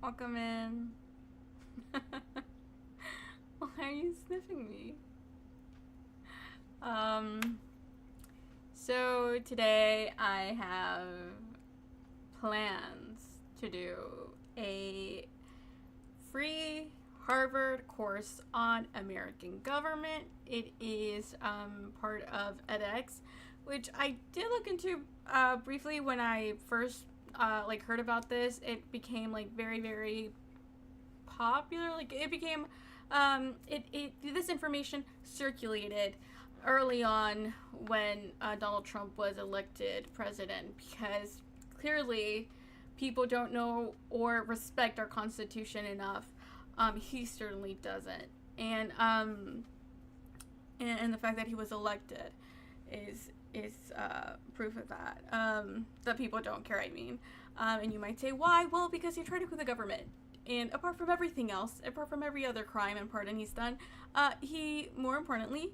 Welcome in. Why are you sniffing me? So today I have plans to do a free Harvard course on American government. It is part of edX, which I did look into briefly when I first heard about this. It became very, very popular. It became this information circulated early on when Donald Trump was elected president, because clearly people don't know or respect our Constitution enough. He certainly doesn't, and the fact that he was elected is proof of that. That people don't care. I mean, and you might say, why? Well, because he tried to coup the government. And apart from everything else, apart from every other crime and pardon he's done, he, more importantly,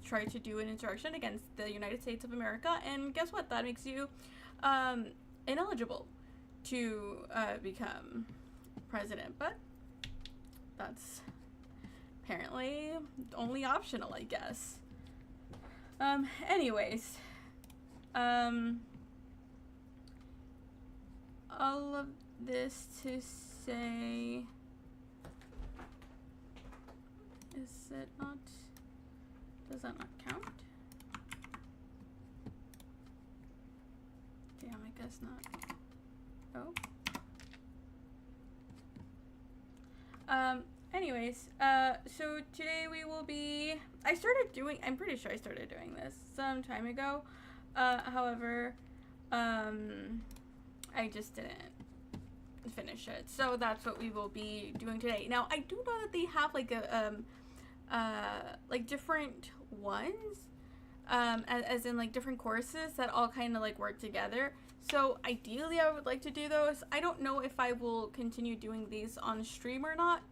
tried to do an insurrection against the United States of America. And guess what? That makes you ineligible to become president. But that's apparently only optional, I guess. Anyways, all of this to say, is it not, does that not count? Damn, I guess not. Oh. Anyways, so today we will be, I'm pretty sure I started doing this some time ago. However, I just didn't finish it. So that's what we will be doing today. Now, I do know that they have different ones, as in different courses that all kind of work together. So ideally I would like to do those. I don't know if I will continue doing these on stream or not.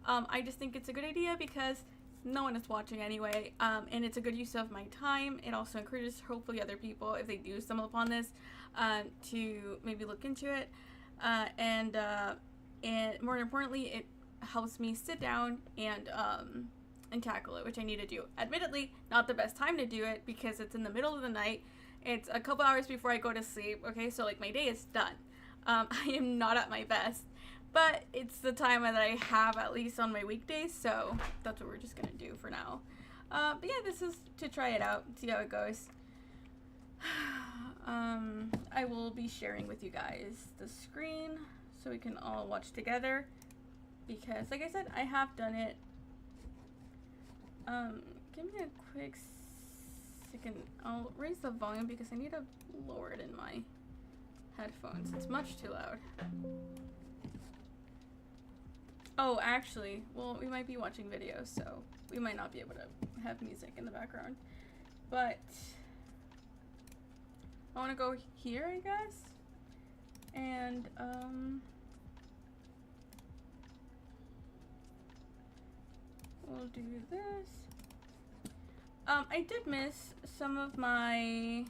I just think it's a good idea because no one is watching anyway, and it's a good use of my time. It also encourages hopefully other people, if they do stumble upon this, to maybe look into it, and more importantly, it helps me sit down and tackle it, which I need to do. Admittedly, not the best time to do it because it's in the middle of the night. It's a couple hours before I go to sleep. Okay, so my day is done. I am not at my best. But it's the time that I have, at least on my weekdays, so that's what we're just gonna do for now. But yeah, this is to try it out, see how it goes. I will be sharing with you guys the screen so we can all watch together, because like I said, I have done it. Give me a quick second. I'll raise the volume because I need to lower it in my headphones. It's much too loud. Oh, actually, well, we might be watching videos, so we might not be able to have music in the background. But I want to go here, I guess. And, we'll do this. I did miss some of my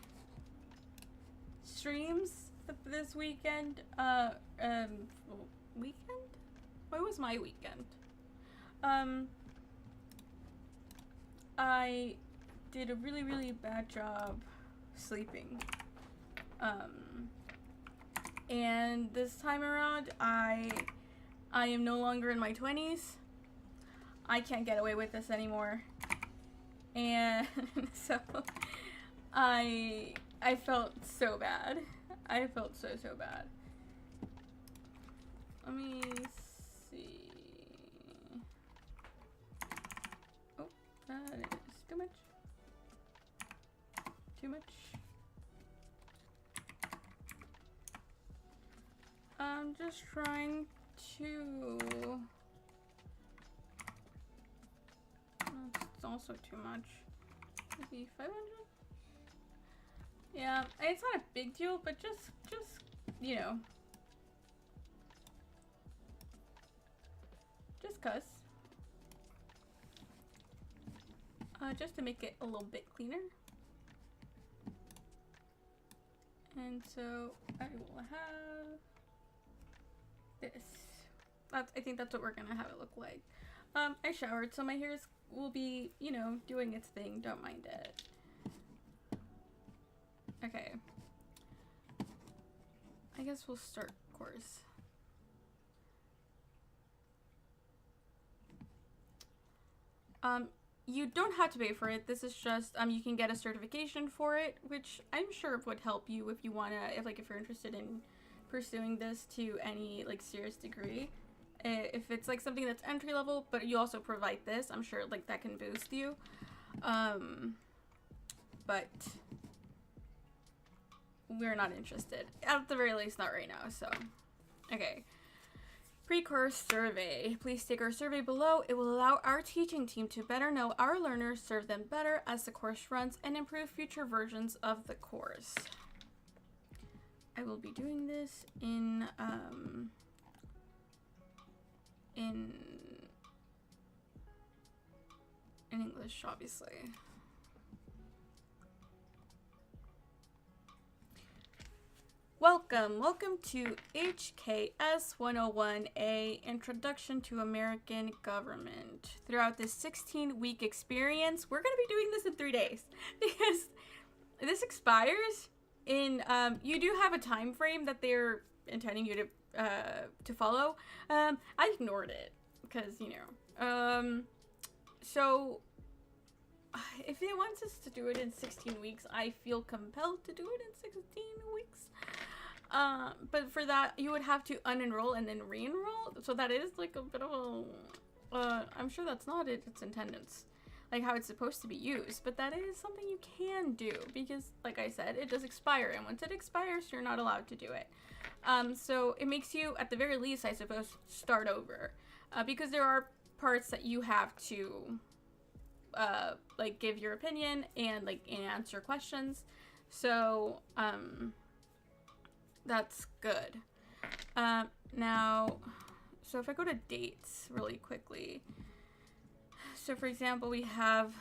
streams this weekend. Weekend? What was my weekend? I did a really, really bad job sleeping. And this time around, I am no longer in my 20s. I can't get away with this anymore. And so I felt so bad. I felt so bad. Let me see. Oh, that is too much. Too much. I'm just trying to. It's also too much. Maybe 500? Yeah, it's not a big deal, but just you know. Just cuz. Just to make it a little bit cleaner. And so I will have this. I think that's what we're gonna have it look like. I showered, so my hair will be, you know, doing its thing. Don't mind it. Okay. I guess we'll start course. You don't have to pay for it. This is just, you can get a certification for it, which I'm sure would help you if you wanna, if you're interested in pursuing this to any, like, serious degree. If it's, like, something that's entry level, but you also provide this, I'm sure, like, that can boost you. But we're not interested. At the very least, not right now, so. Okay. Pre-course survey. Please take our survey below. It will allow our teaching team to better know our learners, serve them better as the course runs, and improve future versions of the course. I will be doing this in English, obviously. Welcome to HKS 101A, Introduction to American Government. Throughout this 16-week experience, we're going to be doing this in 3 days because this expires in, you do have a time frame that they're intending you to follow. I ignored it because, you know, so if it wants us to do it in 16 weeks, I feel compelled to do it in 16 weeks. But for that, you would have to unenroll and then re-enroll. So that is like a bit of a, I'm sure that's not its intendance, like how it's supposed to be used. But that is something you can do because, like I said, it does expire. And once it expires, you're not allowed to do it. So it makes you, at the very least, I suppose, start over. Because there are parts that you have to, like, give your opinion and, like, answer questions. So, that's good. Now, so if I go to dates really quickly. So, for example, we have,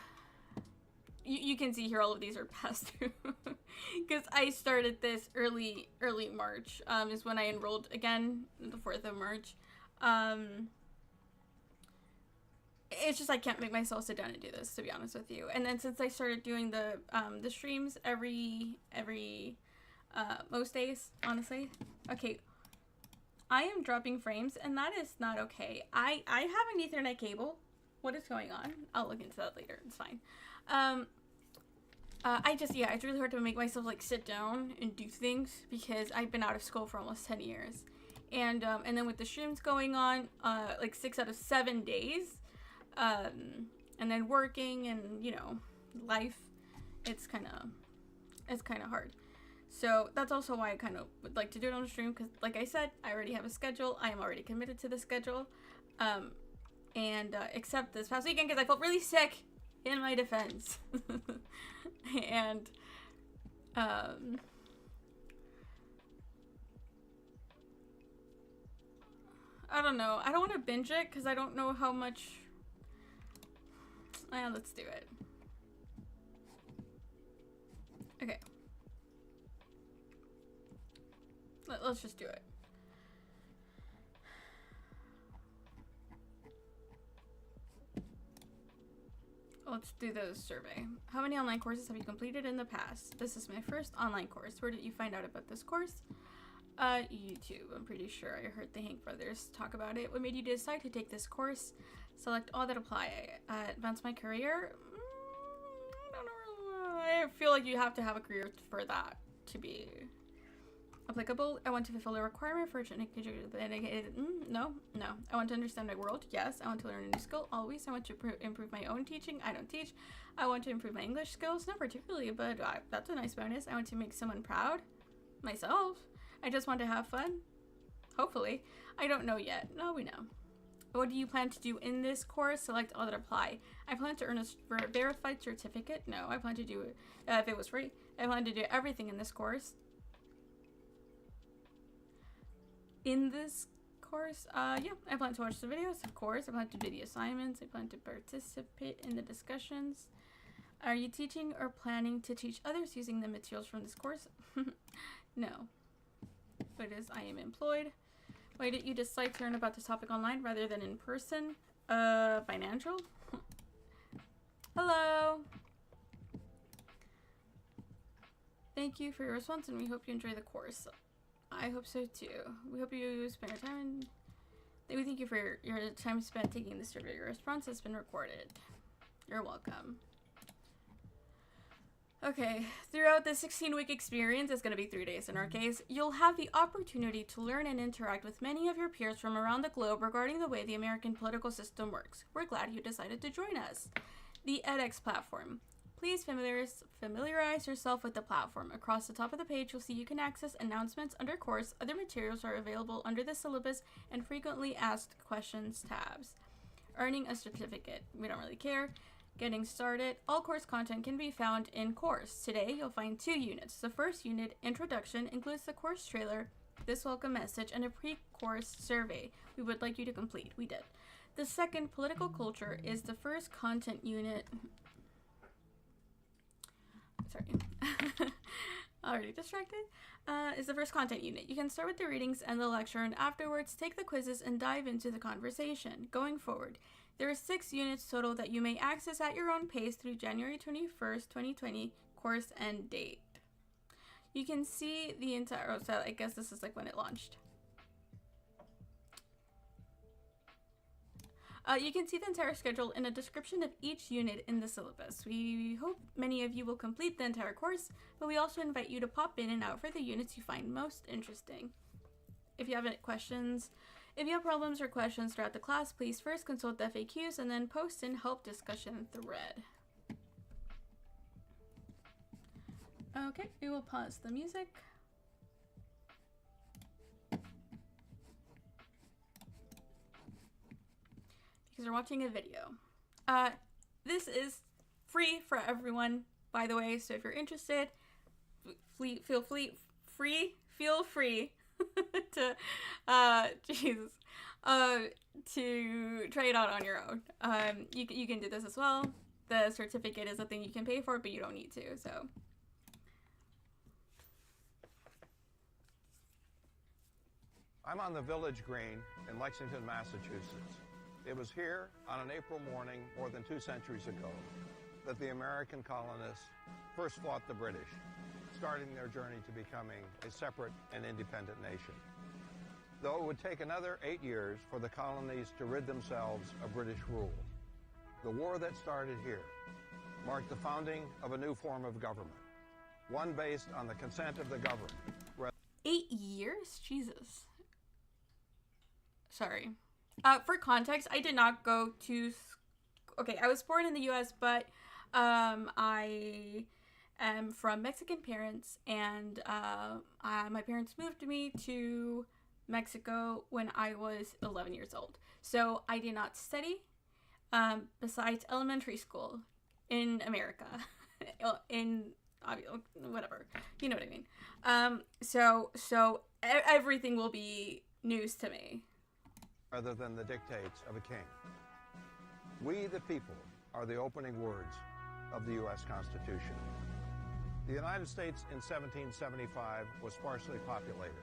you can see here all of these are passed through. Because I started this early March, is when I enrolled again, the 4th of March. It's just I can't make myself sit down and do this, to be honest with you. And then since I started doing the streams every most days, honestly. Okay, I am dropping frames, and that is not okay. I have an Ethernet cable. What is going on? I'll look into that later. It's fine. It's really hard to make myself, like, sit down and do things because I've been out of school for almost 10 years. And then with the streams going on, like 6 out of 7 days, and then working and, you know, life, it's kind of hard. So that's also why I kind of would like to do it on the stream because, like I said, I already have a schedule. I am already committed to the schedule. Except this past weekend because I felt really sick, in my defense. And, I don't know. I don't want to binge it because I don't know how much. Let's do it. Okay. Let's just do it. Let's do the survey. How many online courses have you completed in the past? This is my first online course. Where did you find out about this course? YouTube. I'm pretty sure I heard the Hank brothers talk about it. What made you decide to take this course? Select all that apply. Advance my career? I don't know. I feel like you have to have a career for that to be applicable. I want to fulfill a requirement for no. I want to understand my world. Yes. I want to learn a new skill. Always. I want to improve my own teaching. I don't teach. I want to improve my English skills. Not particularly, but that's a nice bonus. I want to make someone proud. Myself. I just want to have fun. Hopefully. I don't know yet. No, we know. What do you plan to do in this course? Select all that apply. I plan to earn a verified certificate. No, I plan to do it if it was free. I plan to do everything in this course. In this course, yeah, I plan to watch the videos, of course. I plan to do the assignments. I plan to participate in the discussions. Are you teaching or planning to teach others using the materials from this course? No. But as I am employed. Why did you dislike to learn about this topic online rather than in person? Financial? Hello. Thank you for your response, and we hope you enjoy the course. I hope so too. We hope you spend your time and we thank you for your time spent taking this survey. Your response has been recorded. You're welcome. Okay, throughout the 16-week experience, it's going to be 3 days in our case, you'll have the opportunity to learn and interact with many of your peers from around the globe regarding the way the American political system works. We're glad you decided to join us. The edX platform. Please familiarize yourself with the platform. Across the top of the page, you'll see you can access announcements under course. Other materials are available under the syllabus and frequently asked questions tabs. Earning a certificate. We don't really care. Getting started. All course content can be found in course. Today, you'll find 2 units. The first unit, Introduction, includes the course trailer, this welcome message, and a pre-course survey we would like you to complete. We did. The second, Political Culture, is the first content unit. Sorry. Already distracted. Is the first content unit. You can start with the readings and the lecture, and afterwards take the quizzes and dive into the conversation. Going forward, there are 6 units total that you may access at your own pace through January 21st, 2020, course end date. You can see the entire, so I guess this is like when it launched. You can see the entire schedule in a description of each unit in the syllabus. We hope many of you will complete the entire course, but we also invite you to pop in and out for the units you find most interesting. If you have any questions, if you have problems or questions throughout the class, please first consult the FAQs and then post in help discussion thread. Okay, we will pause the music. Because we're watching a video. This is free for everyone, by the way, so if you're interested, feel free to to try it out on your own. You can do this as well. The certificate is a thing you can pay for, but you don't need to. So I'm on the Village Green in Lexington, Massachusetts. It was here on an April morning more than 2 centuries ago that the American colonists first fought the British, starting their journey to becoming a separate and independent nation. Though it would take another 8 years for the colonies to rid themselves of British rule, the war that started here marked the founding of a new form of government, one based on the consent of the governed. 8 years? Jesus. Sorry. For context, I did not go to... Okay, I was born in the U.S., but I am from Mexican parents, and my parents moved me to Mexico when I was 11 years old. So I did not study besides elementary school in America. in whatever. You know what I mean. So everything will be news to me. Rather than the dictates of a king. We, the people, are the opening words of the U.S. Constitution. The United States in 1775 was sparsely populated.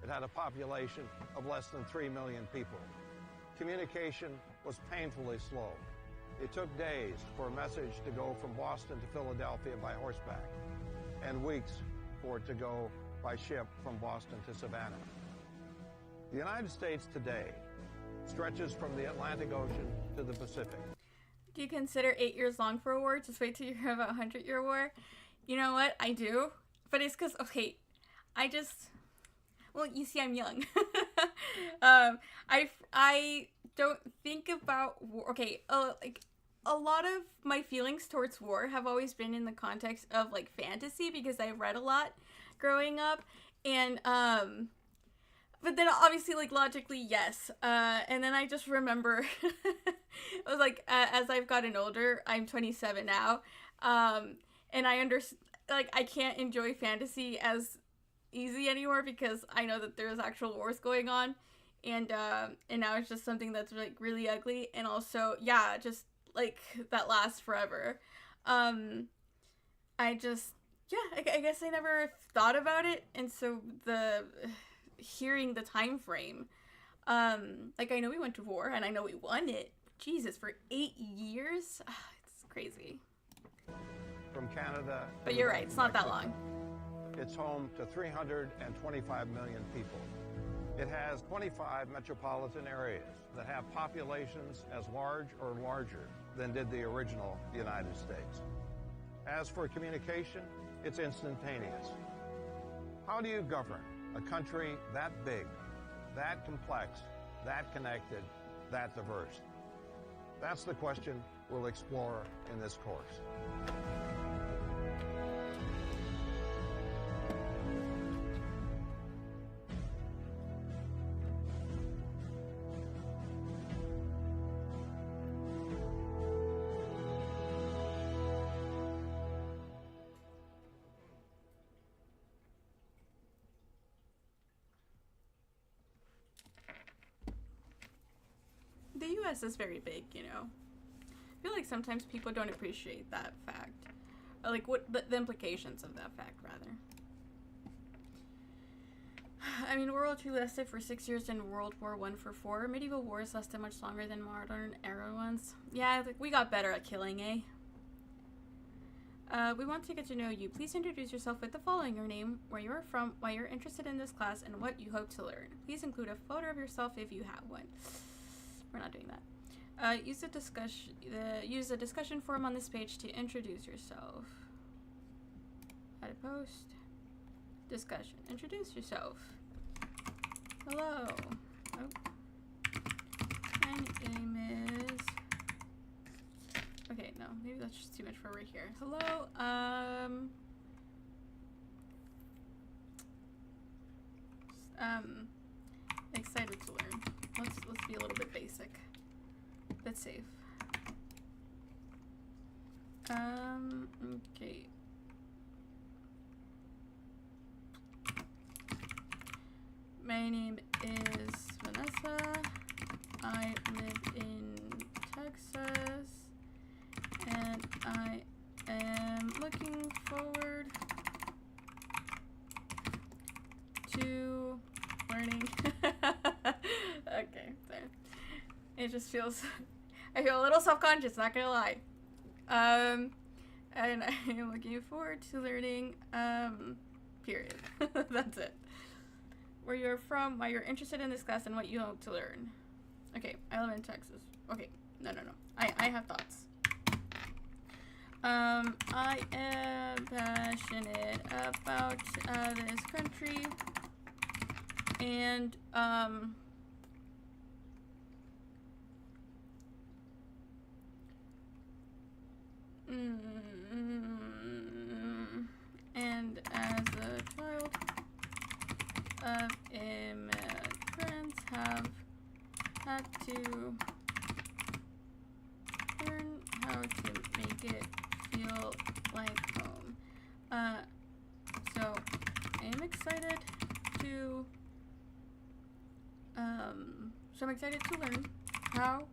It had a population of less than 3 million people. Communication was painfully slow. It took days for a message to go from Boston to Philadelphia by horseback, and weeks for it to go by ship from Boston to Savannah. The United States today stretches from the Atlantic Ocean to the Pacific. Do you consider 8 years long for a war? Just wait till you have a 100-year war. You know what? I do. But it's because, okay, well, you see, I'm young. I don't think about war. Okay, like, a lot of my feelings towards war have always been in the context of, like, fantasy, because I read a lot growing up. And, but then obviously, like, logically, yes. And then I just remember, I was like, as I've gotten older, I'm 27 now. And I understand, like, I can't enjoy fantasy as easy anymore because I know that there's actual wars going on. And now it's just something that's, like, really ugly. And also, yeah, just, like, that lasts forever. I guess I never thought about it. And so hearing the time frame Like, I know we went to war, and I know we won it. Jesus, for 8 years? It's crazy. From Canada. But you're right, it's not that long. It's home to 325 million people. It has 25 metropolitan areas that have populations as large or larger than did the original United States. As for communication, it's instantaneous. How do you govern a country that big, that complex, that connected, that diverse? That's the question we'll explore in this course. The US is very big, you know. I feel like sometimes people don't appreciate that fact. Or like what the implications of that fact, rather. I mean, World War II lasted for 6 years and World War I for 4. Medieval wars lasted much longer than modern era ones. Yeah, like we got better at killing, eh? We want to get to know you. Please introduce yourself with the following: your name, where you are from, why you're interested in this class, and what you hope to learn. Please include a photo of yourself if you have one. We're not doing that. Use the discussion forum on this page to introduce yourself. Add a post. Discussion. Introduce yourself. Hello. Oh. My name is... Okay, no. Maybe that's just too much for right here. Hello. Excited to learn. Let's be a little bit basic. But safe. Okay. My name is Vanessa. I live in Texas. And I am looking forward to learning. Okay, there. It just feels... I feel a little self-conscious, not gonna lie. And I am looking forward to learning, period. That's it. Where you're from, why you're interested in this class, and what you hope to learn. Okay, I live in Texas. Okay, no. I have thoughts. I am passionate about, this country. And, and as a child of immigrants, have had to learn how to make it feel like home. So I'm excited to I'm excited to learn how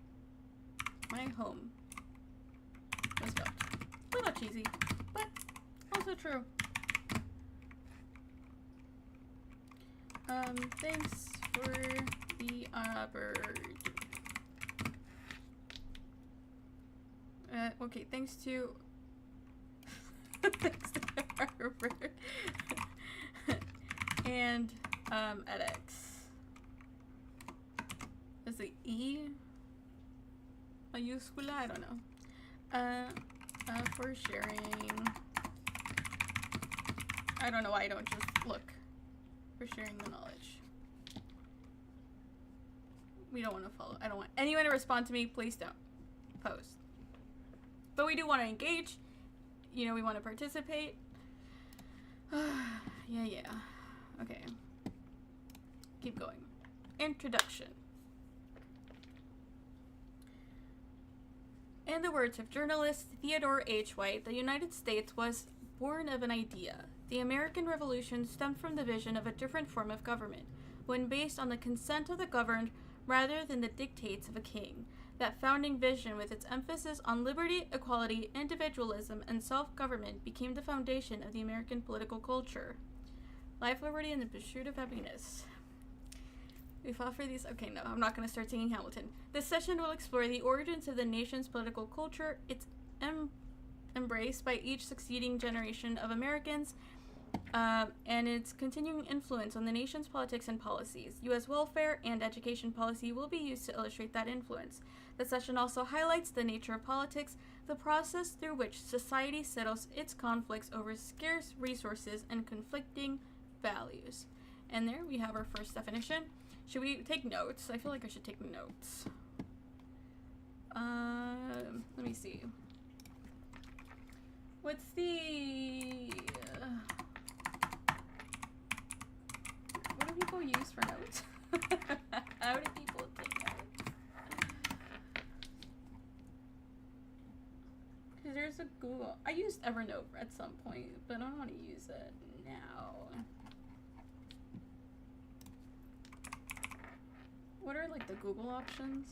my home was built. A little cheesy, but also true. Thanks for the opportunity. Okay, thanks to Harvard and edX. Is the E mayúscula? I don't know. For sharing. I don't know why I don't just look. For sharing the knowledge. We don't want to follow. I don't want anyone to respond to me. Please don't post. But we do want to engage. You know, we want to participate. Yeah. Okay. Keep going. Introduction. In the words of journalist Theodore H. White, the United States was born of an idea. The American Revolution stemmed from the vision of a different form of government, one based on the consent of the governed rather than the dictates of a king. That founding vision, with its emphasis on liberty, equality, individualism, and self-government, became the foundation of the American political culture. Life, liberty, and the pursuit of happiness. We fought for these. Okay, no, I'm not going to start singing Hamilton. This session will explore the origins of the nation's political culture, its embraced by each succeeding generation of Americans, and its continuing influence on the nation's politics and policies. U.S. welfare and education policy will be used to illustrate that influence. The session also highlights the nature of politics, the process through which society settles its conflicts over scarce resources and conflicting values. And there we have our first definition. Should we take notes? I feel like I should take notes. Let me see. What's the... what do people use for notes? How do people take notes? Because there's a Google... I used Evernote at some point, but I don't want to use it now. What are, like, the Google options?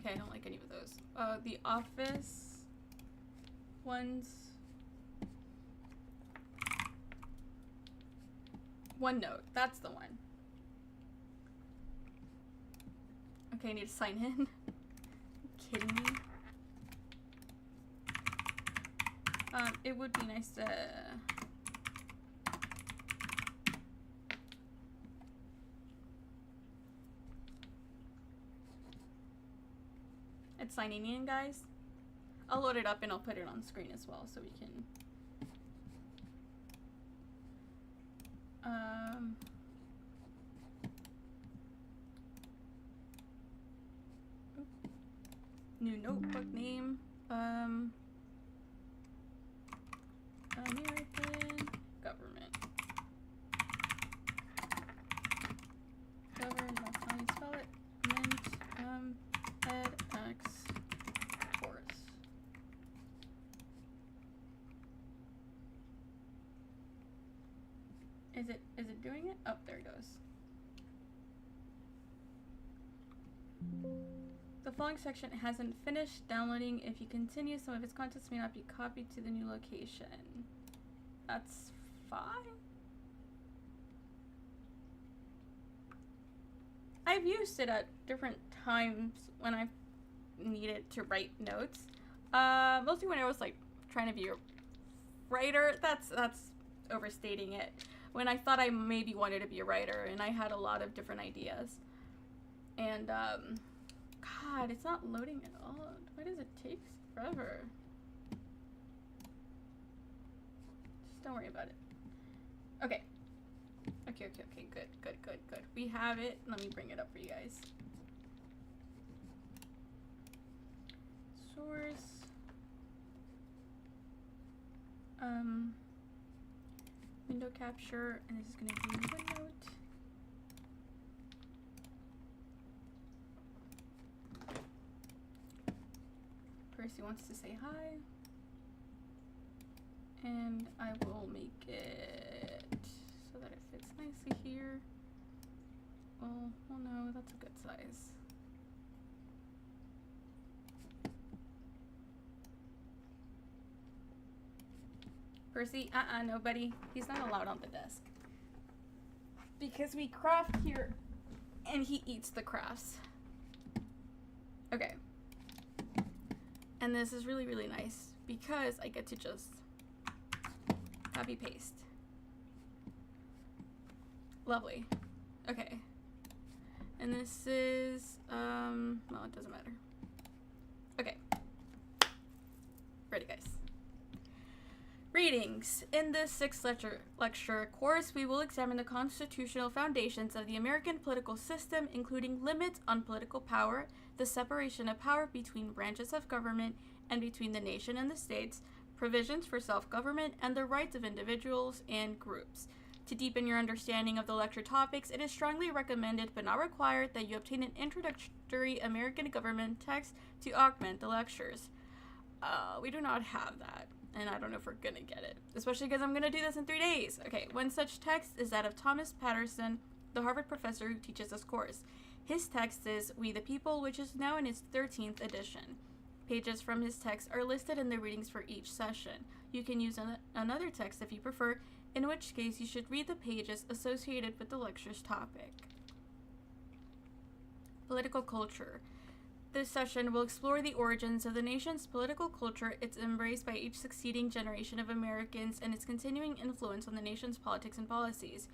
Okay, I don't like any of those. The Office ones. OneNote, that's the one. Okay, I need to sign in. Kidding me? It would be nice to... It's signing in, guys. I'll load it up and I'll put it on screen as well so we can... New notebook name. American government. Government, that's how you spell it. Mint, edX course. Is it doing it? Oh, there it goes. The following section hasn't finished downloading. If you continue, some of its contents may not be copied to the new location. That's fine. I've used it at different times when I've needed to write notes. Mostly when I was like trying to be a writer. That's overstating it. When I thought I maybe wanted to be a writer and I had a lot of different ideas. And God, it's not loading at all. Why does it take forever? Just don't worry about it. Okay. Okay, good. We have it. Let me bring it up for you guys. Source. Window capture, and this is going to be OneNote. Percy wants to say hi, and I will make it so that it fits nicely here. Well no, that's a good size. Percy, no buddy, he's not allowed on the desk. Because we craft here, and he eats the crafts. Okay. And this is really, really nice because I get to just copy paste. Lovely. Okay. And this is, well, it doesn't matter. Okay. Ready, guys. Readings. In this sixth lecture course, we will examine the constitutional foundations of the American political system, including limits on political power, the separation of power between branches of government and between the nation and the states, provisions for self-government, and the rights of individuals and groups. To deepen your understanding of the lecture topics, it is strongly recommended but not required that you obtain an introductory American government text to augment the lectures. We do not have that, and I don't know if we're gonna get it, especially because I'm gonna do this in 3 days. Okay, one such text is that of Thomas Patterson, the Harvard professor who teaches this course. His text is We the People, which is now in its 13th edition. Pages from his text are listed in the readings for each session. You can use another text if you prefer, in which case you should read the pages associated with the lecture's topic. Political culture. This session will explore the origins of the nation's political culture, its embrace by each succeeding generation of Americans, and its continuing influence on the nation's politics and policies.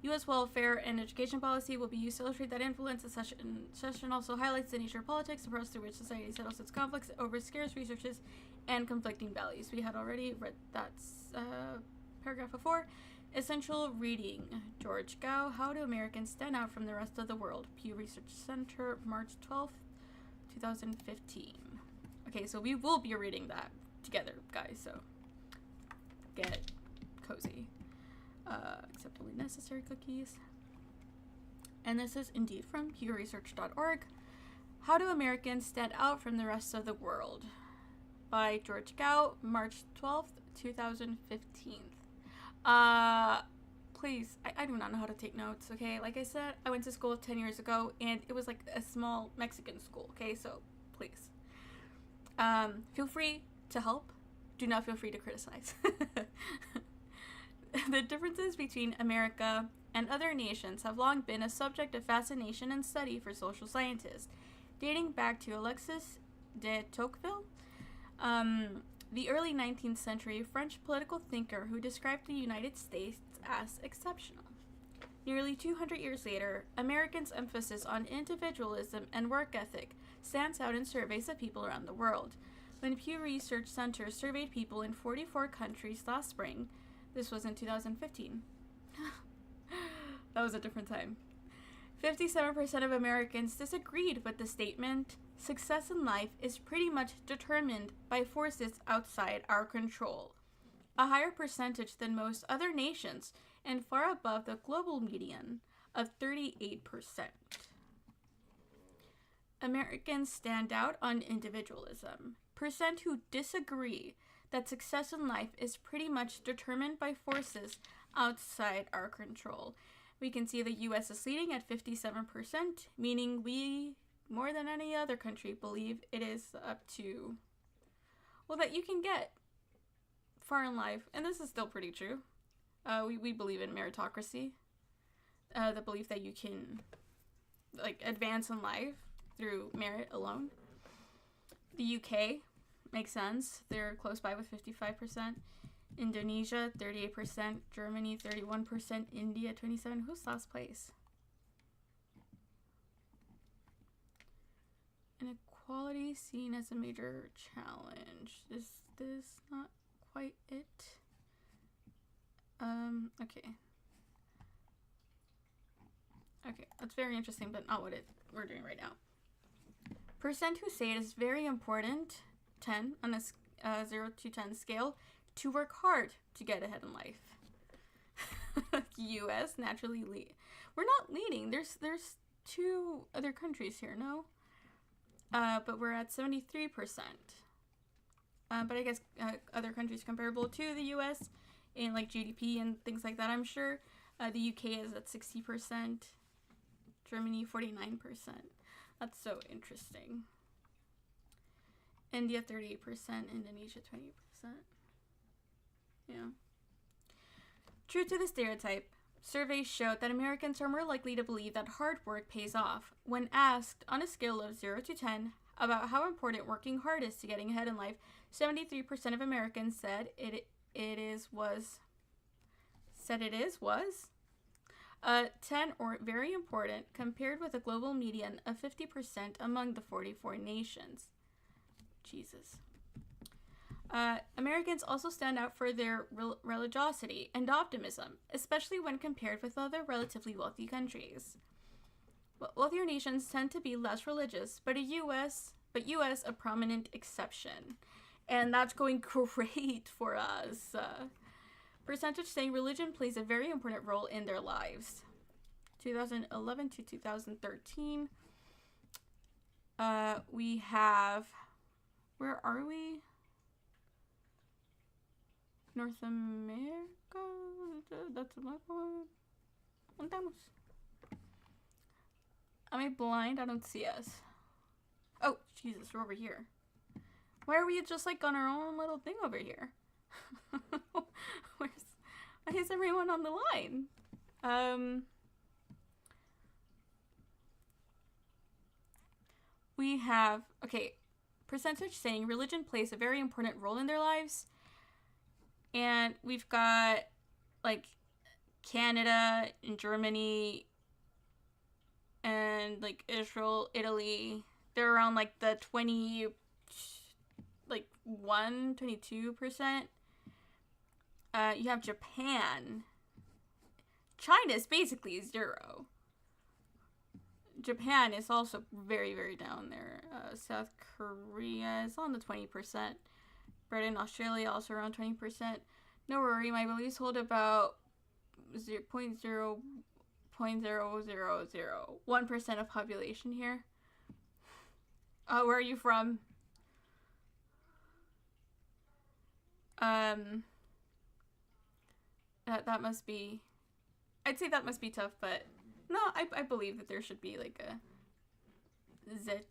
U.S. welfare and education policy will be used to illustrate that influence. The session also highlights the nature of politics, the process through which society settles its conflicts over scarce resources and conflicting values. We had already read that paragraph before. Essential reading. George Gow, How Do Americans Stand Out from the Rest of the World? Pew Research Center, March 12th, 2015. Okay, so we will be reading that together, guys, so get cozy. Accept only necessary cookies. And this is indeed from pewresearch.org. How Do Americans Stand Out from the Rest of the World? By George Gow, March 12th, 2015. Please, I do not know how to take notes, okay? Like I said, I went to school 10 years ago, and it was like a small Mexican school, okay? So, please. Feel free to help. Do not feel free to criticize. The differerences between America and other nations have long been a subject of fascination and study for social scientists, dating back to Alexis de Tocqueville, the early 19th century French political thinker who described the United States as exceptional. Nearly 200 years later, Americans' emphasis on individualism and work ethic stands out in surveys of people around the world. When Pew Research Center surveyed people in 44 countries last spring, this was in 2015. That was a different time. 57% of Americans disagreed with the statement, success in life is pretty much determined by forces outside our control, a higher percentage than most other nations and far above the global median of 38%. Americans stand out on individualism. Percent who disagree that success in life is pretty much determined by forces outside our control. We can see the U.S. is leading at 57%, meaning we, more than any other country, believe it is up to, well, that you can get far in life. And this is still pretty true. We believe in meritocracy. The belief that you can, like, advance in life through merit alone. The UK makes sense. They're close by with 55%. Indonesia, 38%. Germany, 31%. India, 27%. Who's last place? Inequality seen as a major challenge. Is this not quite it? Okay. Okay, that's very interesting, but not what we're doing right now. Percent who say it is very important, 10 on a 0 to 10 scale, to work hard to get ahead in life. U.S. naturally lead. We're not leading. There's two other countries here, no? But we're at 73%. But I guess other countries comparable to the U.S. in like GDP and things like that, I'm sure. The U.K. is at 60%. Germany, 49%. That's so interesting. India, 38%. Indonesia, 20%. Yeah. True to the stereotype, surveys showed that Americans are more likely to believe that hard work pays off. When asked on a scale of 0 to 10 about how important working hard is to getting ahead in life, 73% of Americans said it was 10 or very important, compared with a global median of 50% among the 44 nations. Jesus. Americans also stand out for their religiosity and optimism, especially when compared with other relatively wealthy countries. Wealthier nations tend to be less religious, but U.S. a prominent exception. And that's going great for us. Percentage saying religion plays a very important role in their lives. 2011 to 2013. We have, where are we? North America? That's a black one. Am I blind? I don't see us. Oh, Jesus, we're over here. Why are we just like on our own little thing over here? Why is everyone on the line? We have, okay, percentage saying religion plays a very important role in their lives. And we've got like Canada and Germany and like Israel, Italy. They're around like the 22%. You have Japan. China's basically zero. Japan is also very, very down there. South Korea is on the 20%. Britain, Australia also around 20%. No worry, my beliefs hold about 0.0001% of population here. Where are you from? That must be, I'd say that must be tough, but no, I believe that there should be like a Zetia?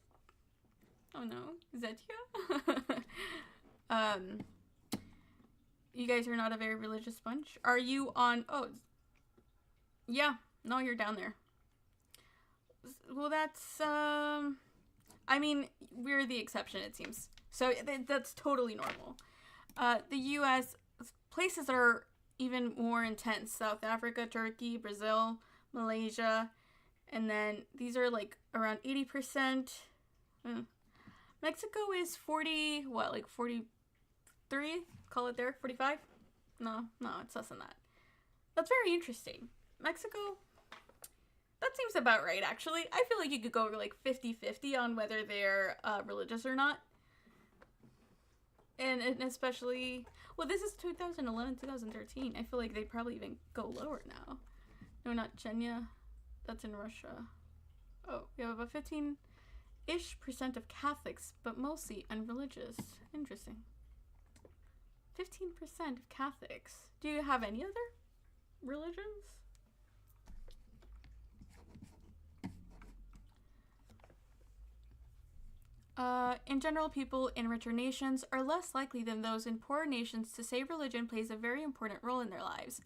You guys are not a very religious bunch. Are you on, yeah, no, you're down there. Well, that's, I mean, we're the exception, it seems. So that's totally normal. The U.S. places that are even more intense. South Africa, Turkey, Brazil, Malaysia. And then these are like around 80%. Mexico is 43? Call it there, 45? No, it's less than that. That's very interesting. Mexico, that seems about right, actually. I feel like you could go like 50-50 on whether they're religious or not. And especially, well, this is 2011, 2013. I feel like they probably even go lower now. No, not Chenya. That's in Russia. Oh, we have about 15-ish% of Catholics, but mostly unreligious. Interesting. 15% of Catholics. Do you have any other religions? In general, people in richer nations are less likely than those in poorer nations to say religion plays a very important role in their lives.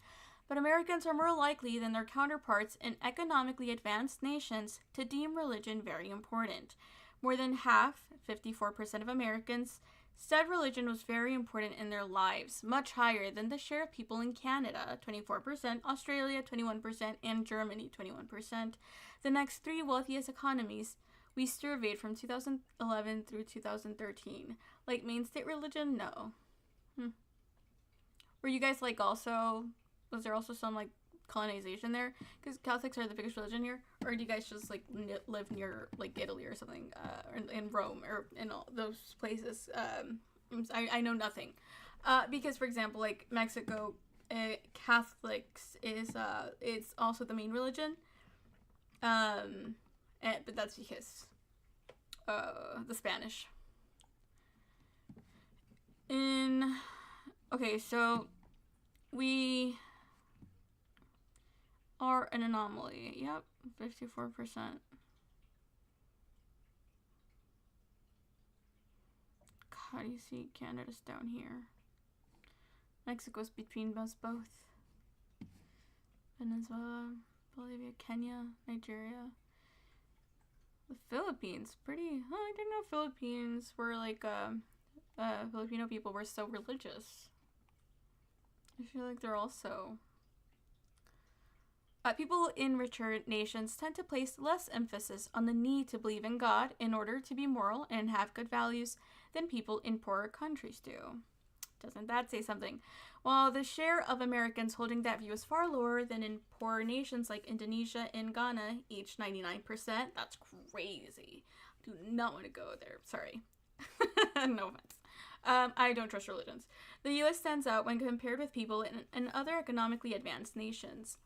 But Americans are more likely than their counterparts in economically advanced nations to deem religion very important. More than half, 54% of Americans, said religion was very important in their lives, much higher than the share of people in Canada, 24%, Australia, 21%, and Germany, 21%. The next three wealthiest economies we surveyed from 2011 through 2013. Like main state religion? No. Were you guys like also, was there also some like colonization there? Because Catholics are the biggest religion here. Or do you guys just like live near like Italy or something, in Rome or in all those places? I know nothing. Because for example, like Mexico, Catholics is it's also the main religion. But that's because the Spanish. Okay, so we are an anomaly. Yep, 54%. How do you see Canada's down here? Mexico's between us both. Venezuela, Bolivia, Kenya, Nigeria. The Philippines, pretty. Oh, I didn't know Philippines were like Filipino people were so religious. I feel like they're also. People in richer nations tend to place less emphasis on the need to believe in God in order to be moral and have good values than people in poorer countries do. Doesn't that say something? While the share of Americans holding that view is far lower than in poorer nations like Indonesia and Ghana, each 99%. That's crazy. I do not want to go there. Sorry. No offense. I don't trust religions. The U.S. stands out when compared with people in other economically advanced nations.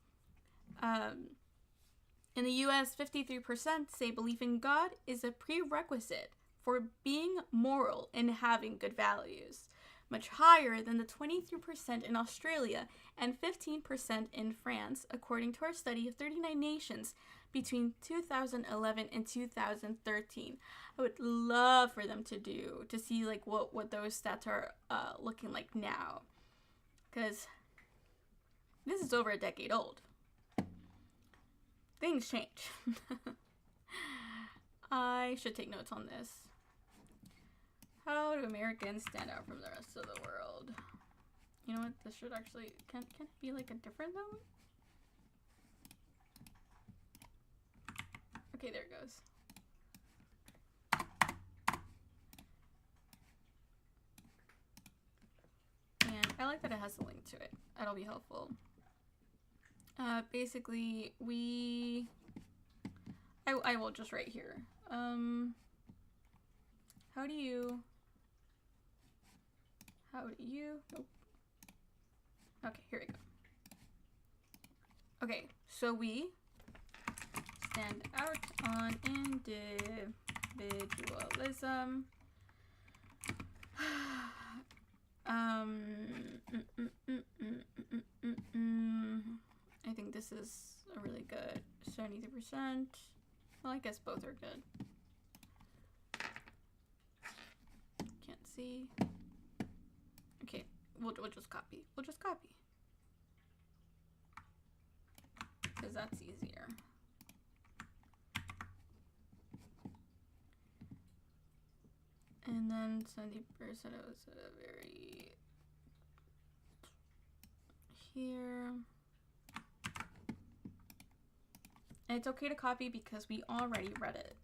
In the U.S., 53% say belief in God is a prerequisite for being moral and having good values. much higher than the 23% in Australia and 15% in France, according to our study of 39 nations between 2011 and 2013. I would love for them to see like what those stats are looking like now, because this is over a decade old. Things change. I should take notes on this. How do Americans stand out from the rest of the world? You know what? This should actually... Can it be like a different though? Okay, there it goes. And I like that it has a link to it. That'll be helpful. Basically, I will just write here. How do you... Nope. Okay, here we go. Okay, so we stand out on individualism. I think this is a really good 73%. Well, I guess both are good. Can't see. Okay, we'll just copy. We'll just copy. Because that's easier. And then 70% of us very here. And it's okay to copy because we already read it.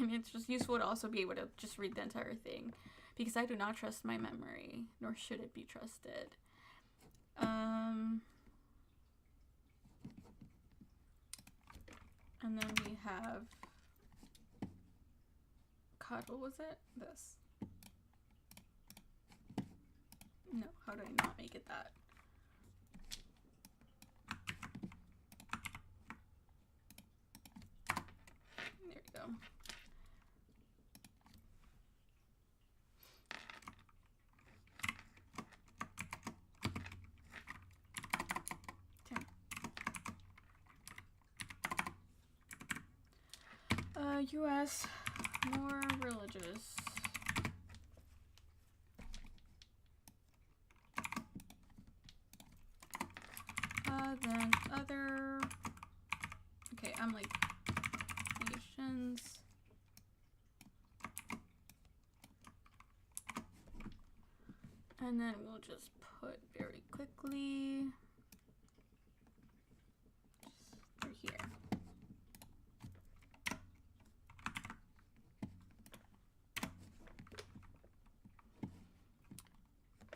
And it's just useful to also be able to just read the entire thing, because I do not trust my memory, nor should it be trusted. And then we have, God, what was it? This. No, how do I not make it that? There we go. U.S. more religious. Than other. Okay, I'm like nations. And then we'll just put very quickly just through here.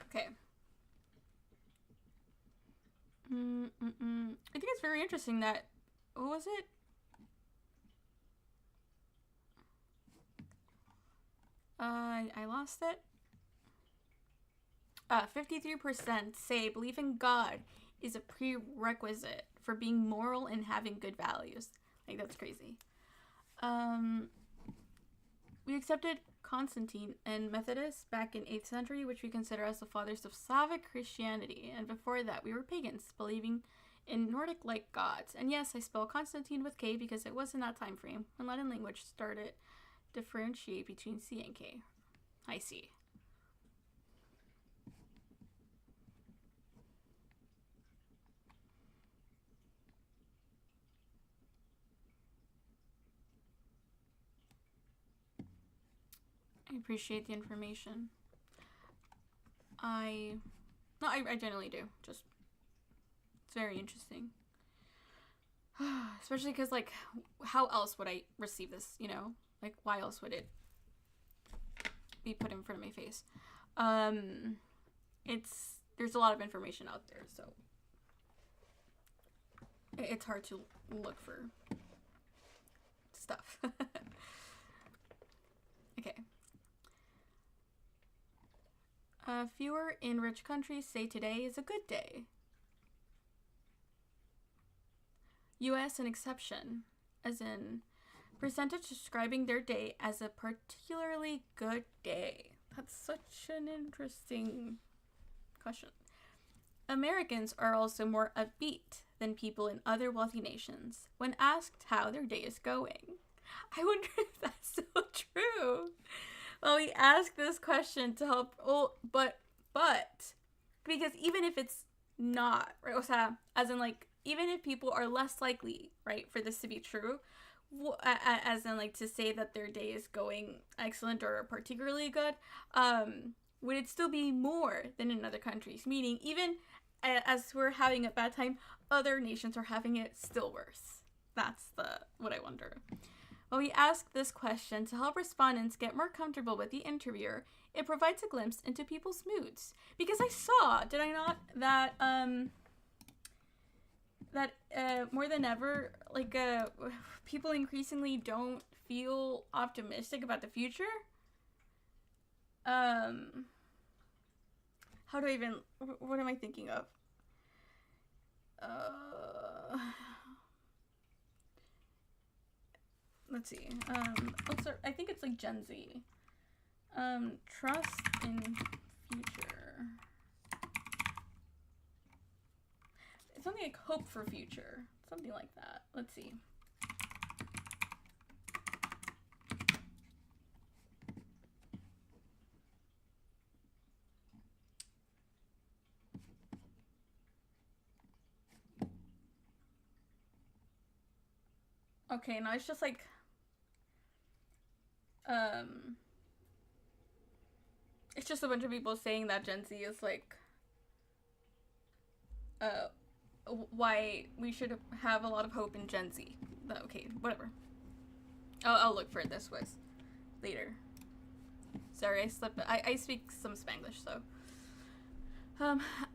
Okay. I think it's very interesting that, what was it? I lost it. 53% say belief in God is a prerequisite for being moral and having good values. Like, that's crazy. We accepted Constantine and Methodists back in 8th century, which we consider as the fathers of Slavic Christianity. And before that, we were pagans, believing in Nordic-like gods. And yes, I spell Constantine with K because it was in that time frame when Latin language started differentiate between C and K. I see. I appreciate the information. I genuinely do. Just, it's very interesting. Especially because, like, how else would I receive this, you know? Like, why else would it be put in front of my face? There's a lot of information out there, so it's hard to look for stuff. Okay. Fewer in rich countries say today is a good day. US an exception, as in percentage describing their day as a particularly good day. That's such an interesting question. Americans are also more upbeat than people in other wealthy nations when asked how their day is going. I wonder if that's so true. Well, we ask this question to help. Oh, but because even if it's not, right? O sea, as in like, even if people are less likely, right, for this to be true, as in like to say that their day is going excellent or particularly good, would it still be more than in other countries? Meaning, even as we're having a bad time, other nations are having it still worse. That's what I wonder. When we ask this question to help respondents get more comfortable with the interviewer, it provides a glimpse into people's moods. Because I saw, did I not, that more than ever, like, people increasingly don't feel optimistic about the future. How do I even, what am I thinking of? Let's see. I think it's like Gen Z. Trust in future. It's something like hope for future. Something like that. Let's see. Okay, now it's just like it's just a bunch of people saying that Gen Z is like why we should have a lot of hope in Gen Z. Okay, whatever. I'll look for it this was later. Sorry, I slipped. I speak some Spanglish, so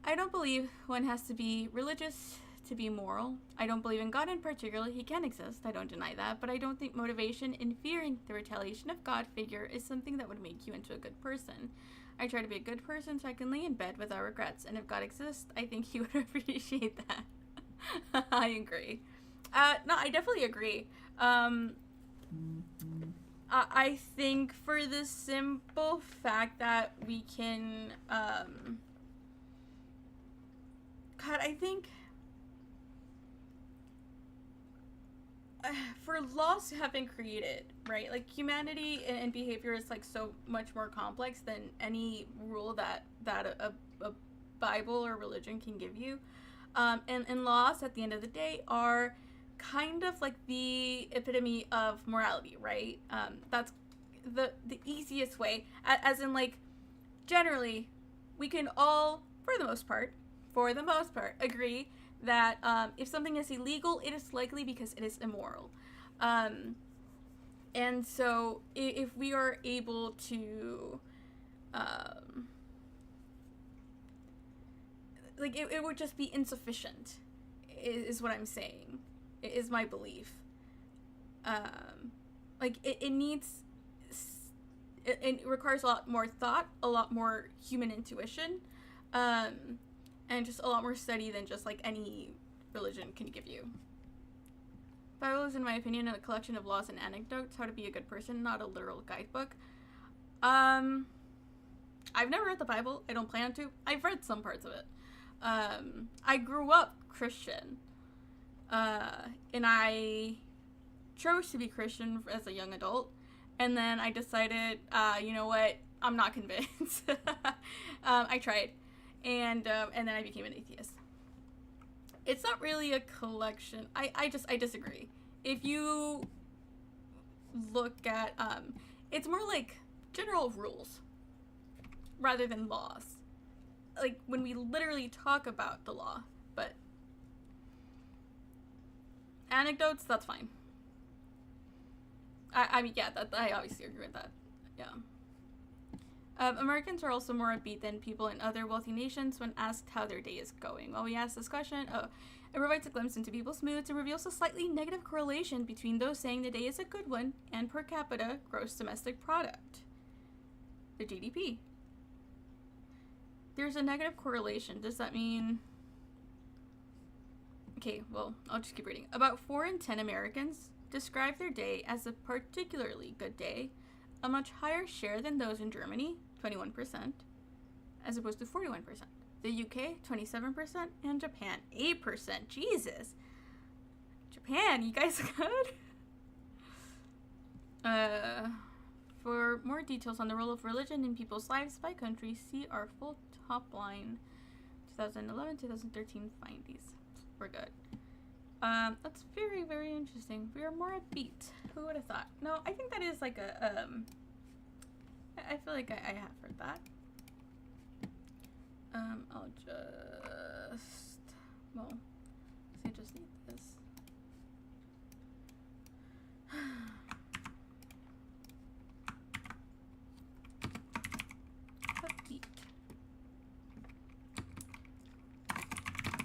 I don't believe one has to be religious to be moral. I don't believe in God in particular. He can exist. I don't deny that. But I don't think motivation in fearing the retaliation of God figure is something that would make you into a good person. I try to be a good person so I can lay in bed without regrets. And if God exists, I think he would appreciate that. I agree. No, I definitely agree. I think for the simple fact that we can, God, I think for laws to have been created, right? Like humanity and behavior is like so much more complex than any rule that a Bible or religion can give you. And laws at the end of the day are kind of like the epitome of morality, right? That's the easiest way, as in like generally we can all for the most part agree that if something is illegal, it is likely because it is immoral. And so if we are able to like it would just be insufficient is what I'm saying. It is my belief. Like it needs it requires a lot more thought, a lot more human intuition, and just a lot more study than just like any religion can give you. Bible is, in my opinion, a collection of laws and anecdotes, how to be a good person, not a literal guidebook. I've never read the Bible. I don't plan to. I've read some parts of it. I grew up Christian, and I chose to be Christian as a young adult, and then I decided, you know what, I'm not convinced. I tried, and then I became an atheist. It's not really a collection. I disagree. If you look at, it's more like general rules rather than laws. Like when we literally talk about the law, but anecdotes, that's fine. I mean, yeah, I obviously agree with that. Yeah. Americans are also more upbeat than people in other wealthy nations when asked how their day is going. While we ask this question, it provides a glimpse into people's moods and reveals a slightly negative correlation between those saying the day is a good one and per capita gross domestic product, the GDP. There's a negative correlation. Does that mean... Okay, well, I'll just keep reading. About 4 in 10 Americans describe their day as a particularly good day, a much higher share than those in Germany, 21%, as opposed to 41%. The UK, 27%, and Japan, 8%. Jesus. Japan, you guys good? For more details on the role of religion in people's lives by country, see our full top line 2011, 2013 findies. We're good. That's very, very interesting. We are more upbeat. Who would have thought? No, I think that is like a, I feel like I have heard that. I'll just, well, I just need this. Upbeat.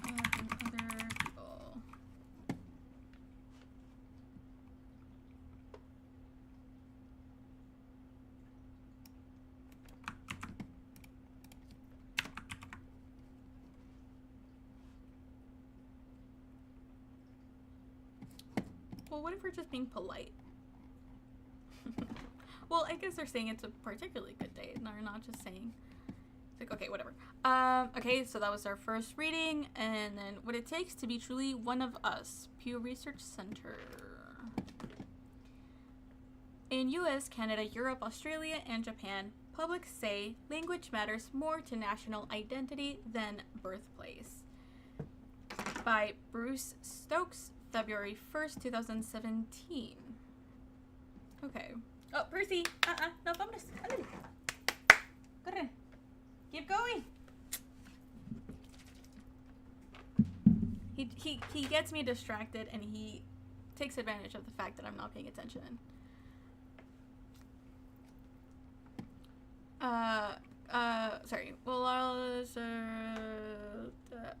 And other people. Well, what if we're just being polite? Well, I guess they're saying it's a particularly good day, and they're not just saying, it's like, okay, whatever. Okay, so that was our first reading, and then What It Takes to Be Truly One of Us, Pew Research Center. In US, Canada, Europe, Australia, and Japan, publics say language matters more to national identity than birthplace. By Bruce Stokes, February 1st, 2017. Okay. Oh, Percy! No, vámonos. Ándale. Corre. Keep going. He gets me distracted, and he takes advantage of the fact that I'm not paying attention. Sorry. Well,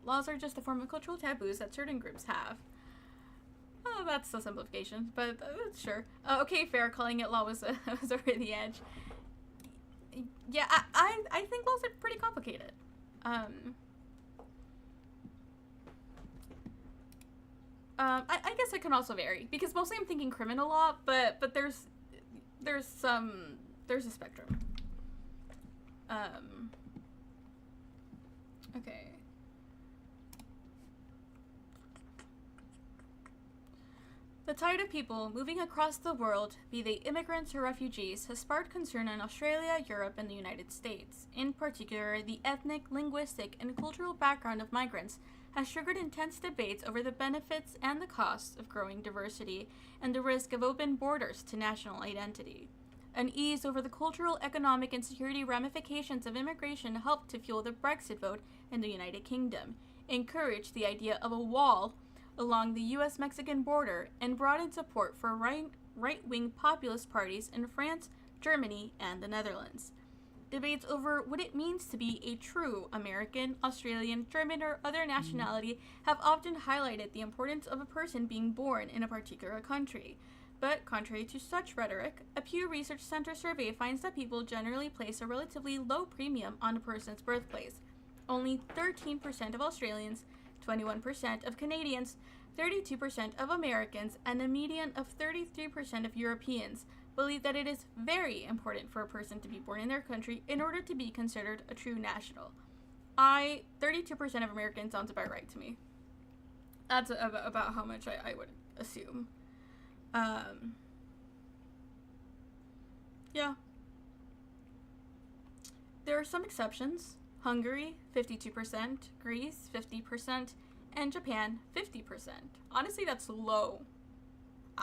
laws are just a form of cultural taboos that certain groups have. Oh, that's a simplification, but sure. Okay, fair. Calling it law was over the edge. Yeah, I think laws are pretty complicated. I guess it can also vary, because mostly I'm thinking criminal law, but there's a spectrum. Okay. The tide of people moving across the world, be they immigrants or refugees, has sparked concern in Australia, Europe, and the United States. In particular, the ethnic, linguistic, and cultural background of migrants has triggered intense debates over the benefits and the costs of growing diversity and the risk of open borders to national identity. Unease over the cultural, economic, and security ramifications of immigration helped to fuel the Brexit vote in the United Kingdom, encouraged the idea of a wall along the US-Mexican border, and brought in support for right-wing populist parties in France, Germany, and the Netherlands. Debates over what it means to be a true American, Australian, German, or other nationality have often highlighted the importance of a person being born in a particular country. But contrary to such rhetoric, a Pew Research Center survey finds that people generally place a relatively low premium on a person's birthplace. Only 13% of Australians, 21% of Canadians, 32% of Americans, and a median of 33% of Europeans believe that it is very important for a person to be born in their country in order to be considered a true national. 32% of Americans sounds about right to me. That's about how much I would assume. Yeah. There are some exceptions. Hungary, 52%, Greece, 50%, and Japan, 50%. Honestly, that's low.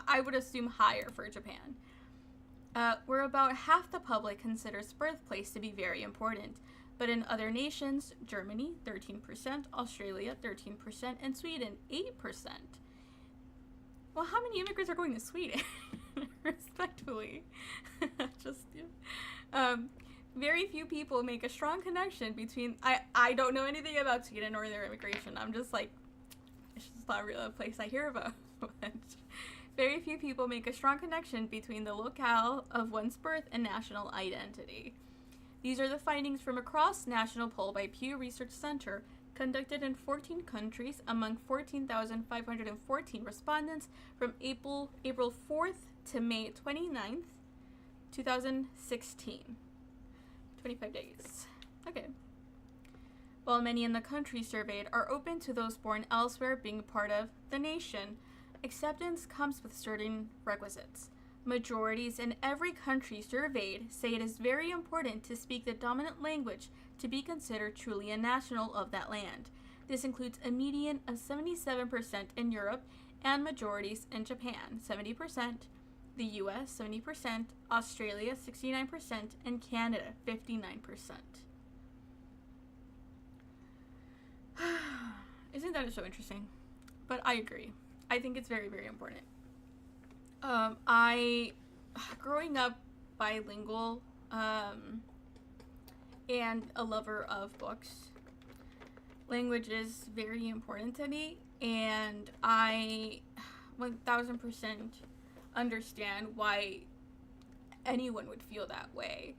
I would assume higher for Japan. Where about half the public considers birthplace to be very important, but in other nations, Germany, 13%, Australia, 13%, and Sweden, 8%. Well, how many immigrants are going to Sweden? Respectfully. Very few people make a strong connection between... I don't know anything about Sweden or their immigration. I'm just like... It's just not really a place I hear about. Very few people make a strong connection between the locale of one's birth and national identity. These are the findings from a cross-national poll by Pew Research Center, conducted in 14 countries among 14,514 respondents from April 4th to May 29th, 2016. 25 days. Okay. While many in the country surveyed are open to those born elsewhere being part of the nation, acceptance comes with certain requisites. Majorities in every country surveyed say it is very important to speak the dominant language to be considered truly a national of that land. This includes a median of 77% in Europe and majorities in Japan, 70%, the US, 70%, Australia, 69%, and Canada, 59%. Isn't that so interesting? But I agree. I think it's very, very important. Growing up bilingual, and a lover of books, language is very important to me, and I 1000% understand why anyone would feel that way.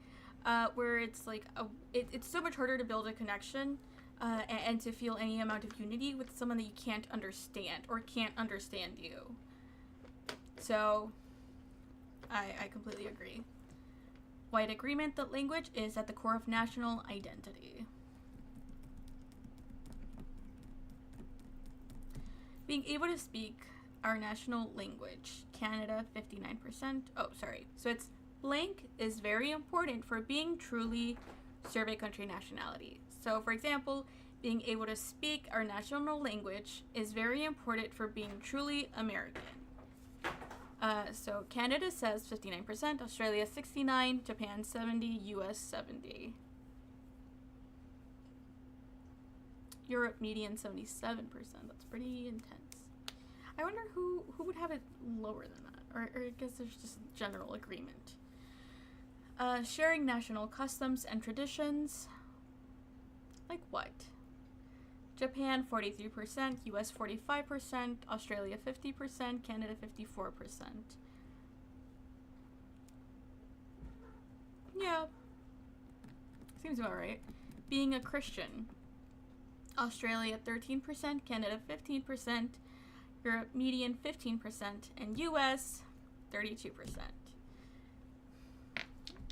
Where it's like, it's so much harder to build a connection and to feel any amount of unity with someone that you can't understand or can't understand you. So, I completely agree. Wide agreement that language is at the core of national identity. Being able to speak our national language, Canada, 59%. Oh, sorry. So it's blank is very important for being truly survey country nationality. So, for example, being able to speak our national language is very important for being truly American. So Canada says 59%, Australia 69%, Japan 70%, US 70%. Europe median 77%. That's pretty intense. I wonder who would have it lower than that, or I guess there's just general agreement. Sharing national customs and traditions. Like what? Japan 43%, US 45%, Australia 50%, Canada 54%. Yeah. Seems about right. Being a Christian. Australia 13%, Canada 15%, Europe median 15%, and US 32%.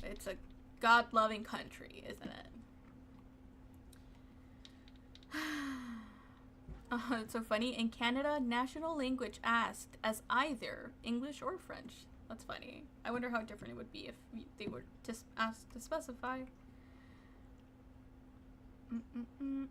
It's a God-loving country, isn't it? It's so funny. In Canada, national language asked as either English or French. That's funny. I wonder how different it would be if they were just asked to specify. In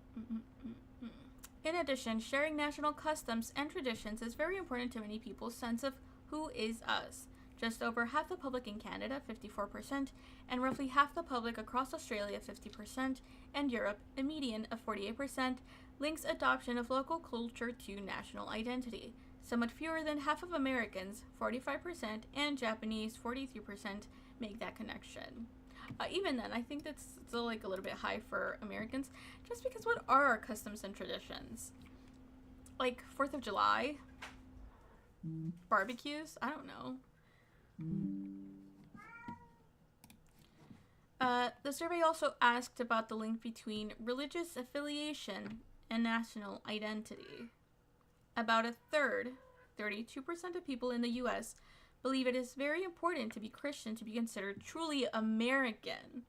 addition, sharing national customs and traditions is very important to many people's sense of who is us. Just over half the public in Canada, 54%, and roughly half the public across Australia, 50%, and Europe, a median of 48%, links adoption of local culture to national identity. Somewhat fewer than half of Americans, 45%, and Japanese, 43%, make that connection. Even then, I think that's still like a little bit high for Americans, just because what are our customs and traditions? Like 4th of July? Barbecues? I don't know. The survey also asked about the link between religious affiliation and national identity. About a third, 32% of people in the US, believe it is very important to be Christian to be considered truly American.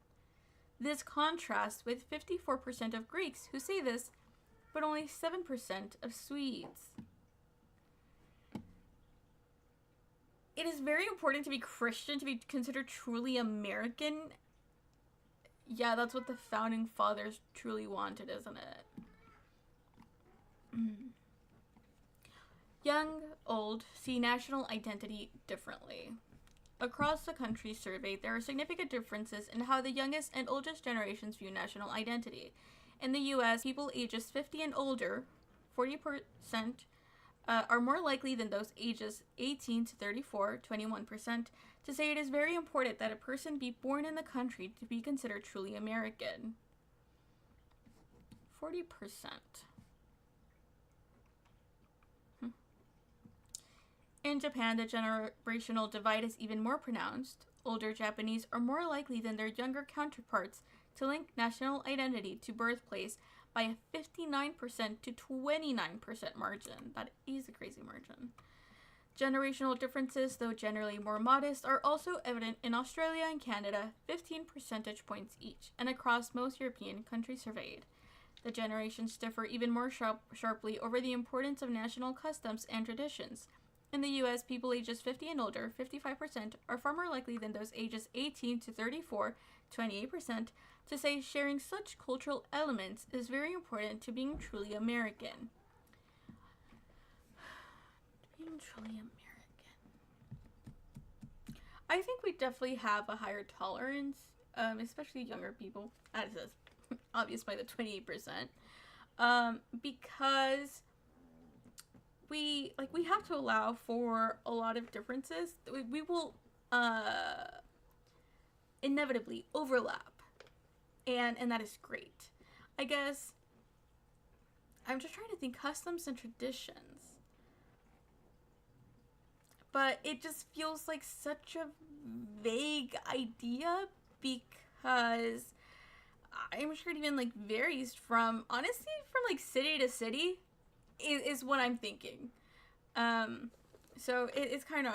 This contrasts with 54% of Greeks who say this, but only 7% of Swedes. It is very important to be Christian to be considered truly American. Yeah, that's what the founding fathers truly wanted, isn't it? Young, old, see national identity differently. Across the country surveyed, there are significant differences in how the youngest and oldest generations view national identity. In the US, people ages 50 and older, 40%, are more likely than those ages 18 to 34, 21%, to say it is very important that a person be born in the country to be considered truly American. 40%. In Japan, the generational divide is even more pronounced. Older Japanese are more likely than their younger counterparts to link national identity to birthplace by a 59% to 29% margin. That is a crazy margin. Generational differences, though generally more modest, are also evident in Australia and Canada, 15 percentage points each, and across most European countries surveyed. The generations differ even more sharply over the importance of national customs and traditions. In the US, people ages 50 and older, 55%, are far more likely than those ages 18 to 34, 28%, to say sharing such cultural elements is very important to being truly American. Being truly American. I think we definitely have a higher tolerance, especially younger people, as is obvious by the 28%, because we have to allow for a lot of differences. We will inevitably overlap, and that is great. I guess I'm just trying to think customs and traditions, but it just feels like such a vague idea because I'm sure it even like varies from city to city is what I'm thinking. So it's kind of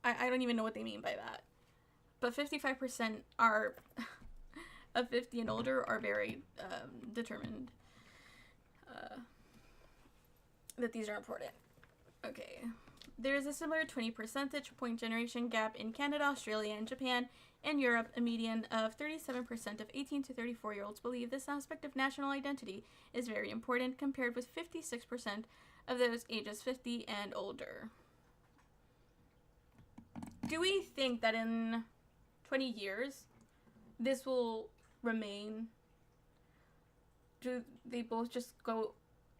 I don't even know what they mean by that. But 55% are of 50 and older are very determined that these are important. Okay. There's a similar 20 percentage point generation gap in Canada, Australia, and Japan. In Europe, a median of 37% of 18 to 34-year-olds believe this aspect of national identity is very important, compared with 56% of those ages 50 and older. Do we think that in 20 years, this will remain? Do they both just go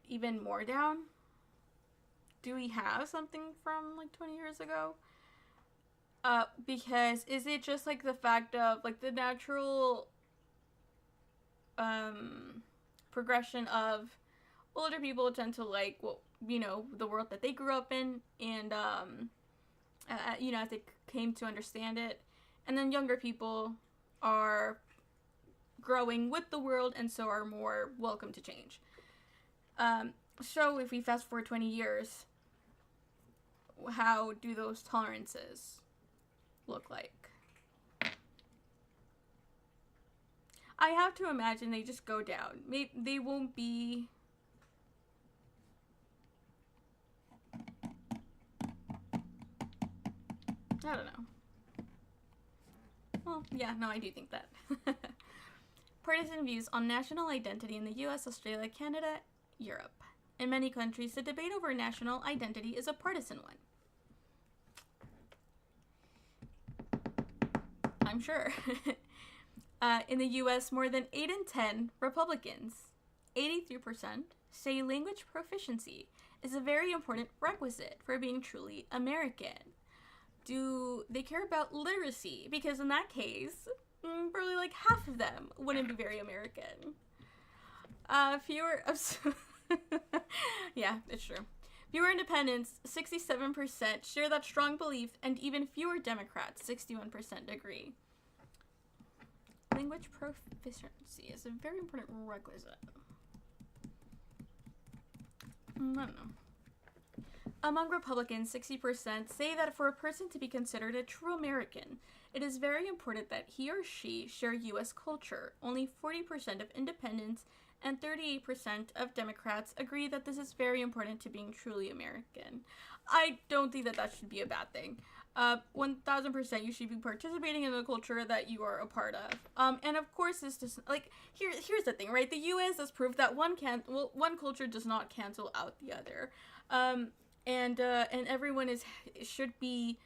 even more down? Do we have something from like 20 years ago? Because is it just like the fact of like the natural progression of older people tend to like, well, you know, the world that they grew up in, and you know, as they came to understand it, and then younger people are growing with the world and so are more welcome to change. So if we fast forward 20 years, how do those tolerances look like? I have to imagine they just go down. Maybe they won't be. I don't know. Well, yeah, no, I do think that. Partisan views on national identity in the US, Australia, Canada, Europe. In many countries, the debate over national identity is a partisan one. I'm sure. In the US, more than 8 in 10 Republicans, 83%, say language proficiency is a very important requisite for being truly American. Do they care about literacy? Because in that case, probably like half of them wouldn't be very American. Fewer of... Yeah, it's true. Fewer independents, 67%, share that strong belief, and even fewer Democrats, 61%, agree. Language proficiency is a very important requisite. I don't know. Among Republicans, 60% say that for a person to be considered a true American, it is very important that he or she share U.S. culture. Only 40% of independents and 38% of Democrats agree that this is very important to being truly American. I don't think that should be a bad thing. 1000% you should be participating in the culture that you are a part of. And of course, this just like here's the thing, right? The U.S. has proved that one culture does not cancel out the other. And everyone should be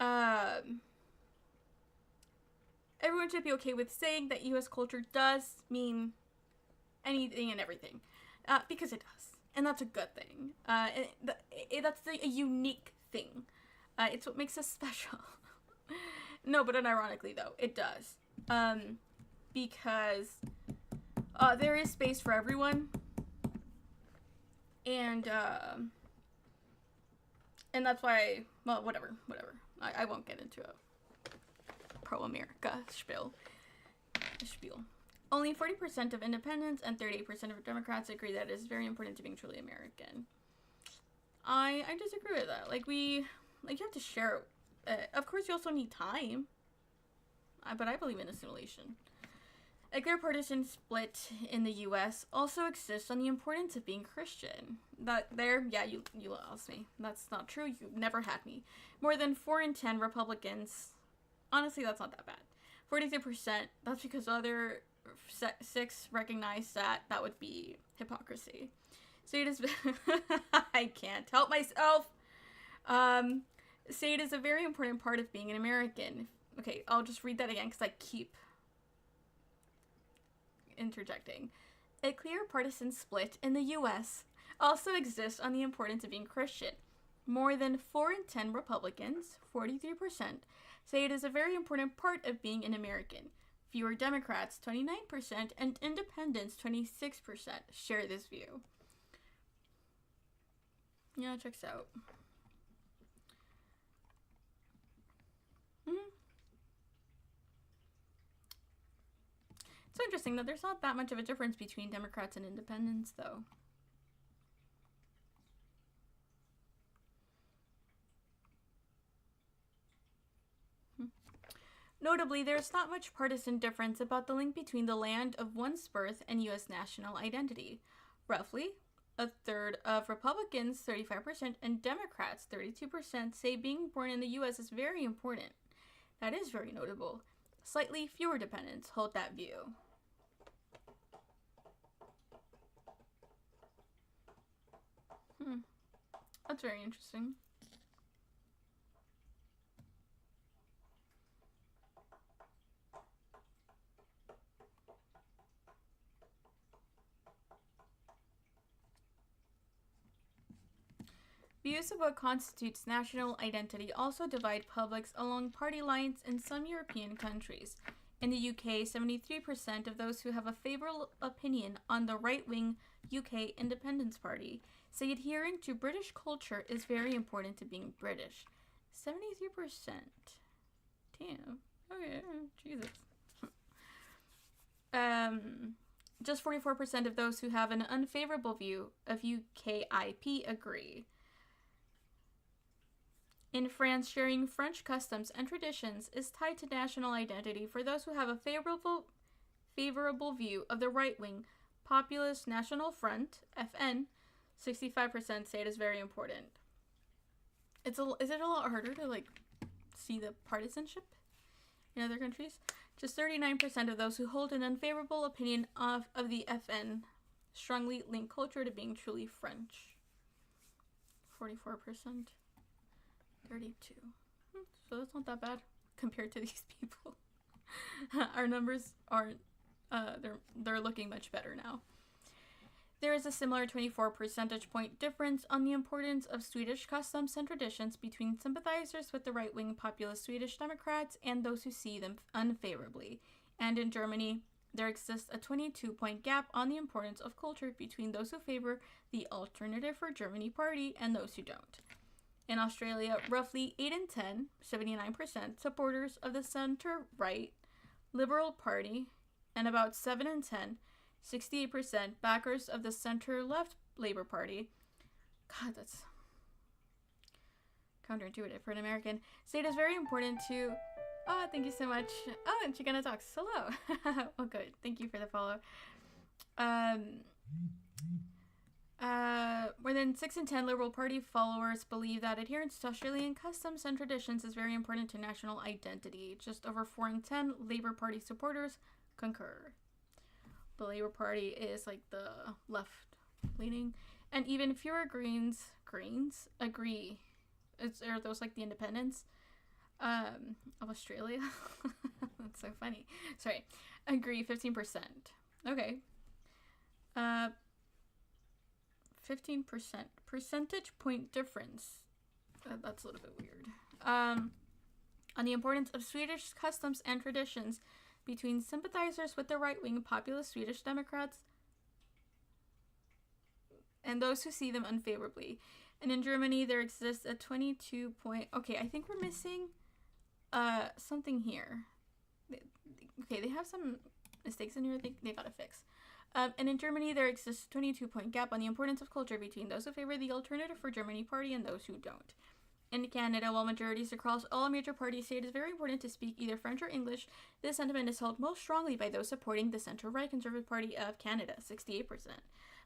everyone should be okay with saying that U.S. culture does mean anything and everything, because it does, and that's a good thing. That's a unique thing. It's what makes us special. No, but unironically though, it does, because there is space for everyone, and that's why. Well, whatever. I won't get into a pro-America spiel. Only 40% of independents and 38% of Democrats agree that it is very important to being truly American. I disagree with that. Like, you have to share. Of course, you also need time. But I believe in assimilation. A clear partisan split in the U.S. also exists on the importance of being Christian. You lost me. That's not true. You never had me. More than 4 in 10 Republicans. Honestly, that's not that bad. 43%. That's because other 6 recognize that would be hypocrisy. So it is. I can't help myself. Say it is a very important part of being an American. Okay, I'll just read that again because I keep interjecting. A clear partisan split in the U.S. also exists on the importance of being Christian. More than 4 in 10 Republicans, 43%, say it is a very important part of being an American. Fewer Democrats, 29%, and independents, 26%, share this view. Yeah, checks out. It's interesting that there's not that much of a difference between Democrats and independents, though. Notably, there's not much partisan difference about the link between the land of one's birth and U.S. national identity. Roughly, a third of Republicans, 35%, and Democrats, 32%, say being born in the U.S. is very important. That is very notable. Slightly fewer dependents hold that view. That's very interesting. Views of what constitutes national identity also divide publics along party lines in some European countries. In the UK, 73% of those who have a favorable opinion on the right-wing UK Independence Party say adhering to British culture is very important to being British. 73%. Damn. Okay, Jesus. Just 44% of those who have an unfavorable view of UKIP agree. In France, sharing French customs and traditions is tied to national identity for those who have a favorable view of the right-wing Populist National Front, FN. 65% say it is very important. Is it a lot harder to see the partisanship in other countries? Just 39% of those who hold an unfavorable opinion of the FN strongly link culture to being truly French. 44%. 32. So that's not that bad compared to these people. Our numbers aren't, they're looking much better now. There is a similar 24 percentage point difference on the importance of Swedish customs and traditions between sympathizers with the right-wing populist Swedish Democrats and those who see them unfavorably. And in Germany, there exists a 22-point gap on the importance of culture between those who favor the Alternative for Germany party and those who don't. In Australia, roughly 8 in 10, 79%, supporters of the centre-right Liberal Party, and about 7 in 10, 68%, backers of the centre-left Labour Party. God, that's counterintuitive for an American. Say it is very important to... Oh, thank you so much. Oh, and Chicana Talks. Hello. Well, good. Thank you for the follow. More than 6 in 10 Liberal Party followers believe that adherence to Australian customs and traditions is very important to national identity. Just over 4 in 10 Labour Party supporters concur. The Labour Party is the left-leaning, and even fewer Greens agree. Are those the independents of Australia? That's so funny. Sorry, agree 15%. Okay. 15% percentage point difference. That's a little bit weird. On the importance of Swedish customs and traditions between sympathizers with the right-wing populist Swedish Democrats and those who see them unfavorably. And in Germany, there exists a 22 point... Okay, I think we're missing something here. Okay, they have some mistakes in here I think they gotta fix. And in Germany, there exists a 22-point gap on the importance of culture between those who favor the Alternative for Germany party and those who don't. In Canada, while majorities across all major parties say it is very important to speak either French or English, this sentiment is held most strongly by those supporting the centre-right Conservative Party of Canada, 68%,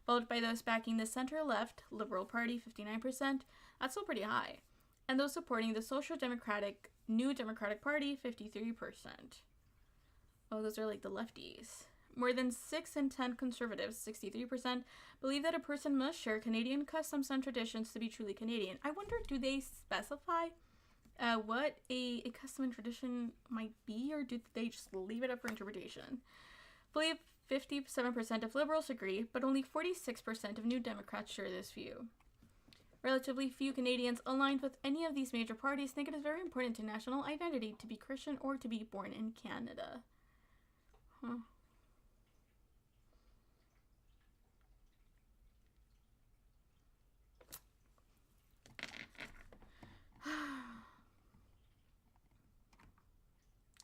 followed by those backing the centre-left Liberal Party, 59%, that's still pretty high, and those supporting the Social Democratic New Democratic Party, 53%. Oh, those are like the lefties. More than 6 in 10 conservatives, 63%, believe that a person must share Canadian customs and traditions to be truly Canadian. I wonder, do they specify what a custom and tradition might be, or do they just leave it up for interpretation? Believe 57% of Liberals agree, but only 46% of New Democrats share this view. Relatively few Canadians aligned with any of these major parties think it is very important to national identity to be Christian or to be born in Canada. Huh.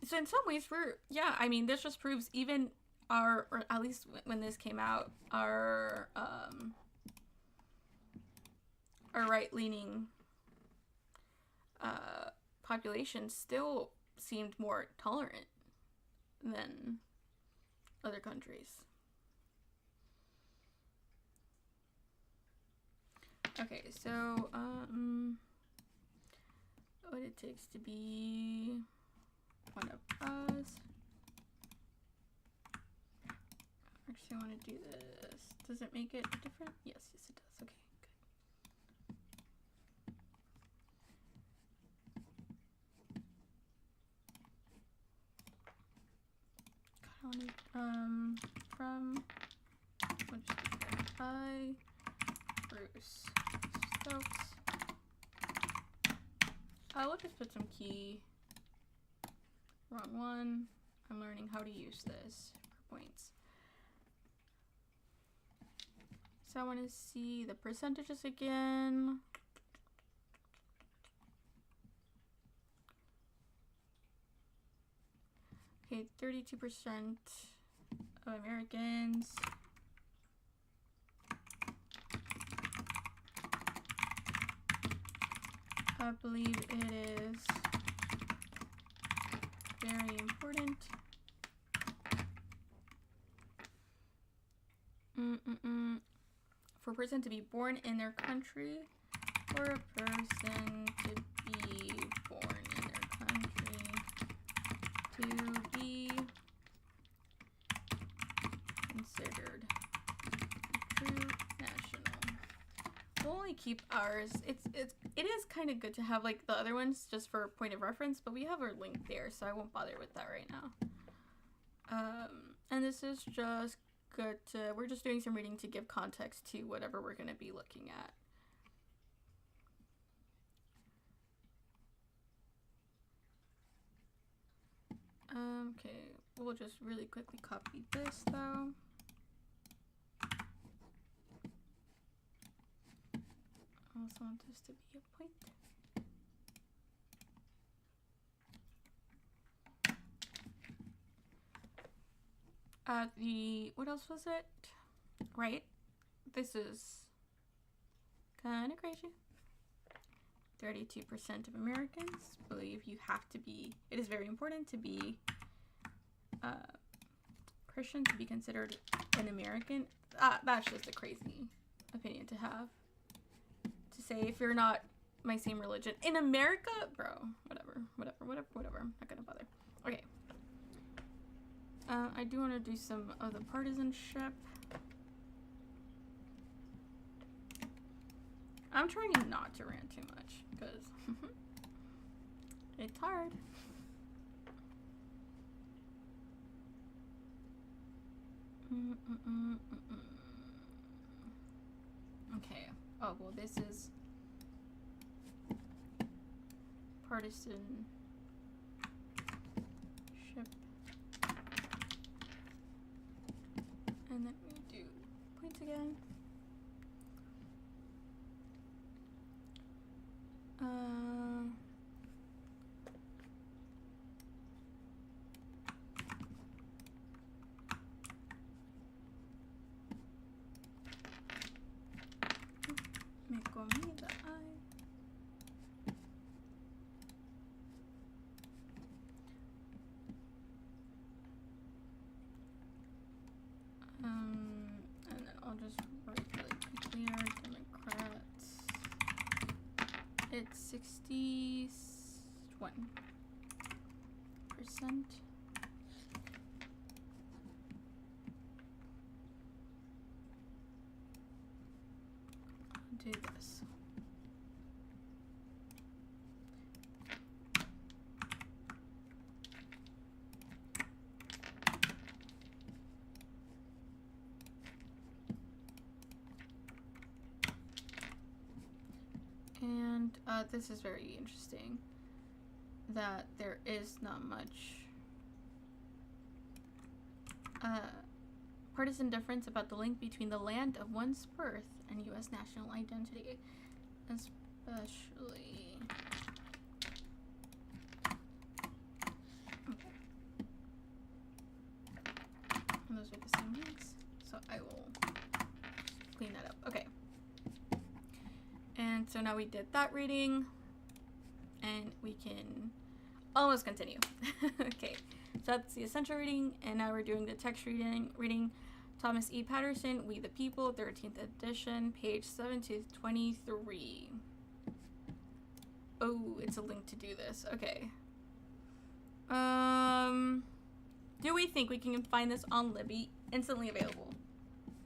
So in some ways, I mean, this just proves even or at least when this came out, our right-leaning population still seemed more tolerant than other countries. Okay, so what it takes to be one of us. Actually, I want to do this. Does it make it different? Yes, it does. Okay, good. From I, Bruce Stokes. I will just put some key. Wrong one. I'm learning how to use this for points. So I want to see the percentages again. Okay, 32% of Americans. I believe it is very important. For a person to be born in their country, or a person to be born in their country, to be considered true national. We'll only keep ours. It is kind of good to have like the other ones just for point of reference, but we have our link there, so I won't bother with that right now. And this is just good to, we're just doing some reading to give context to whatever we're going to be looking at. Okay, we'll just really quickly copy this though. I also want this to be a point. What else was it? Right? This is kind of crazy. 32% of Americans believe you have to be, it is very important to be Christian to be considered an American. That's just a crazy opinion to have. To say if you're not my same religion in America, bro, whatever. I'm not gonna bother. Okay. I do want to do some of the partisanship. I'm trying not to rant too much because it's hard. Okay. Oh, well, this is partisanship. And then we do points again. the I. And then I'll just write really quickly our Democrats. It's 61%. Do this. And this is very interesting that there is not much partisan difference about the link between the land of one's birth and U.S. national identity, especially. Okay. And those are the same links, so I will clean that up. Okay. And so now we did that reading, and we can almost continue. Okay, so that's the essential reading, and now we're doing the text reading. Thomas E. Patterson, We the People, 13th edition, page 7 to 23. Oh, it's a link to do this. Okay. Do we think we can find this on Libby? Instantly available.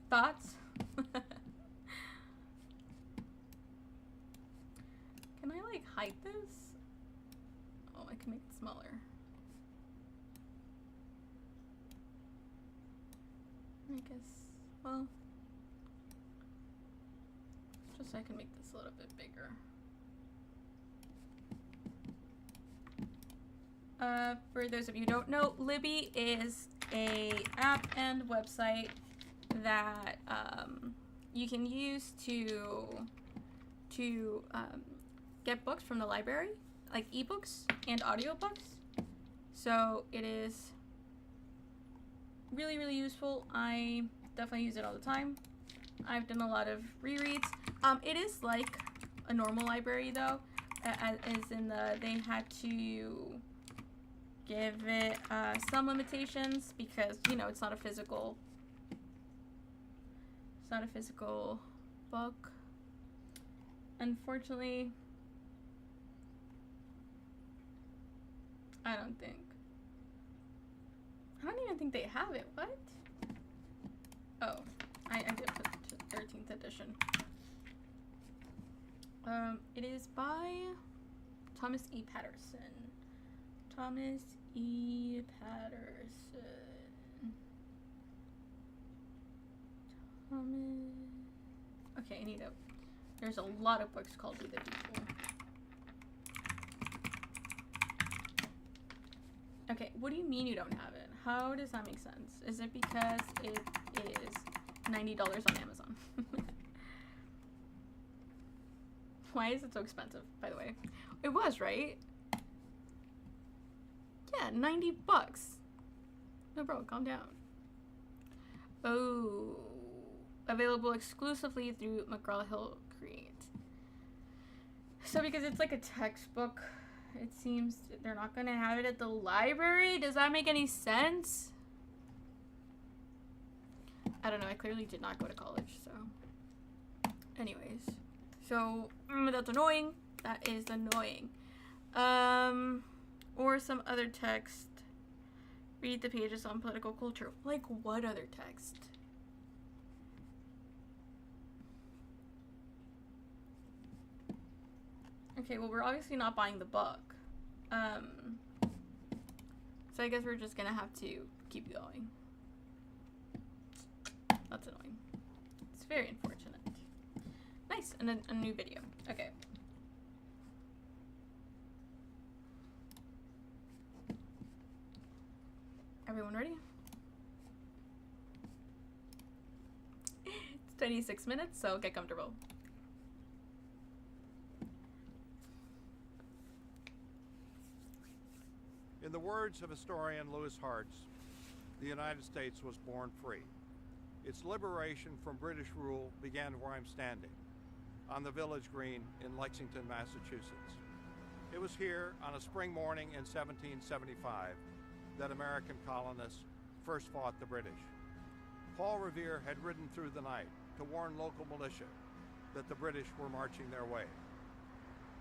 Thoughts? Can I, like, hide this? Oh, I can make it smaller. I guess, well, just so I can make this a little bit bigger. For those of you who don't know, Libby is a app and website that you can use to get books from the library, like ebooks and audiobooks. So it is really, really useful. I definitely use it all the time. I've done a lot of rereads. It is like a normal library though, as in they had to give it some limitations because, you know, it's not a physical book, unfortunately. I don't even think they have it. What? Oh, I did put 13th edition. It is by Thomas E. Patterson. Thomas E. Patterson. Okay, I need a. There's a lot of books called We the People. Okay, what do you mean you don't have it? How does that make sense? Is it because it is $90 on Amazon? Why is it so expensive, by the way? It was, right? Yeah, 90 bucks. No, bro, calm down. Oh, available exclusively through McGraw-Hill Create. So because it's like a textbook, it seems they're not gonna have it at the library. Does that make any sense? I don't know. I clearly did not go to college, so. Anyways, so that's annoying. That is annoying. Or some other text. Read the pages on political culture. Like what other text? Okay, well, we're obviously not buying the book. So I guess we're just gonna have to keep going. That's annoying. It's very unfortunate. Nice, and a new video. Okay. Everyone ready? It's 26 minutes, so get comfortable. In the words of historian Louis Hartz, the United States was born free. Its liberation from British rule began where I'm standing. on the village green in Lexington, Massachusetts. It was here on a spring morning in 1775 that American colonists first fought the British. Paul Revere had ridden through the night to warn local militia that the British were marching their way.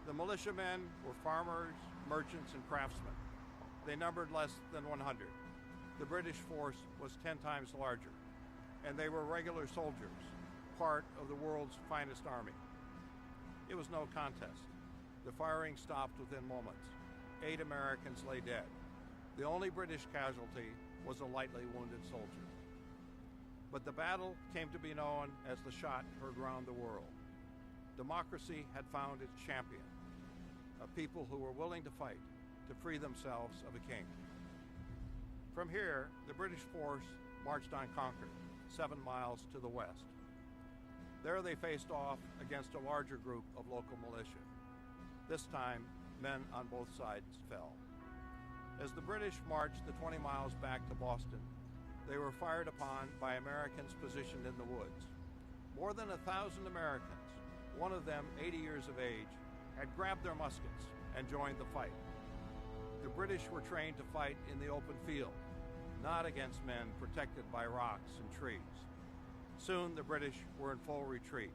The militiamen were farmers, merchants, and craftsmen. They numbered less than 100. The British force was 10 times larger, and they were regular soldiers, part of the world's finest army. It was no contest. The firing stopped within moments. 8 Americans lay dead. The only British casualty was a lightly wounded soldier. But the battle came to be known as the shot heard round the world. Democracy had found its champion, a people who were willing to fight to free themselves of a king. From here, the British force marched on Concord, 7 miles to the west. There they faced off against a larger group of local militia. This time, men on both sides fell. As the British marched the 20 miles back to Boston, they were fired upon by Americans positioned in the woods. More than 1,000 Americans, one of them 80 years of age, had grabbed their muskets and joined the fight. The British were trained to fight in the open field, not against men protected by rocks and trees. Soon the British were in full retreat.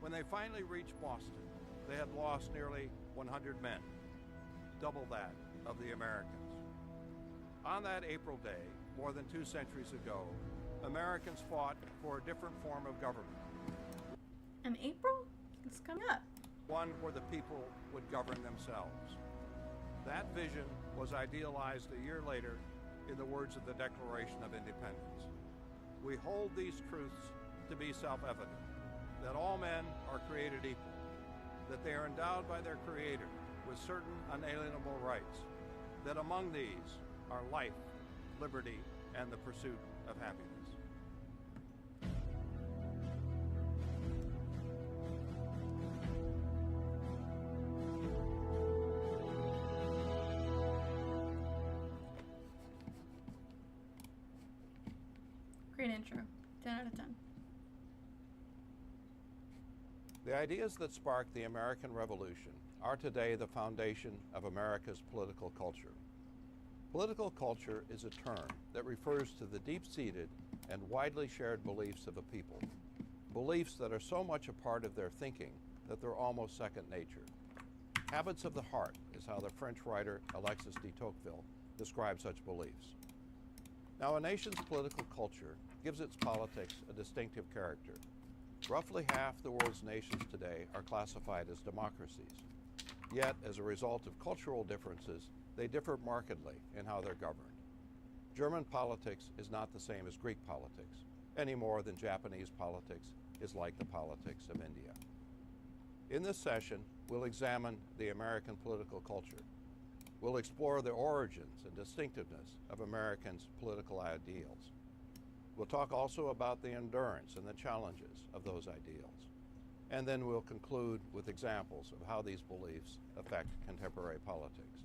When they finally reached Boston, they had lost nearly 100 men, double that of the Americans. On that April day, more than 2 centuries ago, Americans fought for a different form of government. In April? It's coming up. One where the people would govern themselves. That vision was idealized a year later in the words of the Declaration of Independence. We hold these truths to be self-evident, that all men are created equal, that they are endowed by their Creator with certain unalienable rights, that among these are life, liberty, and the pursuit of happiness. Great intro. 10 out of 10. The ideas that sparked the American Revolution are today the foundation of America's political culture. Political culture is a term that refers to the deep-seated and widely shared beliefs of a people, beliefs that are so much a part of their thinking that they're almost second nature. Habits of the heart is how the French writer Alexis de Tocqueville describes such beliefs. Now, a nation's political culture gives its politics a distinctive character. Roughly half the world's nations today are classified as democracies. Yet, as a result of cultural differences, they differ markedly in how they're governed. German politics is not the same as Greek politics, any more than Japanese politics is like the politics of India. In this session, we'll examine the American political culture. We'll explore the origins and distinctiveness of Americans' political ideals. We'll talk also about the endurance and the challenges of those ideals. And then we'll conclude with examples of how these beliefs affect contemporary politics.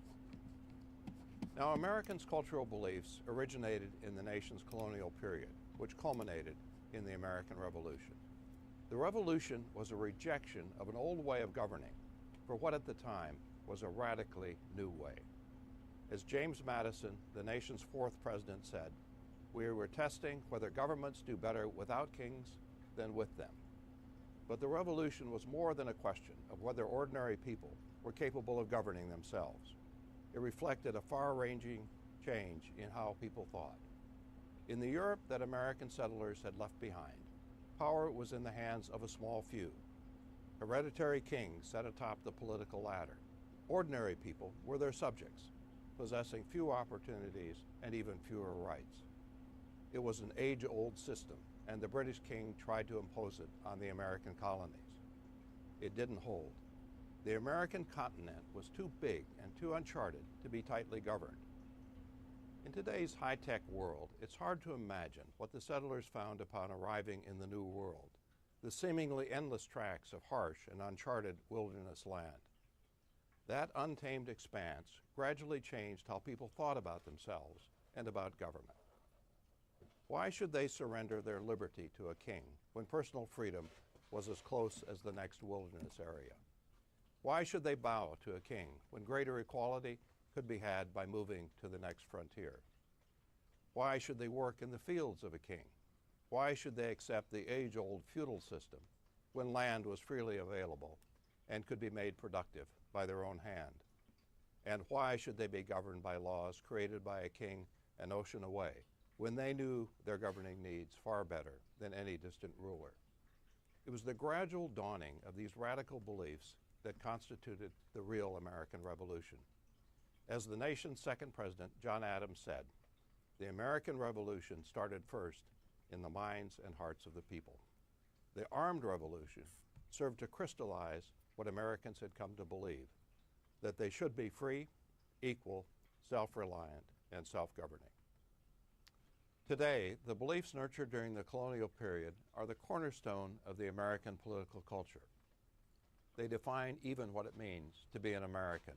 Now, Americans' cultural beliefs originated in the nation's colonial period, which culminated in the American Revolution. The Revolution was a rejection of an old way of governing for what at the time was a radically new way. As James Madison, the nation's 4th president, said, "We were testing whether governments do better without kings than with them." But the revolution was more than a question of whether ordinary people were capable of governing themselves. It reflected a far-ranging change in how people thought. In the Europe that American settlers had left behind, power was in the hands of a small few. Hereditary kings sat atop the political ladder. Ordinary people were their subjects, possessing few opportunities and even fewer rights. It was an age-old system, and the British king tried to impose it on the American colonies. It didn't hold. The American continent was too big and too uncharted to be tightly governed. In today's high-tech world, it's hard to imagine what the settlers found upon arriving in the New World, the seemingly endless tracts of harsh and uncharted wilderness land. That untamed expanse gradually changed how people thought about themselves and about government. Why should they surrender their liberty to a king when personal freedom was as close as the next wilderness area? Why should they bow to a king when greater equality could be had by moving to the next frontier? Why should they work in the fields of a king? Why should they accept the age-old feudal system when land was freely available and could be made productive by their own hand? And why should they be governed by laws created by a king an ocean away when they knew their governing needs far better than any distant ruler? It was the gradual dawning of these radical beliefs that constituted the real American Revolution. As the nation's second president, John Adams, said, "The American Revolution started first in the minds and hearts of the people." The armed revolution served to crystallize what Americans had come to believe, that they should be free, equal, self-reliant, and self-governing. Today, the beliefs nurtured during the colonial period are the cornerstone of the American political culture. They define even what it means to be an American.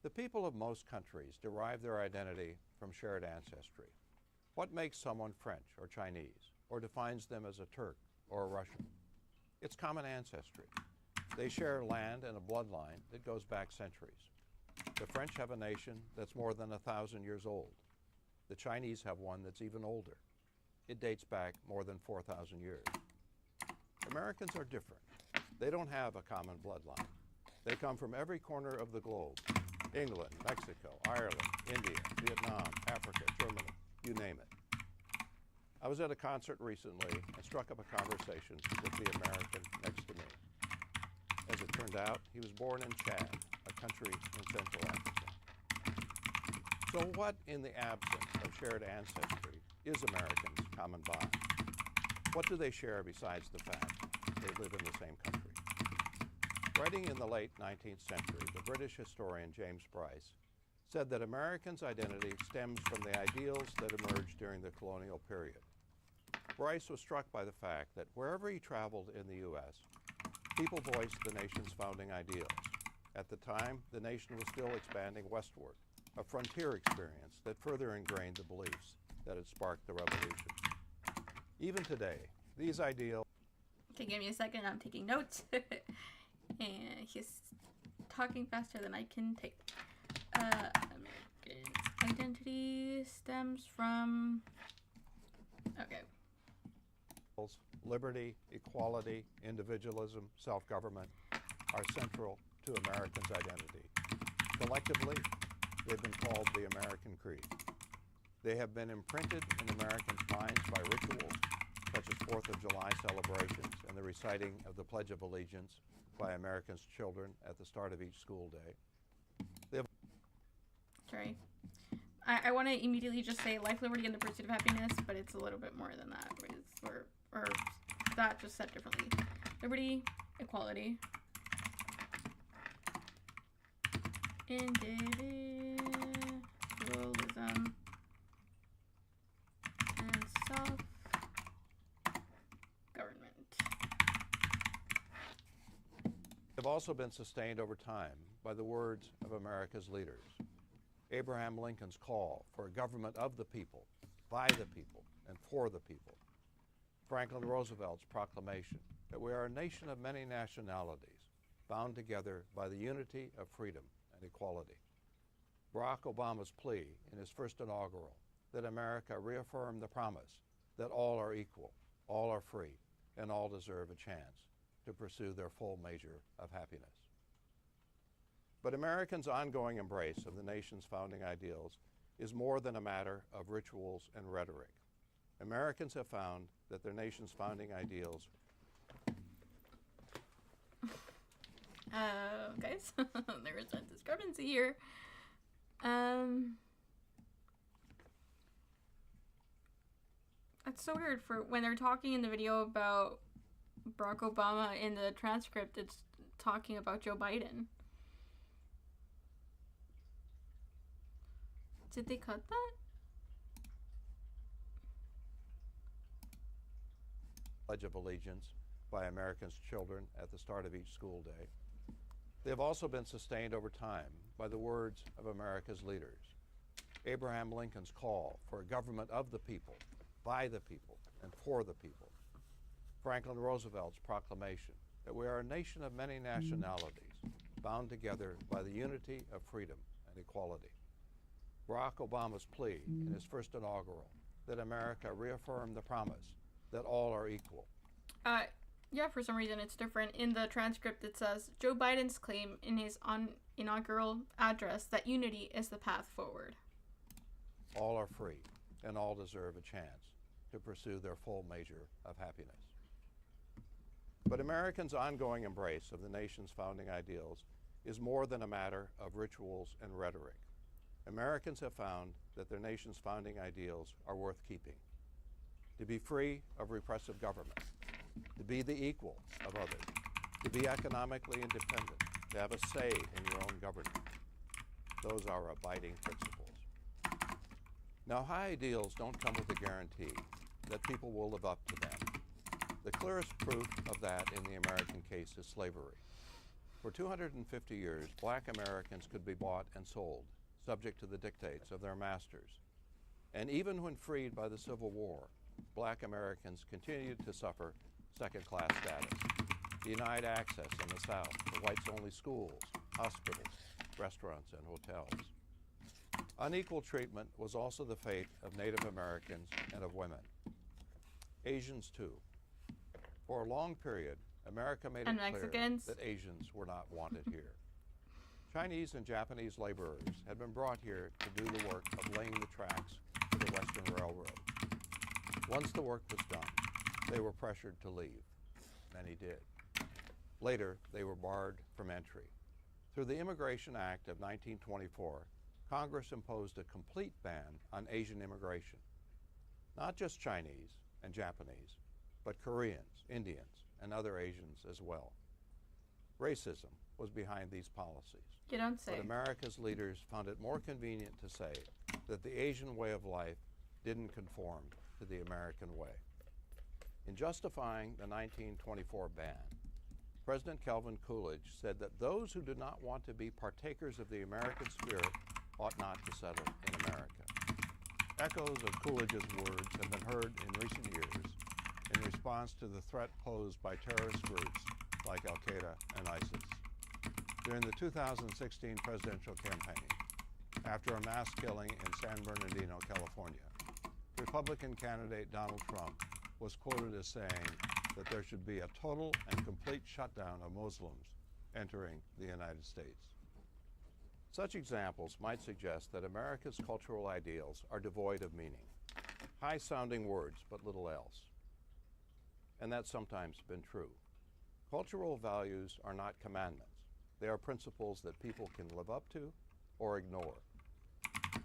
The people of most countries derive their identity from shared ancestry. What makes someone French or Chinese, or defines them as a Turk or a Russian? It's common ancestry. They share land and a bloodline that goes back centuries. The French have a nation that's more than 1,000 years old. The Chinese have one that's even older. It dates back more than 4,000 years. Americans are different. They don't have a common bloodline. They come from every corner of the globe: England, Mexico, Ireland, India, Vietnam, Africa, Germany, you name it. I was at a concert recently and struck up a conversation with the American next to me. As it turned out, he was born in Chad, a country in Central Africa. So what, in the absence of shared ancestry, is Americans' common bond? What do they share besides the fact they live in the same country? Writing in the late 19th century, the British historian James Bryce said that Americans' identity stems from the ideals that emerged during the colonial period. Bryce was struck by the fact that wherever he traveled in the U.S., people voiced the nation's founding ideals. At the time, the nation was still expanding westward, a frontier experience that further ingrained the beliefs that had sparked the revolution. Even today, these ideals... Okay, give me a second. I'm taking notes. And he's talking faster than I can take. American identity stems from... Okay. Liberty, equality, individualism, self-government are central to Americans' identity. Collectively, they've been called the American Creed. They have been imprinted in Americans' minds by rituals such as 4th of July celebrations and the reciting of the Pledge of Allegiance by Americans' children at the start of each school day. Sorry. I want to immediately just say life, liberty, and the pursuit of happiness, but it's a little bit more than that. Or that just said differently. Liberty, equality, individualism, and self-government. Have also been sustained over time by the words of America's leaders. Abraham Lincoln's call for a government of the people, by the people, and for the people. Franklin Roosevelt's proclamation that we are a nation of many nationalities, bound together by the unity of freedom and equality. Barack Obama's plea in his first inaugural that America reaffirm the promise that all are equal, all are free, and all deserve a chance to pursue their full measure of happiness. But Americans' ongoing embrace of the nation's founding ideals is more than a matter of rituals and rhetoric. Americans have found that their nation's founding ideals... Guys, there is a discrepancy here. That's so weird. For when they're talking in the video about Barack Obama, in the transcript, it's talking about Joe Biden. Did they cut that? Pledge of Allegiance by Americans' children at the start of each school day. They have also been sustained over time by the words of America's leaders. Abraham Lincoln's call for a government of the people, by the people, and for the people. Franklin Roosevelt's proclamation that we are a nation of many nationalities, bound together by the unity of freedom and equality. Barack Obama's plea in his first inaugural that America reaffirm the promise that all are equal. Yeah, for some reason it's different. In the transcript it says, Joe Biden's claim in his inaugural address that unity is the path forward. All are free and all deserve a chance to pursue their full measure of happiness. But Americans' ongoing embrace of the nation's founding ideals is more than a matter of rituals and rhetoric. Americans have found that their nation's founding ideals are worth keeping. To be free of repressive government, to be the equal of others, to be economically independent, to have a say in your own government. Those are abiding principles. Now, high ideals don't come with a guarantee that people will live up to them. The clearest proof of that in the American case is slavery. For 250 years, black Americans could be bought and sold, subject to the dictates of their masters. And even when freed by the Civil War, black Americans continued to suffer second-class status, denied access in the South to whites-only schools, hospitals, restaurants, and hotels. Unequal treatment was also the fate of Native Americans and of women. Asians, too. For a long period, America made it clear that Asians were not wanted here. Chinese and Japanese laborers had been brought here to do the work of laying the tracks for the Western Railroad. Once the work was done, they were pressured to leave. Many did. Later, they were barred from entry. Through the Immigration Act of 1924, Congress imposed a complete ban on Asian immigration. Not just Chinese and Japanese, but Koreans, Indians, and other Asians as well. Racism was behind these policies. You don't say. But America's leaders found it more convenient to say that the Asian way of life didn't conform to the American way. In justifying the 1924 ban, President Calvin Coolidge said that those who did not want to be partakers of the American spirit ought not to settle in America. Echoes of Coolidge's words have been heard in recent years in response to the threat posed by terrorist groups like Al-Qaeda and ISIS. During the 2016 presidential campaign, after a mass killing in San Bernardino, California, Republican candidate Donald Trump was quoted as saying that there should be a total and complete shutdown of Muslims entering the United States. Such examples might suggest that America's cultural ideals are devoid of meaning, high-sounding words but little else. And that's sometimes been true. Cultural values are not commandments. They are principles that people can live up to or ignore.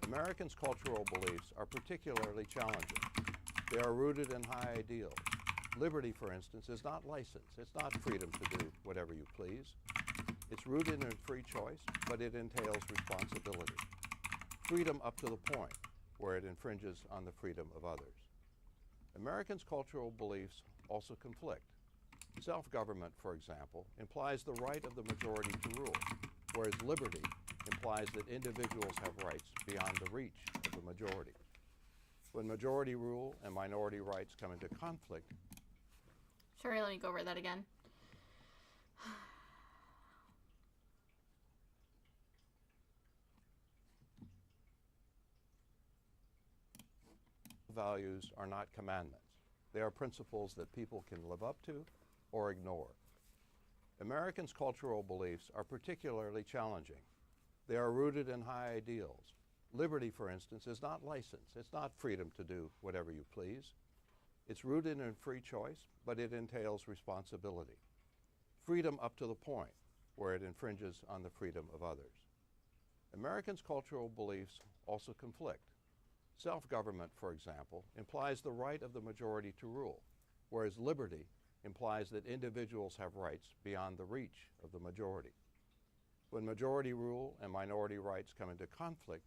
Americans' cultural beliefs are particularly challenging. They are rooted in high ideals. Liberty, for instance, is not license. It's not freedom to do whatever you please. It's rooted in free choice, but it entails responsibility. Freedom up to the point where it infringes on the freedom of others. Americans' cultural beliefs also conflict. Self-government, for example, implies the right of the majority to rule, whereas liberty implies that individuals have rights beyond the reach of the majority. When majority rule and minority rights come into conflict... Sorry, let me go over that again. Values are not commandments. They are principles that people can live up to or ignore. Americans' cultural beliefs are particularly challenging. They are rooted in high ideals. Liberty, for instance, is not license. It's not freedom to do whatever you please. It's rooted in free choice, but it entails responsibility. Freedom up to the point where it infringes on the freedom of others. Americans' cultural beliefs also conflict. Self-government, for example, implies the right of the majority to rule, whereas liberty implies that individuals have rights beyond the reach of the majority. When majority rule and minority rights come into conflict,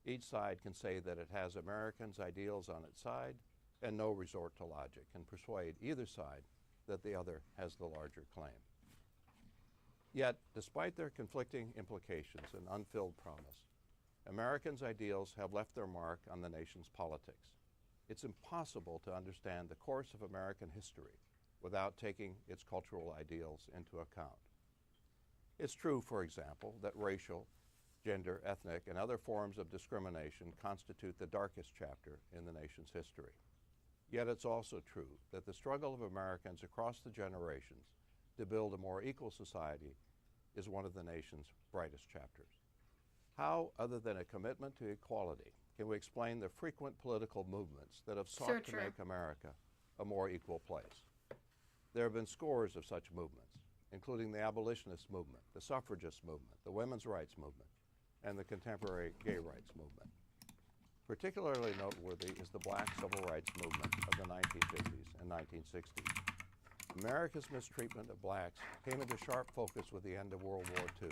each side can say that it has Americans' ideals on its side and no resort to logic and persuade either side that the other has the larger claim. Yet, despite their conflicting implications and unfilled promise, Americans' ideals have left their mark on the nation's politics. It's impossible to understand the course of American history without taking its cultural ideals into account. It's true, for example, that racial, gender, ethnic, and other forms of discrimination constitute the darkest chapter in the nation's history. Yet it's also true that the struggle of Americans across the generations to build a more equal society is one of the nation's brightest chapters. How, other than a commitment to equality, can we explain the frequent political movements that have sought to make America a more equal place? There have been scores of such movements, including the abolitionist movement, the suffragist movement, the women's rights movement, and the contemporary gay rights movement. Particularly noteworthy is the Black civil rights movement of the 1950s and 1960s. America's mistreatment of blacks came into sharp focus with the end of World War II.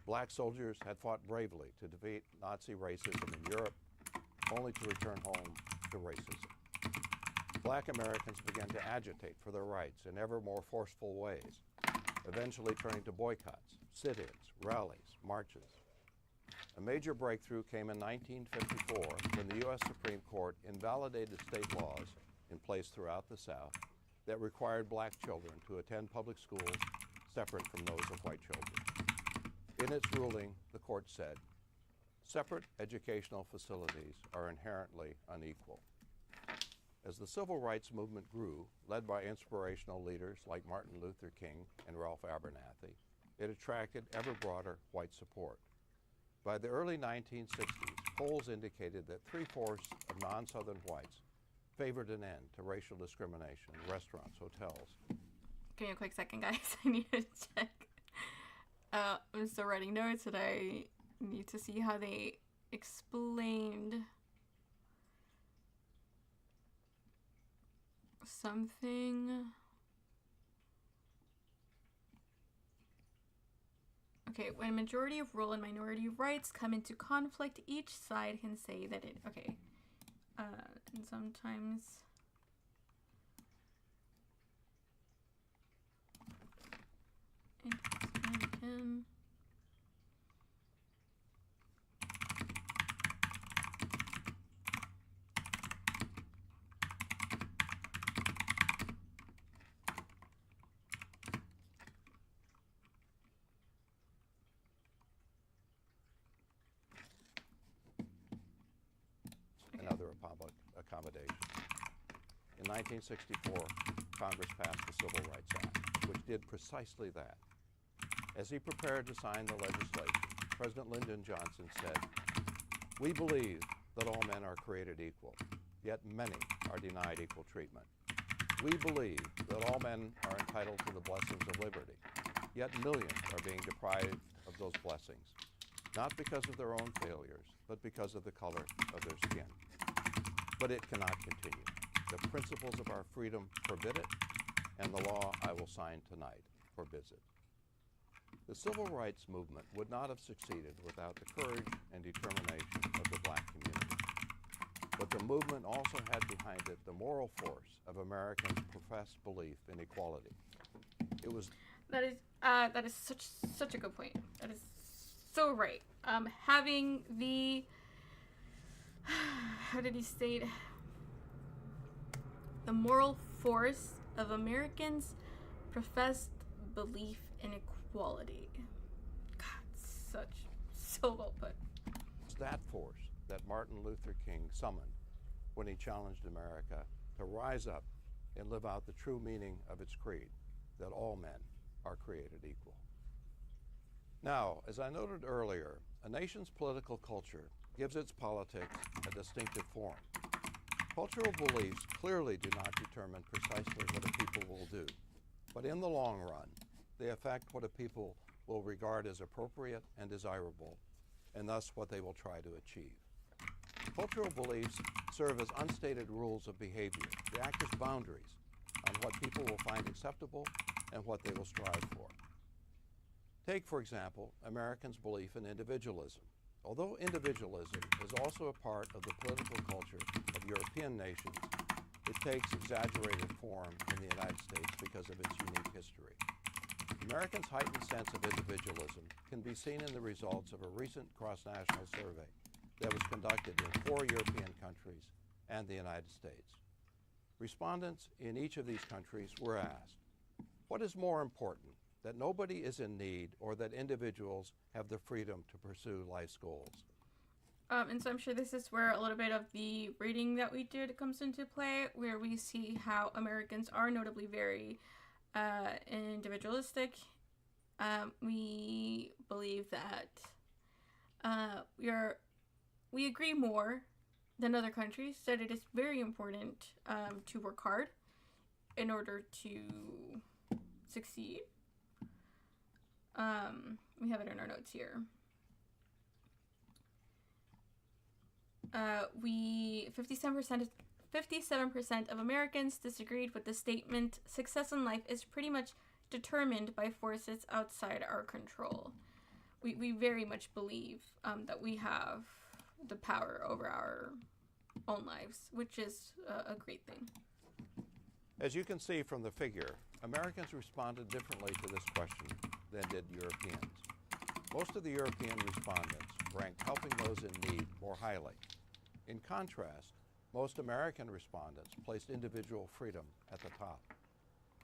Black soldiers had fought bravely to defeat Nazi racism in Europe, only to return home to racism. Black Americans began to agitate for their rights in ever more forceful ways, eventually turning to boycotts, sit-ins, rallies, marches. A major breakthrough came in 1954 when the U.S. Supreme Court invalidated state laws in place throughout the South that required black children to attend public schools separate from those of white children. In its ruling, the court said, separate educational facilities are inherently unequal. As the civil rights movement grew, led by inspirational leaders like Martin Luther King and Ralph Abernathy, it attracted ever broader white support. By the early 1960s, polls indicated that 3/4 of non-Southern whites favored an end to racial discrimination in restaurants, hotels. Give me a quick second, guys. I need to check. I'm still writing notes and I need to see how they explained something. Okay, when majority of rule and minority rights come into conflict, each side can say that it, okay. And sometimes again. And other public accommodations. In 1964, Congress passed the Civil Rights Act, which did precisely that. As he prepared to sign the legislation, President Lyndon Johnson said, "We believe that all men are created equal, yet many are denied equal treatment. We believe that all men are entitled to the blessings of liberty, yet millions are being deprived of those blessings, not because of their own failures, but because of the color of their skin. But it cannot continue. The principles of our freedom forbid it, and the law I will sign tonight forbids it." The civil rights movement would not have succeeded without the courage and determination of the black community. But the movement also had behind it the moral force of Americans' professed belief in equality. It was that is such a good point. That is so right. Having the how did he state the moral force of Americans' professed belief in equality. God, so well put. It's that force that Martin Luther King summoned when he challenged America to rise up and live out the true meaning of its creed, that all men are created equal. Now, as I noted earlier, a nation's political culture gives its politics a distinctive form. Cultural beliefs clearly do not determine precisely what a people will do, but in the long run, they affect what a people will regard as appropriate and desirable, and thus what they will try to achieve. Cultural beliefs serve as unstated rules of behavior. They act as boundaries on what people will find acceptable and what they will strive for. Take, for example, Americans' belief in individualism. Although individualism is also a part of the political culture of European nations, it takes exaggerated form in the United States because of its unique history. Americans' heightened sense of individualism can be seen in the results of a recent cross-national survey that was conducted in 4 European countries and the United States. Respondents in each of these countries were asked, what is more important, that nobody is in need or that individuals have the freedom to pursue life's goals? And so I'm sure this is where a little bit of the rating that we did comes into play, where we see how Americans are notably very individualistic. We believe that we agree more than other countries that it is very important to work hard in order to succeed. We have it in our notes here. 57% of Americans disagreed with the statement, success in life is pretty much determined by forces outside our control. We very much believe that we have the power over our own lives, which is a great thing. As you can see from the figure, Americans responded differently to this question than did Europeans. Most of the European respondents ranked helping those in need more highly. In contrast, most American respondents placed individual freedom at the top.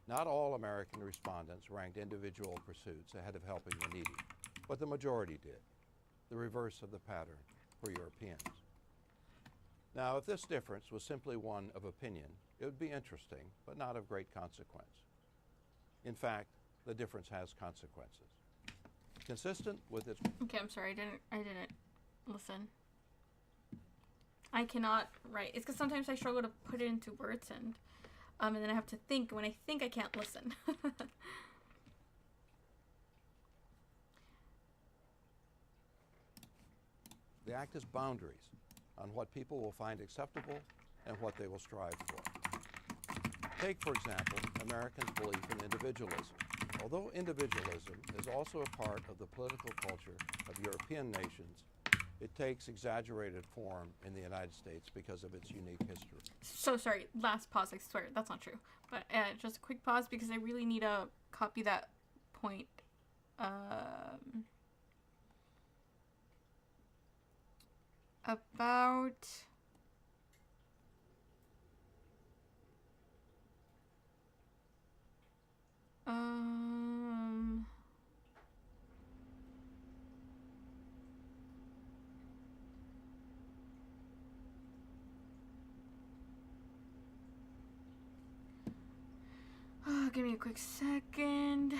Not all American respondents ranked individual pursuits ahead of helping the needy, but the majority did, the reverse of the pattern for Europeans. Now, if this difference was simply one of opinion, it would be interesting, but not of great consequence. In fact, the difference has consequences. Consistent with its... Okay, I'm sorry, I didn't listen. I cannot write. It's because sometimes I struggle to put it into words and then I have to think. When I think, I can't listen. The act is boundaries on what people will find acceptable and what they will strive for. Take, for example, Americans' belief in individualism. Although individualism is also a part of the political culture of European nations, it takes exaggerated form in the United States because of its unique history. So sorry, last pause, I swear, that's not true. But just a quick pause because I really need to copy that point. About... give me a quick second.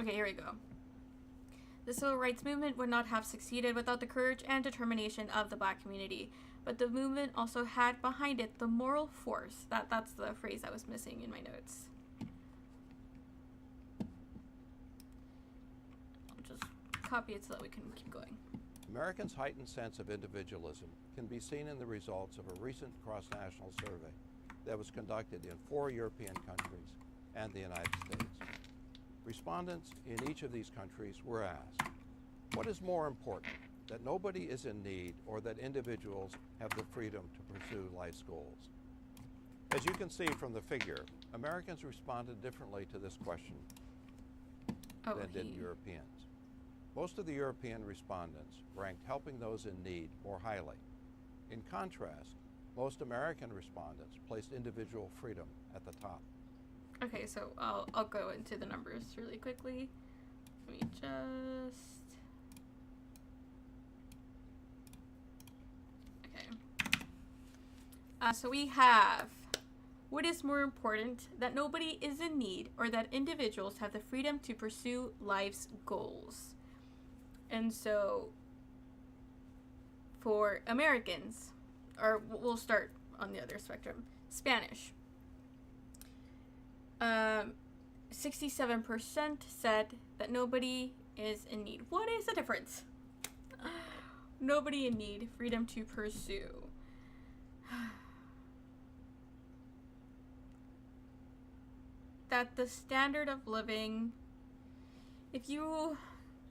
Okay, here we go. The civil rights movement would not have succeeded without the courage and determination of the Black community, but the movement also had behind it the moral force. That's the phrase I was missing in my notes. I'll just copy it so that we can keep going. Americans' heightened sense of individualism can be seen in the results of a recent cross-national survey that was conducted in 4 European countries and the United States. Respondents in each of these countries were asked, what is more important, that nobody is in need or that individuals have the freedom to pursue life's goals? As you can see from the figure, Americans responded differently to this question than did Europeans. Most of the European respondents ranked helping those in need more highly. In contrast, most American respondents placed individual freedom at the top. Okay, so I'll go into the numbers really quickly. Let me just... Okay. So we have, what is more important, that nobody is in need or that individuals have the freedom to pursue life's goals. And so for Americans, or we'll start on the other spectrum, Spanish. 67% said that nobody is in need. What is the difference? Nobody in need, freedom to pursue. That the standard of living, if you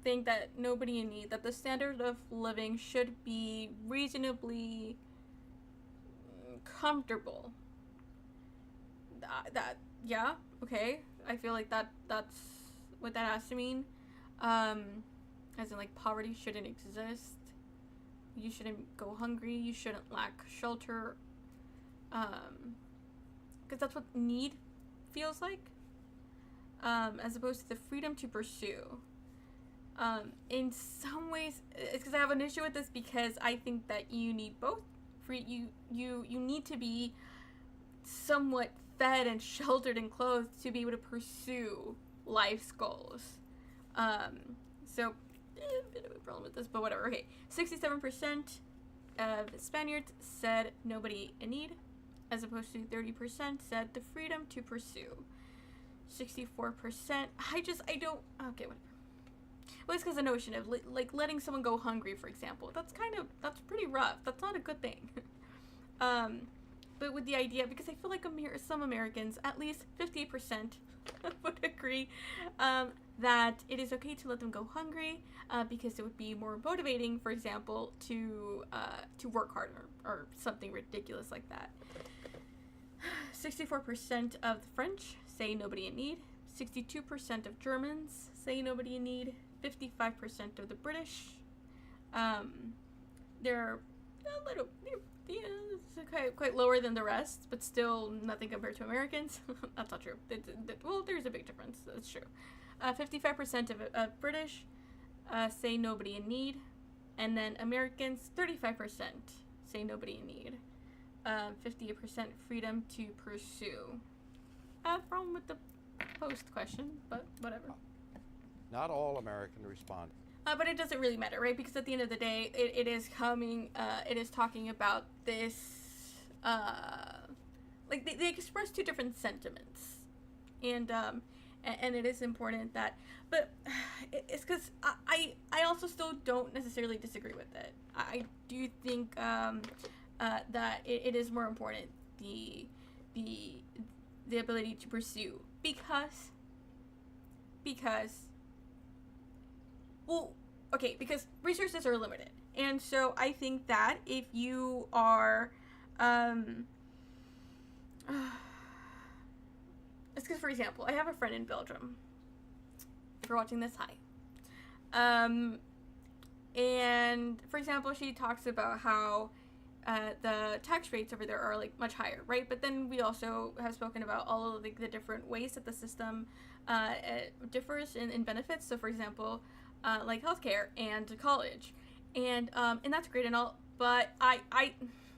think that nobody in need, that the standard of living should be reasonably comfortable. Yeah, okay. I feel like that's what that has to mean. As in, like, poverty shouldn't exist. You shouldn't go hungry. You shouldn't lack shelter. Because that's what need feels like. As opposed to the freedom to pursue. In some ways, it's because I have an issue with this because I think that you need both. You need to be somewhat fed and sheltered and clothed to be able to pursue life's goals. So, a bit of a problem with this, but whatever. Okay, 67% of Spaniards said nobody in need, as opposed to 30% said the freedom to pursue. 64%, I don't, okay, whatever. Well, it's because the notion of, like, letting someone go hungry, for example. That's pretty rough. That's not a good thing. But with the idea, because I feel like some Americans, at least 58%, would agree that it is okay to let them go hungry because it would be more motivating, for example, to work harder or something ridiculous like that. 64% of the French say nobody in need. 62% of Germans say nobody in need. 55% of the British. They're a little, quite lower than the rest, but still nothing compared to Americans. That's not true. Well, there's a big difference. That's true. 55% of British say nobody in need, and then Americans, 35% say nobody in need. 58% freedom to pursue. Problem with the post question, but whatever. Not all Americans responded. But it doesn't really matter, right? Because at the end of the day, it is talking about this, like they express two different sentiments, and it is important that, but it's because I also still don't necessarily disagree with it. I do think that it is more important the ability to pursue because resources are limited. And so I think that if you are, it's because, for example, I have a friend in Belgium. If you're watching this, hi. And, for example, she talks about how the tax rates over there are, like, much higher, right? But then we also have spoken about all of the different ways that the system differs in benefits. So, for example, like healthcare and college, and that's great and all, but I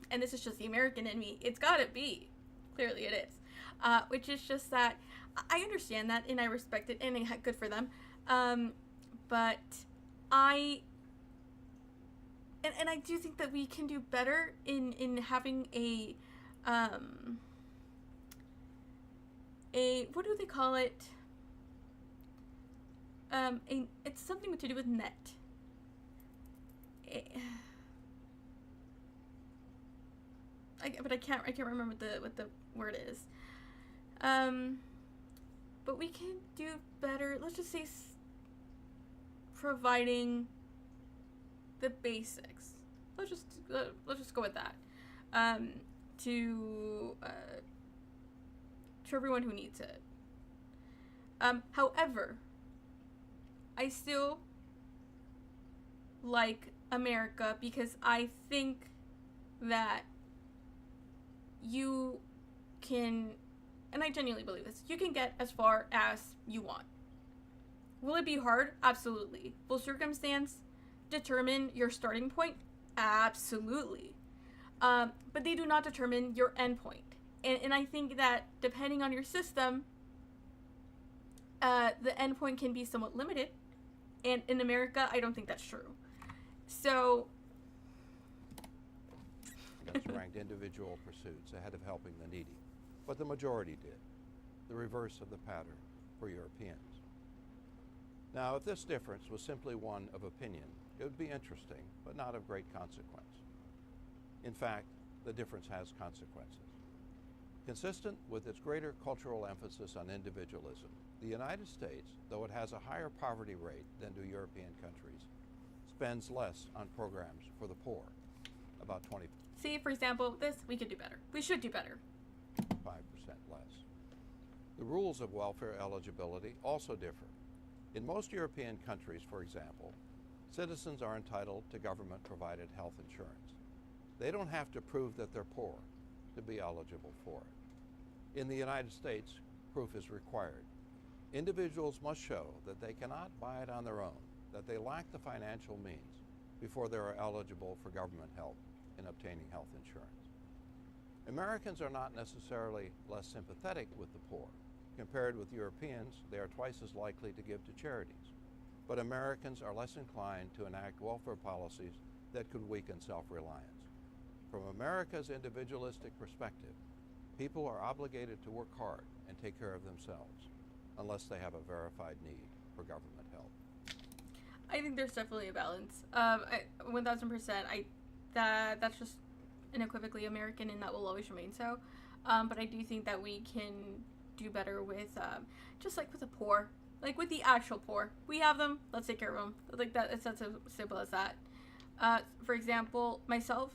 and this is just the American in me, it's gotta be, clearly it is, which is just that I understand that and I respect it and good for them, but I do think that we can do better in having a what do they call it? It's something to do with net. But I can't remember what the word is. But we can do better. Let's just say providing the basics. Let's just go with that. To everyone who needs it. However, I still like America because I think that you can, and I genuinely believe this, you can get as far as you want. Will it be hard? Absolutely. Will circumstance determine your starting point? Absolutely. But they do not determine your end point. And I think that depending on your system, the end point can be somewhat limited. And in America, I don't think that's true. So That's ranked individual pursuits ahead of helping the needy, but the majority did, the reverse of the pattern for Europeans. Now, if this difference was simply one of opinion, it would be interesting, but not of great consequence. In fact, the difference has consequences. Consistent with its greater cultural emphasis on individualism, the United States, though it has a higher poverty rate than do European countries, spends less on programs for the poor, about 25% see, for example, this, we could do better. We should do better. less. The rules of welfare eligibility also differ. In most European countries, for example, citizens are entitled to government-provided health insurance. They don't have to prove that they're poor to be eligible for it. In the United States, proof is required. Individuals must show that they cannot buy it on their own, that they lack the financial means before they are eligible for government help in obtaining health insurance. Americans are not necessarily less sympathetic with the poor. Compared with Europeans, they are twice as likely to give to charities. But Americans are less inclined to enact welfare policies that could weaken self-reliance. From America's individualistic perspective, people are obligated to work hard and take care of themselves, unless they have a verified need for government help. I think there's definitely a balance. 1000%. That's just unequivocally American, and that will always remain so. But I do think that we can do better with, just like with the poor, like with the actual poor. We have them. Let's take care of them. Like that. It's as simple as that. For example, myself.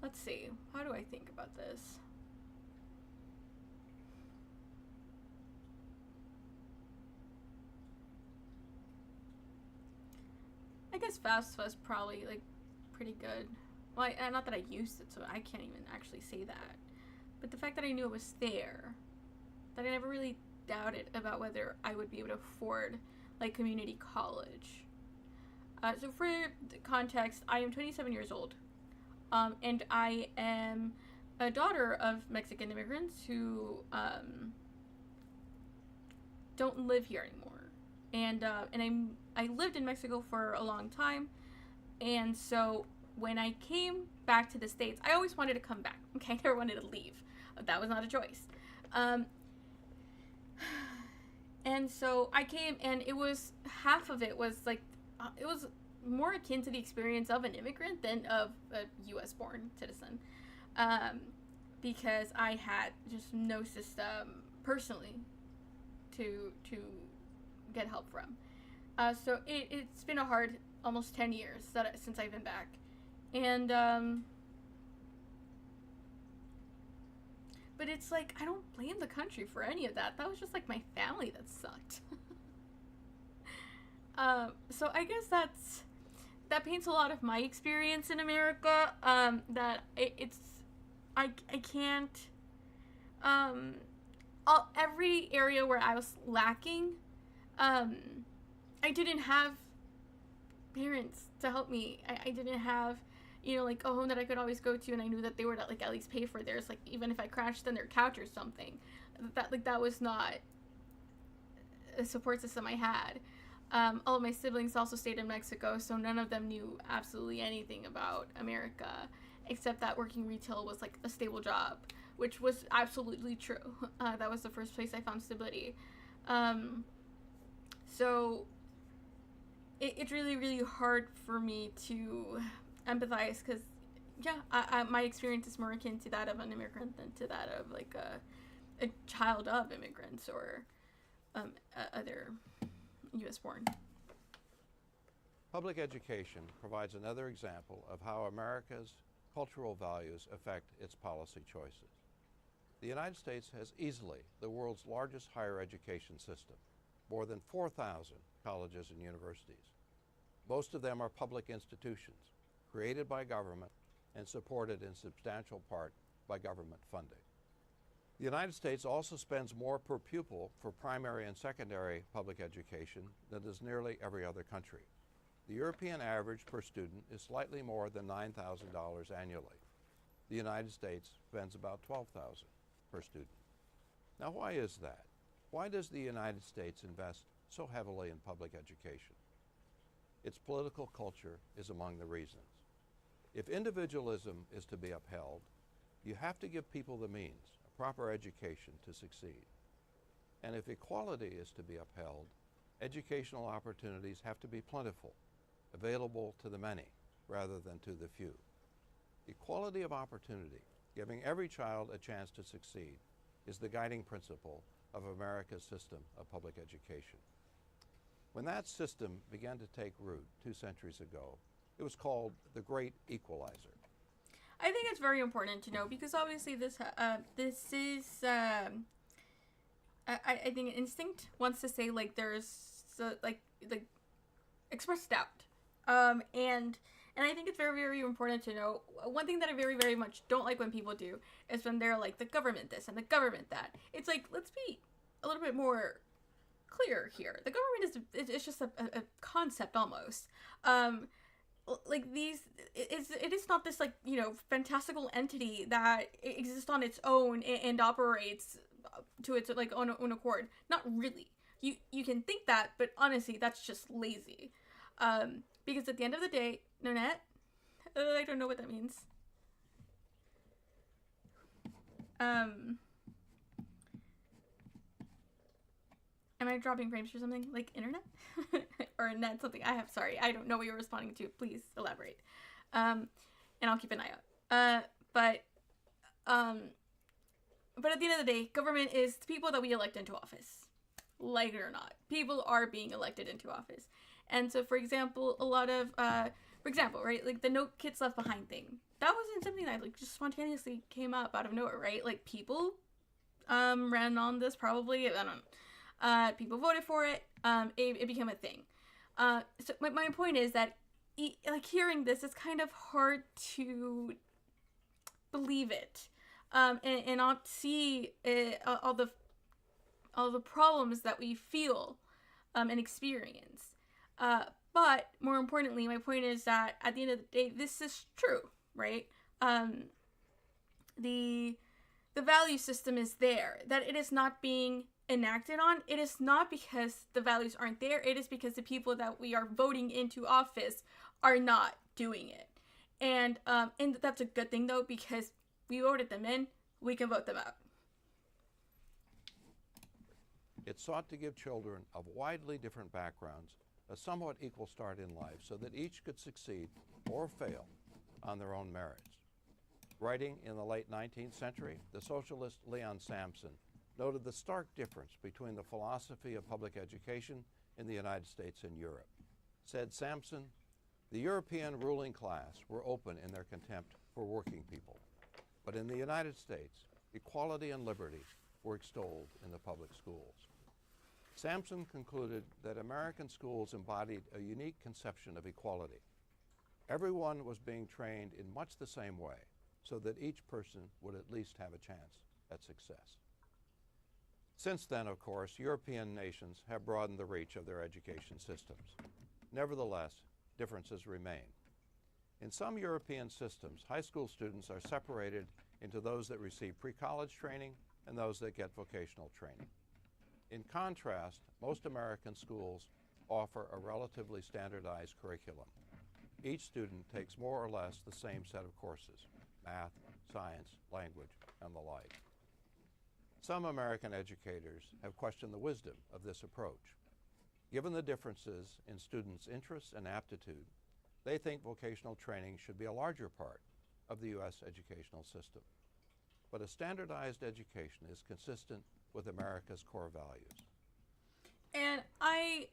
Let's see. How do I think about this? I guess FAFSA was probably like pretty good. Well, not that I used it, so I can't even actually say that. But the fact that I knew it was there, that I never really doubted about whether I would be able to afford like community college. So for the context, I am 27 years old, and I am a daughter of Mexican immigrants who don't live here anymore, and I lived in Mexico for a long time, and so when I came back to the States, I always wanted to come back. Okay, I never wanted to leave. That was not a choice. And so I came, and it was half of it was like it was more akin to the experience of an immigrant than of a U.S. born citizen, because I had just no system personally to get help from. So it's been a hard almost 10 years since I've been back, and but it's like I don't blame the country for any of that. That was just like my family that sucked. So I guess that paints a lot of my experience in America. That I can't. Every area where I was lacking, I didn't have parents to help me. I didn't have, like a home that I could always go to, and I knew that they would like at least pay for theirs, like even if I crashed on their couch or something. That was not a support system I had. All of my siblings also stayed in Mexico, so none of them knew absolutely anything about America, except that working retail was like a stable job, which was absolutely true. That was the first place I found stability. So it's really, really hard for me to empathize because, yeah, my experience is more akin to that of an immigrant than to that of like a child of immigrants or other U.S. born. Public education provides another example of how America's cultural values affect its policy choices. The United States has easily the world's largest higher education system, more than 4,000 colleges and universities. Most of them are public institutions, created by government and supported in substantial part by government funding. The United States also spends more per pupil for primary and secondary public education than does nearly every other country. The European average per student is slightly more than $9,000 annually. The United States spends about $12,000 per student. Now, why is that? Why does the United States invest so heavily in public education? Its political culture is among the reasons. If individualism is to be upheld, you have to give people the means, a proper education to succeed. And if equality is to be upheld, educational opportunities have to be plentiful, available to the many rather than to the few. Equality of opportunity, giving every child a chance to succeed, is the guiding principle of America's system of public education. When that system began to take root 2 centuries ago, it was called the Great Equalizer. I think it's very important to know because obviously this is I think instinct wants to say like there's like express doubt, and I think it's very, very important to know. One thing that I very, very much don't like when people do is when they're like the government this and the government that. It's like, let's be a little bit more clear here. The government is just a concept almost. Like these, it is not this like, you know, fantastical entity that exists on its own and operates to its like own accord. Not really. You can think that, but honestly, that's just lazy. Because at the end of the day, Nonette, I don't know what that means. Am I dropping frames for something? Like internet? Or net something? Sorry, I don't know what you're responding to. Please elaborate. And I'll keep an eye out. But at the end of the day, government is the people that we elect into office. Like it or not. People are being elected into office. And so, for example, a lot of, right, like the No Kids Left Behind thing. That wasn't something that like just spontaneously came up out of nowhere, right? Like people ran on this probably, I don't know. People voted for it. It became a thing. So my point is that like hearing this, it's kind of hard to believe it, and not see all the problems that we feel and experience. But more importantly, my point is that at the end of the day, this is true, right? The value system is there. That it is not being enacted on. It is not because the values aren't there. It is because the people that we are voting into office are not doing it. And that's a good thing though, because we voted them in. We can vote them out. It sought to give children of widely different backgrounds a somewhat equal start in life so that each could succeed or fail on their own merits. Writing in the late 19th century, the socialist Leon Sampson noted the stark difference between the philosophy of public education in the United States and Europe. Said Sampson, the European ruling class were open in their contempt for working people, but in the United States, equality and liberty were extolled in the public schools. Sampson concluded that American schools embodied a unique conception of equality. Everyone was being trained in much the same way, so that each person would at least have a chance at success. Since then, of course, European nations have broadened the reach of their education systems. Nevertheless, differences remain. In some European systems, high school students are separated into those that receive pre-college training and those that get vocational training. In contrast, most American schools offer a relatively standardized curriculum. Each student takes more or less the same set of courses: math, science, language, and the like. Some American educators have questioned the wisdom of this approach. Given the differences in students' interests and aptitude, they think vocational training should be a larger part of the U.S. educational system. But a standardized education is consistent with America's core values. And I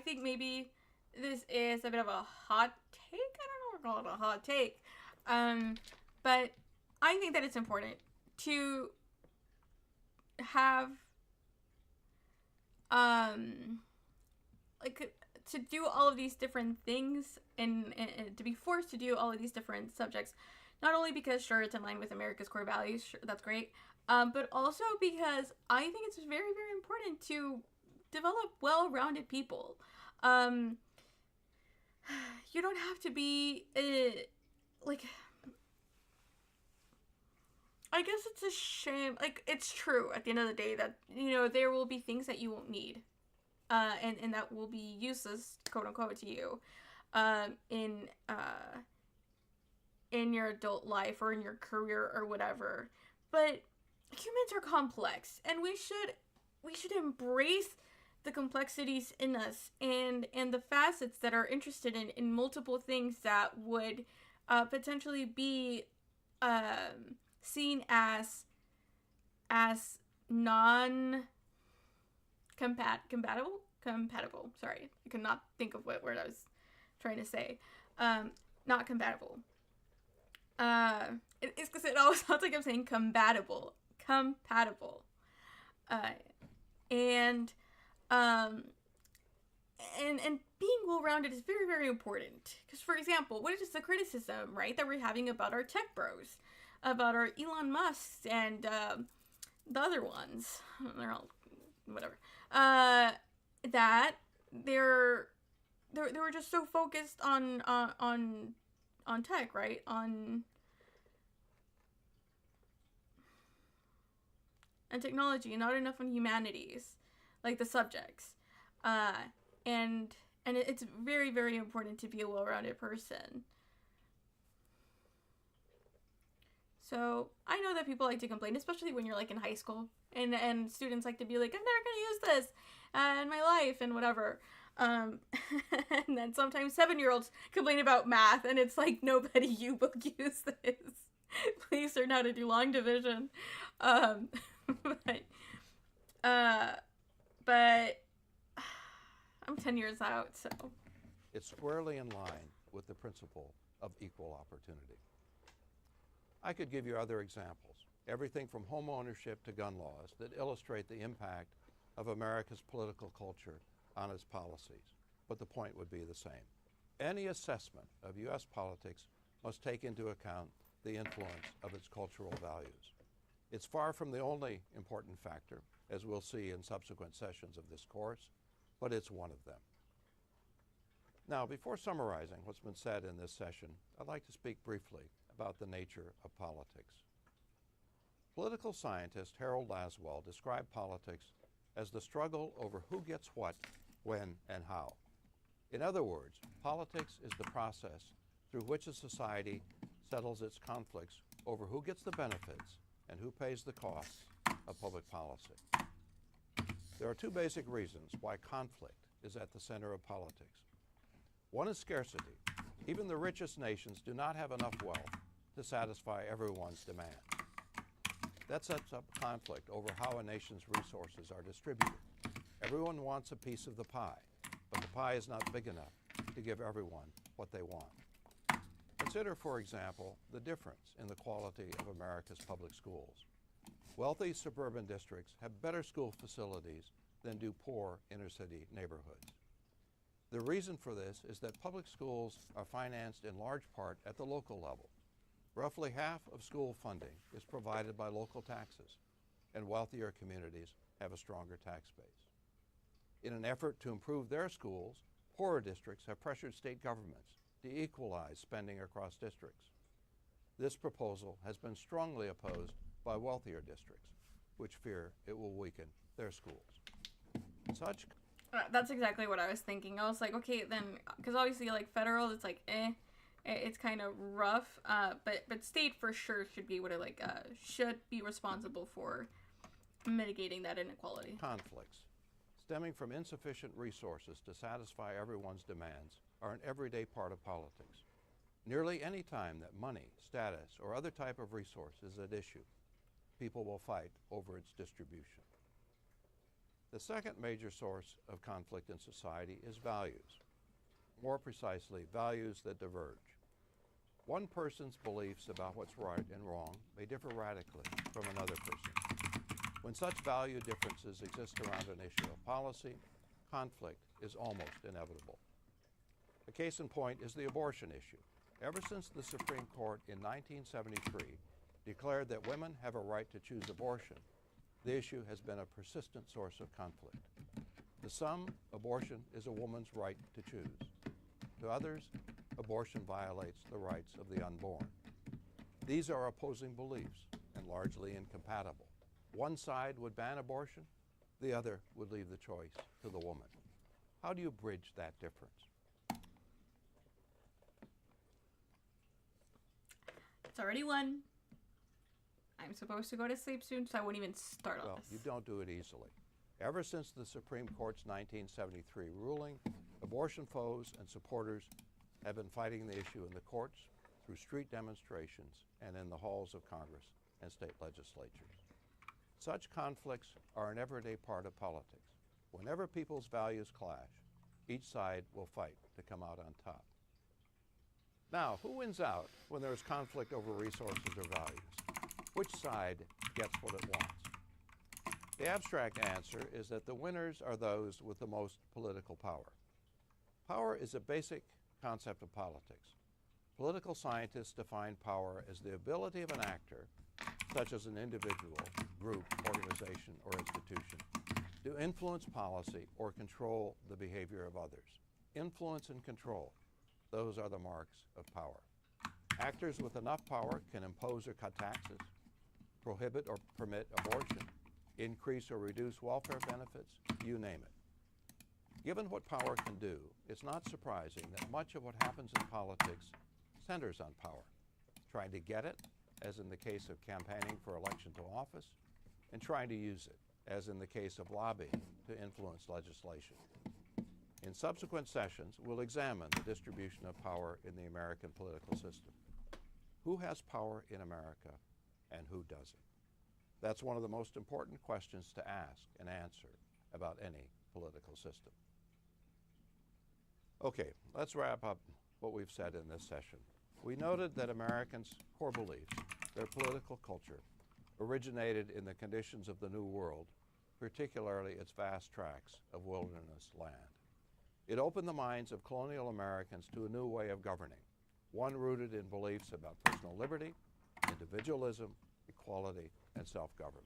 think maybe this is a bit of a hot take. I don't know if I call it a hot take. But I think that it's important to have to do all of these different things and to be forced to do all of these different subjects, not only because sure it's in line with America's core values, sure, that's great, but also because I think it's very, very important to develop well-rounded people. You don't have to be I guess it's a shame. Like, it's true at the end of the day that, you know, there will be things that you won't need. And that will be useless, quote unquote, to you in your adult life or in your career or whatever. But humans are complex, and we should embrace the complexities in us and the facets that are interested in multiple things that would potentially be seen as compatible. Sorry, I could not think of what word I was trying to say. Not compatible. It's because it always sounds like I'm saying compatible. uh, and um, and being well-rounded is very, very important. Because, for example, what is the criticism, right, that we're having about our tech bros, about our Elon Musk and the other ones? They're all whatever. That they're they were just so focused on tech, right? On technology, not enough on humanities, like the subjects. Uh, and it's very, very important to be a well-rounded person. So I know that people like to complain, especially when you're like in high school, and students like to be like, I'm never gonna use this in my life and whatever. Um, and then sometimes 7-year-olds complain about math, and it's like, nobody, you will use this. Please learn how to do long division. Um, but uh, but I'm 10 years out, so. It's squarely in line with the principle of equal opportunity. I could give you other examples, everything from home ownership to gun laws that illustrate the impact of America's political culture on its policies, but the point would be the same. Any assessment of U.S. politics must take into account the influence of its cultural values. It's far from the only important factor, as we'll see in subsequent sessions of this course, but it's one of them. Now, before summarizing what's been said in this session, I'd like to speak briefly about the nature of politics. Political scientist Harold Laswell described politics as the struggle over who gets what, when, and how. In other words, politics is the process through which a society settles its conflicts over who gets the benefits and who pays the costs of public policy. There are two basic reasons why conflict is at the center of politics. One is scarcity. Even the richest nations do not have enough wealth to satisfy everyone's demand. That sets up conflict over how a nation's resources are distributed. Everyone wants a piece of the pie, but the pie is not big enough to give everyone what they want. Consider, for example, the difference in the quality of America's public schools. Wealthy suburban districts have better school facilities than do poor inner-city neighborhoods. The reason for this is that public schools are financed in large part at the local level. Roughly half of school funding is provided by local taxes, and wealthier communities have a stronger tax base. In an effort to improve their schools, poorer districts have pressured state governments to equalize spending across districts. This proposal has been strongly opposed by wealthier districts, which fear it will weaken their schools. Such That's exactly what I was thinking. I was like, okay, then, because obviously, like, federal, it's like, it's kind of rough, but state for sure should be what it, should be responsible for mitigating that inequality. Conflicts stemming from insufficient resources to satisfy everyone's demands are an everyday part of politics. Nearly any time that money, status, or other type of resource is at issue, people will fight over its distribution. The second major source of conflict in society is values. More precisely, values that diverge. One person's beliefs about what's right and wrong may differ radically from another person's. When such value differences exist around an issue of policy, conflict is almost inevitable. A case in point is the abortion issue. Ever since the Supreme Court in 1973 declared that women have a right to choose abortion, the issue has been a persistent source of conflict. To some, abortion is a woman's right to choose. To others, abortion violates the rights of the unborn. These are opposing beliefs and largely incompatible. One side would ban abortion, the other would leave the choice to the woman. How do you bridge that difference? It's already 1. I'm supposed to go to sleep soon, so I won't even start on this. Well, you don't do it easily. Ever since the Supreme Court's 1973 ruling, abortion foes and supporters have been fighting the issue in the courts, through street demonstrations, and in the halls of Congress and state legislatures. Such conflicts are an everyday part of politics. Whenever people's values clash, each side will fight to come out on top. Now, who wins out when there is conflict over resources or values? Which side gets what it wants? The abstract answer is that the winners are those with the most political power. Power is a basic concept of politics. Political scientists define power as the ability of an actor, such as an individual, group, organization, or institution, to influence policy or control the behavior of others. Influence and control, those are the marks of power. Actors with enough power can impose or cut taxes, prohibit or permit abortion, increase or reduce welfare benefits, you name it. Given what power can do, it's not surprising that much of what happens in politics centers on power, trying to get it, as in the case of campaigning for election to office, and trying to use it, as in the case of lobbying to influence legislation. In subsequent sessions, we'll examine the distribution of power in the American political system. Who has power in America and who doesn't? That's one of the most important questions to ask and answer about any political system. Okay, let's wrap up what we've said in this session. We noted that Americans' core beliefs, their political culture, originated in the conditions of the New World, particularly its vast tracts of wilderness land. It opened the minds of colonial Americans to a new way of governing, one rooted in beliefs about personal liberty, individualism, equality, and self-government.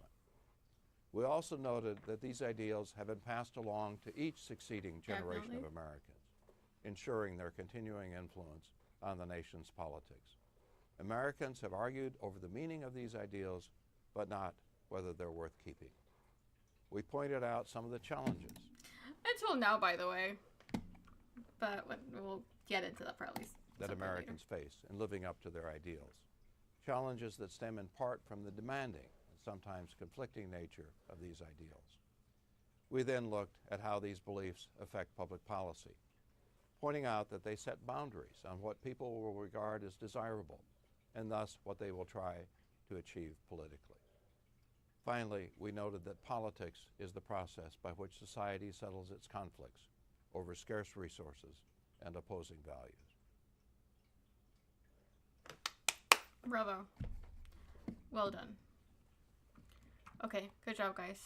We also noted that these ideals have been passed along to each succeeding generation of Americans, ensuring their continuing influence on the nation's politics. Americans have argued over the meaning of these ideals, but not whether they're worth keeping. We pointed out some of the challenges. Until now, by the way. But we'll get into that probably that Americans face in living up to their ideals. Challenges that stem in part from the demanding and sometimes conflicting nature of these ideals. We then looked at how these beliefs affect public policy, pointing out that they set boundaries on what people will regard as desirable, and thus what they will try to achieve politically. Finally, we noted that politics is the process by which society settles its conflicts over scarce resources and opposing values. Bravo. Well done. Okay, good job, guys.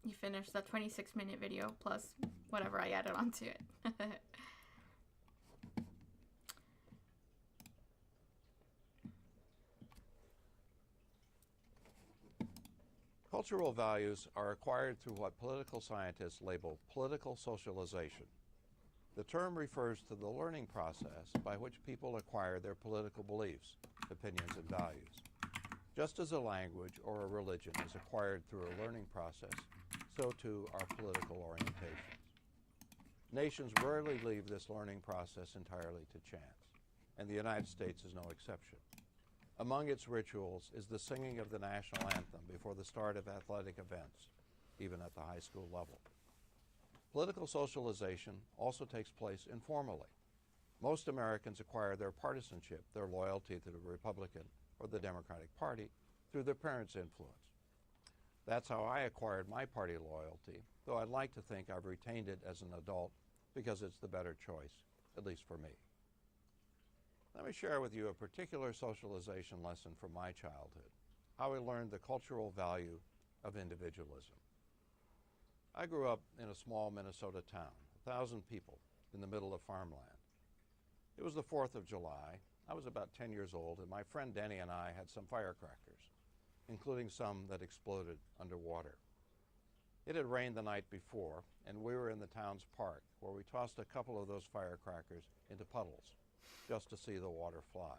You finished that 26-minute video plus whatever I added onto it. Cultural values are acquired through what political scientists label political socialization. The term refers to the learning process by which people acquire their political beliefs, opinions, and values. Just as a language or a religion is acquired through a learning process, so too are political orientations. Nations rarely leave this learning process entirely to chance, and the United States is no exception. Among its rituals is the singing of the national anthem before the start of athletic events, even at the high school level. Political socialization also takes place informally. Most Americans acquire their partisanship, their loyalty to the Republican or the Democratic Party, through their parents' influence. That's how I acquired my party loyalty, though I'd like to think I've retained it as an adult because it's the better choice, at least for me. Let me share with you a particular socialization lesson from my childhood, how I learned the cultural value of individualism. I grew up in a small Minnesota town, 1,000 people in the middle of farmland. It was the 4th of July. I was about 10 years old, and my friend Denny and I had some firecrackers, including some that exploded underwater. It had rained the night before, and we were in the town's park, where we tossed a couple of those firecrackers into puddles, just to see the water fly.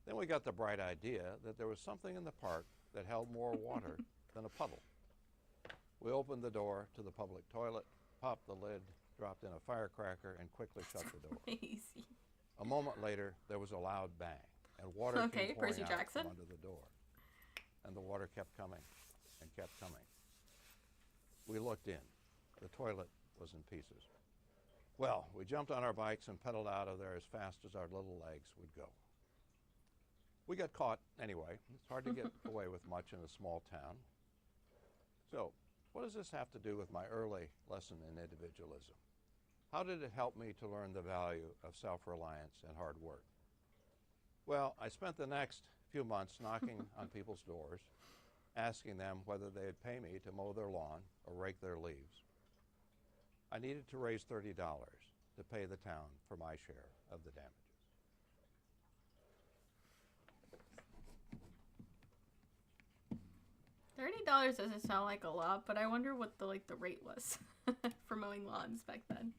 Then we got the bright idea that there was something in the park that held more water than a puddle. We opened the door to the public toilet, popped the lid, dropped in a firecracker, and quickly shut the door. Crazy. A moment later, there was a loud bang, and water came pouring out from under the door. And the water kept coming and kept coming. We looked in. The toilet was in pieces. Well, we jumped on our bikes and pedaled out of there as fast as our little legs would go. We got caught anyway. It's hard to get away with much in a small town. So, what does this have to do with my early lesson in individualism? How did it help me to learn the value of self-reliance and hard work? Well, I spent the next few months knocking on people's doors, asking them whether they'd pay me to mow their lawn or rake their leaves. I needed to raise $30 to pay the town for my share of the damages. $30 doesn't sound like a lot, but I wonder what the rate was for mowing lawns back then.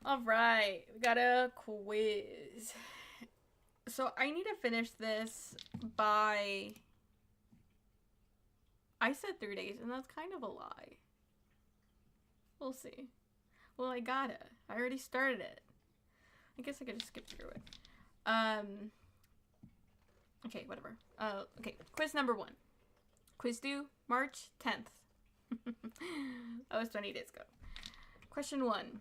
All right, we got a quiz. So I need to finish this by, I said 3 days, and that's kind of a lie. We'll see. Well, I gotta. I already started it. I guess I could just skip through it. Okay, whatever. Okay, quiz number 1. Quiz due March 10th. That was 20 days ago. Question 1.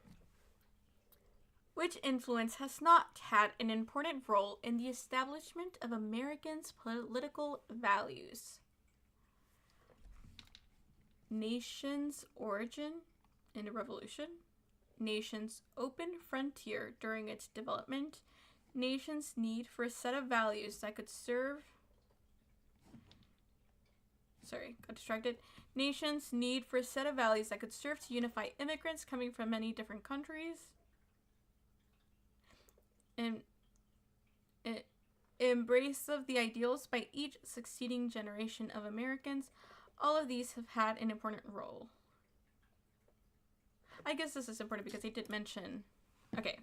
Which influence has not had an important role in the establishment of Americans' political values? Nation's origin in the revolution, nation's open frontier during its development, nation's need for a set of values that could serve... Sorry, got distracted. Nation's need for a set of values that could serve to unify immigrants coming from many different countries. And embrace of the ideals by each succeeding generation of Americans. All of these have had an important role. I guess this is important because they did mention... Okay.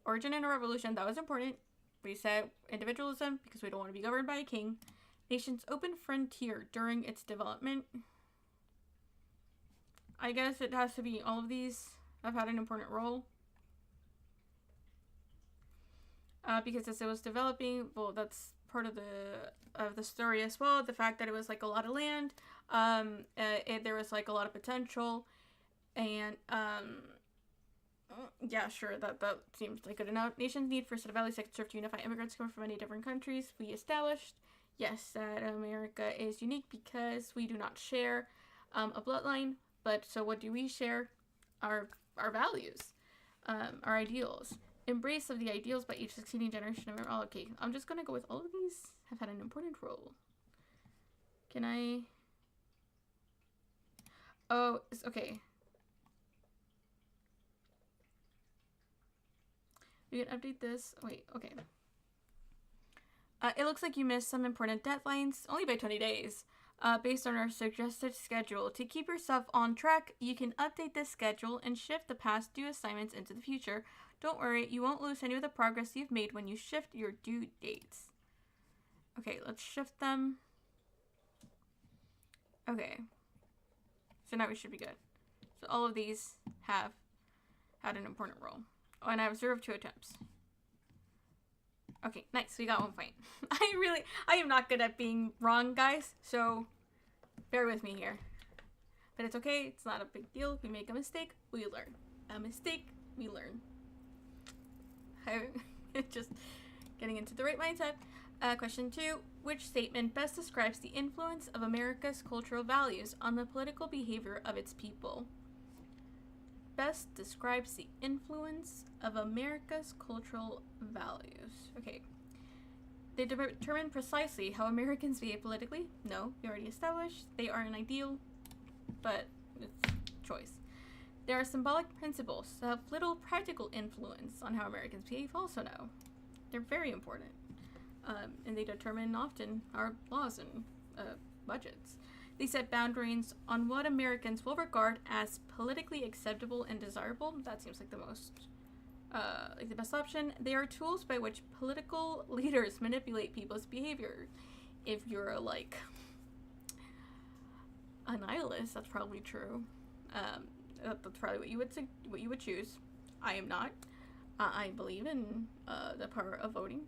Origin in a revolution, that was important. We said individualism because we don't want to be governed by a king. Nation's open frontier during its development. I guess it has to be all of these have had an important role. Because as it was developing, well, that's part of the story as well. The fact that it was like a lot of land, there was like a lot of potential, and yeah, sure, that seems like good enough. Nation's need for a set of values that could serve to unify immigrants coming from many different countries. We established, yes, that America is unique because we do not share a bloodline. But so what do we share? Our values, our ideals. Embrace of the ideals by each succeeding generation of all. Okay, I'm just gonna go with all of these have had an important role. Can I? Oh, okay. You can update this. Wait, okay. It looks like you missed some important deadlines, only by 20 days, based on our suggested schedule. To keep yourself on track, you can update this schedule and shift the past due assignments into the future. Don't worry, you won't lose any of the progress you've made when you shift your due dates. Okay, let's shift them. Okay. So now we should be good. So all of these have had an important role. Oh, and I observed 2 attempts. Okay, nice. We got 1 point. I am not good at being wrong, guys. So bear with me here. But it's okay. It's not a big deal. If we make a mistake, we learn. A mistake, we learn. Just getting into the right mindset. Question 2. Which statement best describes the influence of America's cultural values on the political behavior of its people? Best describes the influence of America's cultural values. Okay. They determine precisely how Americans behave politically? No, we already established. They are an ideal, but it's choice. There are symbolic principles that have little practical influence on how Americans behave also no. They're very important. And they determine often our laws and budgets. They set boundaries on what Americans will regard as politically acceptable and desirable. That seems like the most, like the best option. They are tools by which political leaders manipulate people's behavior. If you're like a nihilist, that's probably true. That's probably what you would choose. I am not. I believe in the power of voting.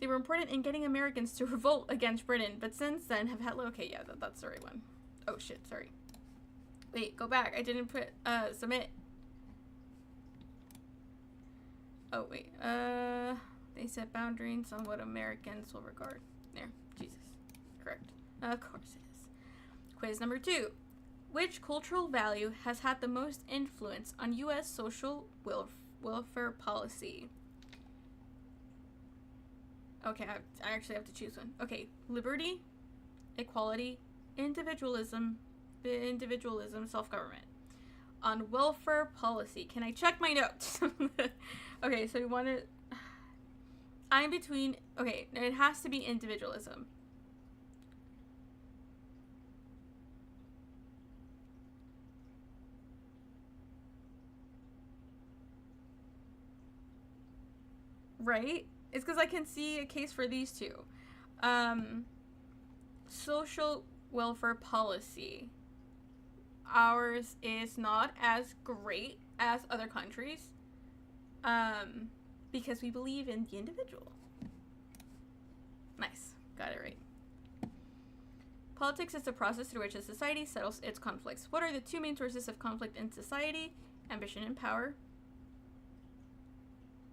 They were important in getting Americans to revolt against Britain, but since then have had... Okay, yeah, that's the right one. Oh, shit, sorry. Wait, go back. I didn't put, submit. Oh, wait. They set boundaries on what Americans will regard. There, Jesus. Correct. Of course it is. Quiz number 2. Which cultural value has had the most influence on U.S. social welfare policy? Okay, I actually have to choose one. Okay, liberty, equality, individualism, self-government. On welfare policy. Can I check my notes? Okay, so we want to... I'm between... Okay, it has to be individualism. Right? It's because I can see a case for these two. Social welfare policy. Ours is not as great as other countries because we believe in the individual. Nice. Got it right. Politics is the process through which a society settles its conflicts. What are the two main sources of conflict in society? Ambition and power.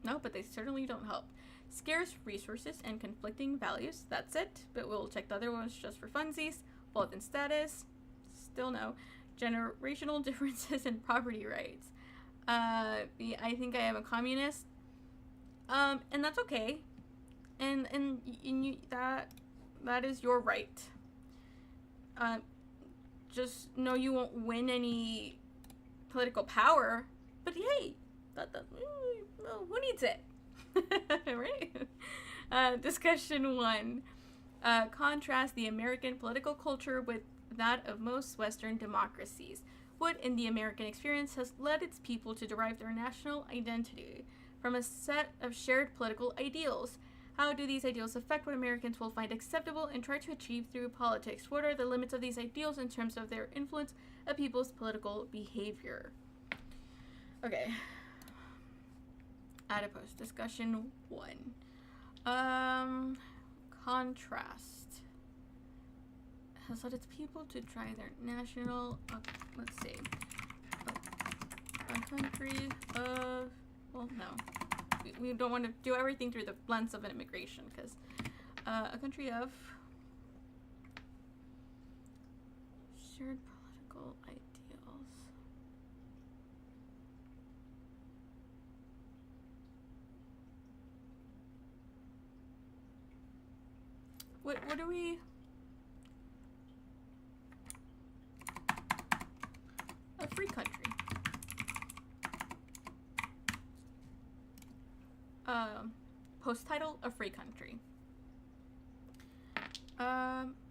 No, but they certainly don't help. Scarce resources and conflicting values. That's it. But we'll check the other ones just for funsies. Wealth and status. Still no. Generational differences in property rights. I think I am a communist. And that's okay. And you, that is your right. Just know you won't win any political power. But hey, who needs it? Right? Discussion 1. Contrast the American political culture with that of most Western democracies. What in the American experience has led its people to derive their national identity from a set of shared political ideals? How do these ideals affect what Americans will find acceptable and try to achieve through politics? What are the limits of these ideals in terms of their influence of people's political behavior? Okay. Adipose. Discussion 1. Contrast. Has led its people to try their national, let's see, a country of, well, no. We don't want to do everything through the lens of an immigration, because a country of shared political ideals. What do we... A free country. Post title, a free country.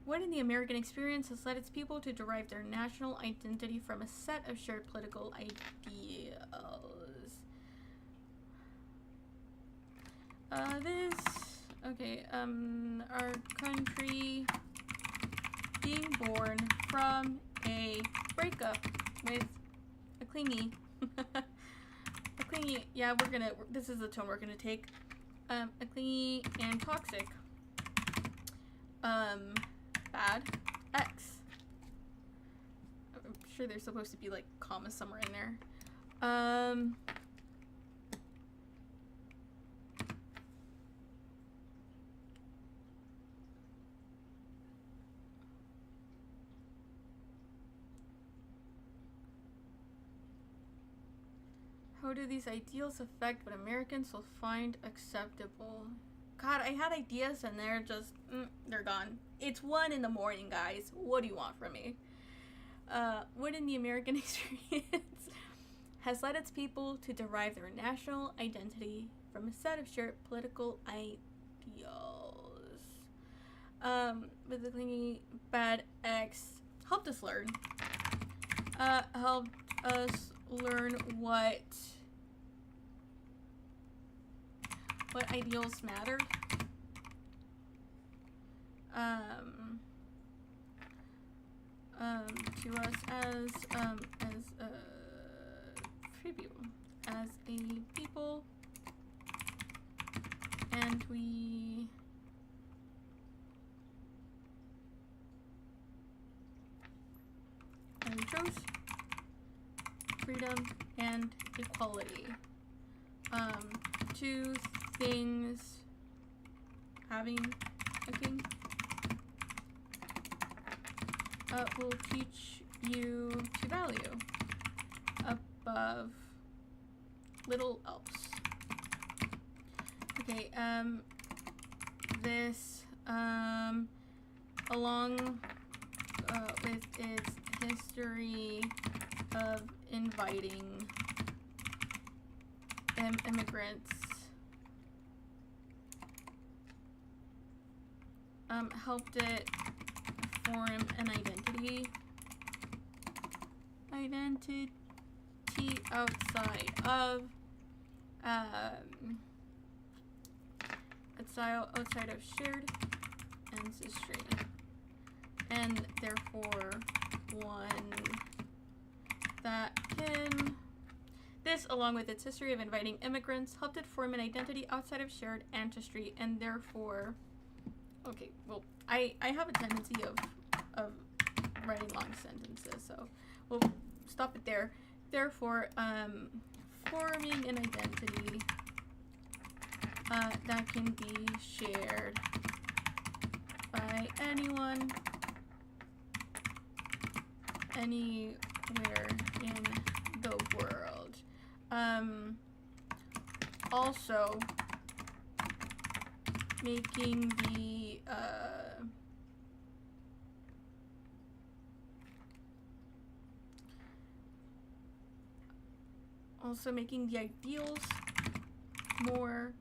What in the American experience has led its people to derive their national identity from a set of shared political ideals? Our country being born from a breakup with a clingy. A clingy, yeah, this is the tone we're gonna take. A clingy and toxic. Bad X. I'm sure there's supposed to be like commas somewhere in there. How do these ideals affect what Americans will find acceptable? God, I had ideas and they're just, they're gone. It's 1 in the morning, guys. What do you want from me? What in the American experience has led its people to derive their national identity from a set of shared political ideals? With the clingy bad X helped us learn. Helped us learn what ideals mattered. To us as free people, as a people, and we chose freedom and equality. 2 things having a king will teach you to value above little else. Okay, this, along with its history of inviting immigrants, helped it form an identity outside of outside of shared ancestry, and therefore one that can. This, along with its history of inviting immigrants, helped it form an identity outside of shared ancestry, and therefore. Okay, well, I have a tendency of writing long sentences, so we'll stop it there. Therefore, forming an identity that can be shared by anyone, anywhere in the world. Also, making the ideals more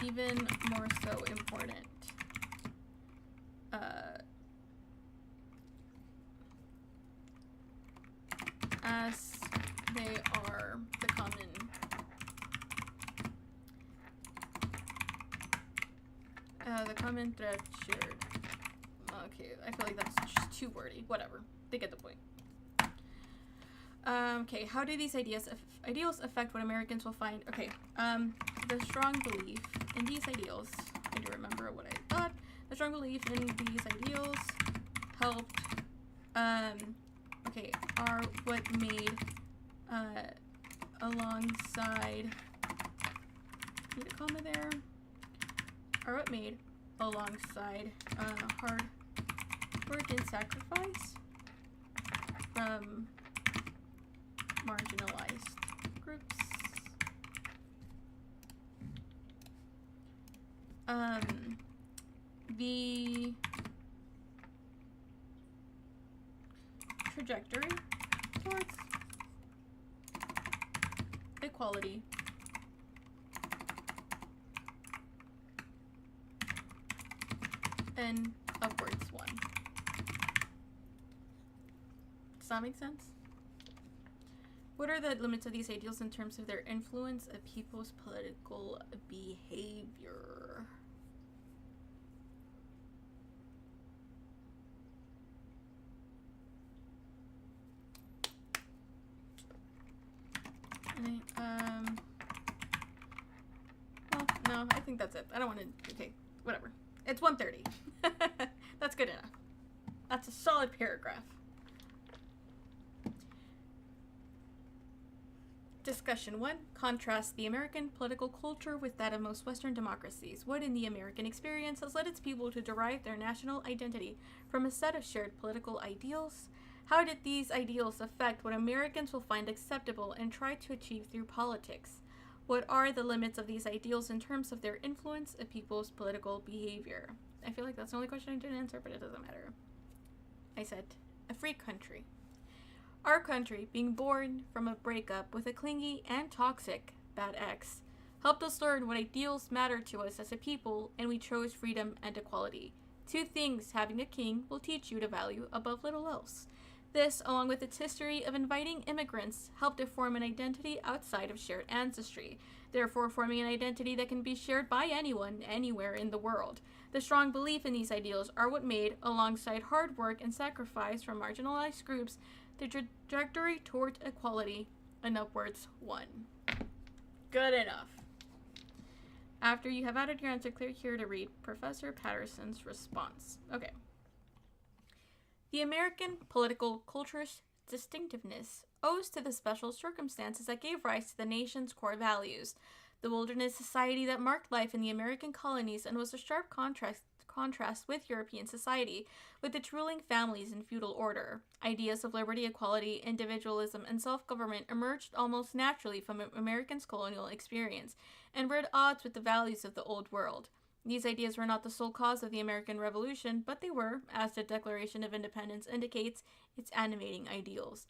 even more so important, as they are the common thread shared. Okay, I feel like that's just too wordy. Whatever, they get the point. Okay, how do these ideals affect what Americans will find? Okay, the strong belief in these ideals. I do remember what I thought. The strong belief in these ideals helped. Okay, are what made alongside. Need a comma there. Are what made alongside hard work and sacrifice from marginalized groups. The trajectory towards equality and upwards one. Does that make sense? What are the limits of these ideals in terms of their influence of people's political behavior? Well, no, I think that's it. I don't want to. Okay, whatever. It's 1:30. That's good enough. That's a solid paragraph. Discussion 1. Contrast the American political culture with that of most Western democracies. What in the American experience has led its people to derive their national identity from a set of shared political ideals? How did these ideals affect what Americans will find acceptable and try to achieve through politics? What are the limits of these ideals in terms of their influence of people's political behavior? I feel like that's the only question I didn't answer, but it doesn't matter. I said, a free country. Our country, being born from a breakup with a clingy and toxic bad ex, helped us learn what ideals matter to us as a people, and we chose freedom and equality. 2 things having a king will teach you to value above little else. This, along with its history of inviting immigrants, helped it form an identity outside of shared ancestry, therefore forming an identity that can be shared by anyone, anywhere in the world. The strong belief in these ideals are what made, alongside hard work and sacrifice from marginalized groups, the trajectory toward equality and upwards one. Good enough. After you have added your answer, click here to read Professor Patterson's response. Okay. The American political culture's distinctiveness owes to the special circumstances that gave rise to the nation's core values. The wilderness society that marked life in the American colonies and was a sharp contrast contrast with European society, with its ruling families and feudal order. Ideas of liberty, equality, individualism, and self-government emerged almost naturally from Americans' colonial experience, and were at odds with the values of the Old World. These ideas were not the sole cause of the American Revolution, but they were, as the Declaration of Independence indicates, its animating ideals.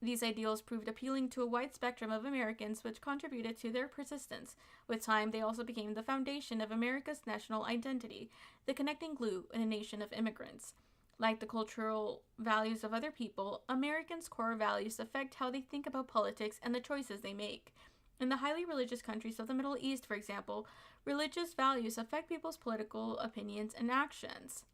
These ideals proved appealing to a wide spectrum of Americans, which contributed to their persistence. With time, they also became the foundation of America's national identity, the connecting glue in a nation of immigrants. Like the cultural values of other people, Americans' core values affect how they think about politics and the choices they make. In the highly religious countries of the Middle East, for example, religious values affect people's political opinions and actions.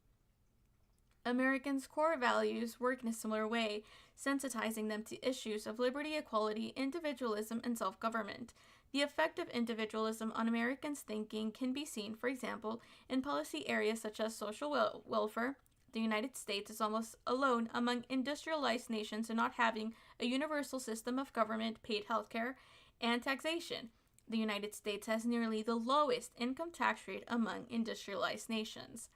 Americans' core values work in a similar way, sensitizing them to issues of liberty, equality, individualism, and self-government. The effect of individualism on Americans' thinking can be seen, for example, in policy areas such as social welfare. The United States is almost alone among industrialized nations in not having a universal system of government, paid health care, and taxation. The United States has nearly the lowest income tax rate among industrialized nations.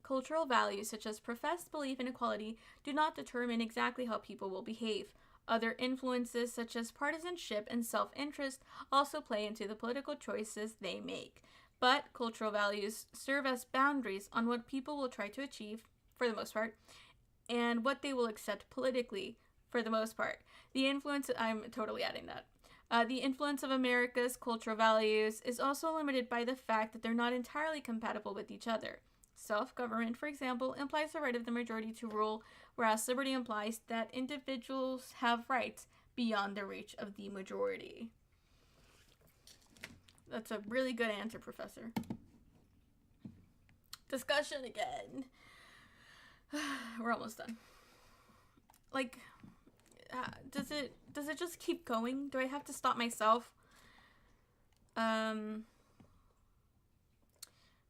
Cultural values such as professed belief in equality do not determine exactly how people will behave. Other influences such as partisanship and self-interest also play into the political choices they make. But cultural values serve as boundaries on what people will try to achieve, for the most part, and what they will accept politically, for the most part. I'm totally adding that. The influence of America's cultural values is also limited by the fact that they're not entirely compatible with each other. Self-government, for example, implies the right of the majority to rule, whereas liberty implies that individuals have rights beyond the reach of the majority. That's a really good answer, Professor. Discussion again. We're almost done. Does it just keep going? Do I have to stop myself?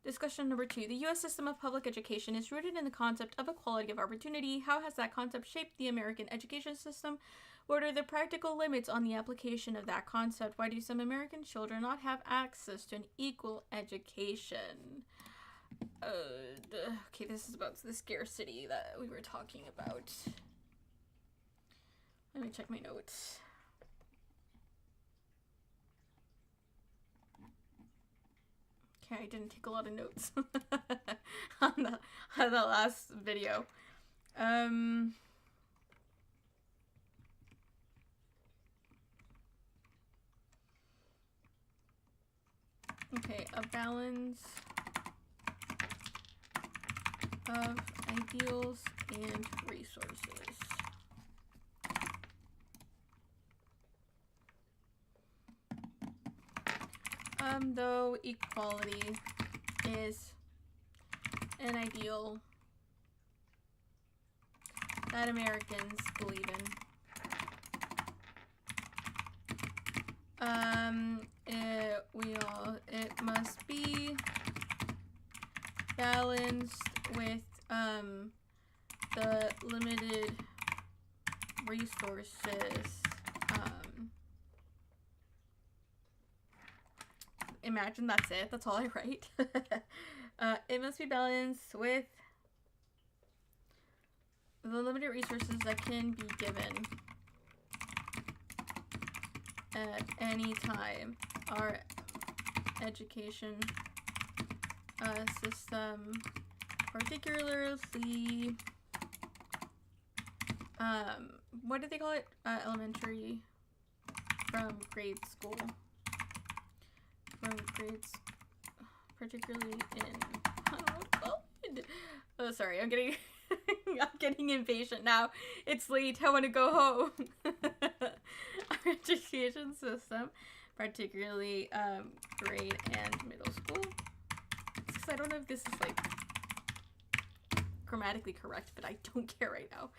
Discussion number 2. The U.S. system of public education is rooted in the concept of equality of opportunity. How has that concept shaped the American education system? What are the practical limits on the application of that concept? Why do some American children not have access to an equal education? Okay, this is about the scarcity that we were talking about. Let me check my notes. Okay, I didn't take a lot of notes on the last video. Okay, a balance of ideals and resources. Though equality is an ideal that Americans believe in, it must be balanced with the limited resources. Imagine that's it. That's all I write. It must be balanced with the limited resources that can be given at any time. Our education system, particularly, what do they call it? Elementary, from grade school. From grades, particularly in, oh, sorry, I'm getting I'm getting impatient now. It's late. I want to go home. Our education system, particularly grade and middle school. Because I don't know if this is like grammatically correct, but I don't care right now.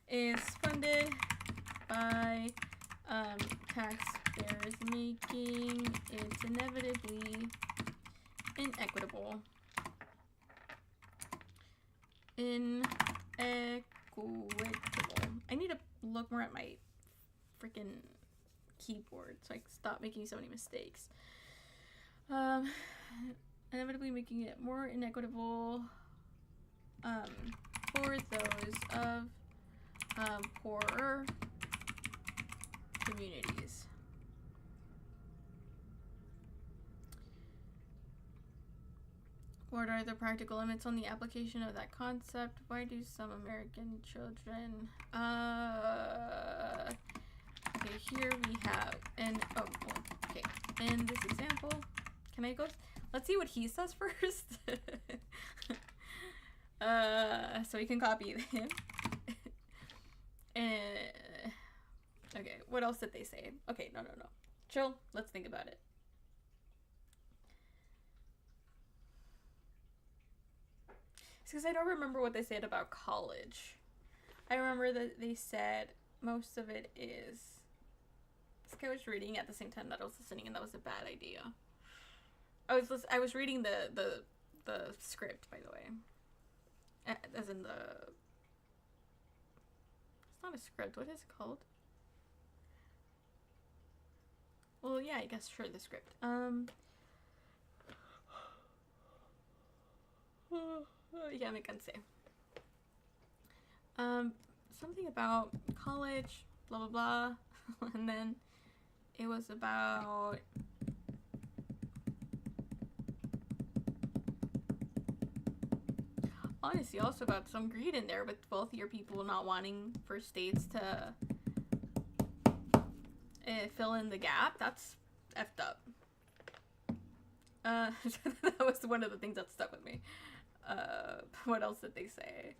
Is funded by taxpayers, making it inevitably inequitable. I need to look more at my freaking keyboard so I can stop making so many mistakes. inevitably making it more inequitable for those of poorer communities. What are the practical limits on the application of that concept? Why do some American children... Okay, here we have... okay. In this example... Can I go... Let's see what he says first. So we can copy him. Okay, what else did they say? Okay, no. Chill. Let's think about it. Because I don't remember what they said about college. I remember that they said most of it is... This guy was reading at the same time that I was listening, and that was a bad idea. I was reading the script, by the way. As in the... It's not a script. What is it called? Well, yeah, I guess sure, the script. Yeah, me can't say. Something about college, blah blah blah, and then it was about honestly also got some greed in there with both your people not wanting for states to fill in the gap. That's effed up. That was one of the things that stuck with me. What else did they say?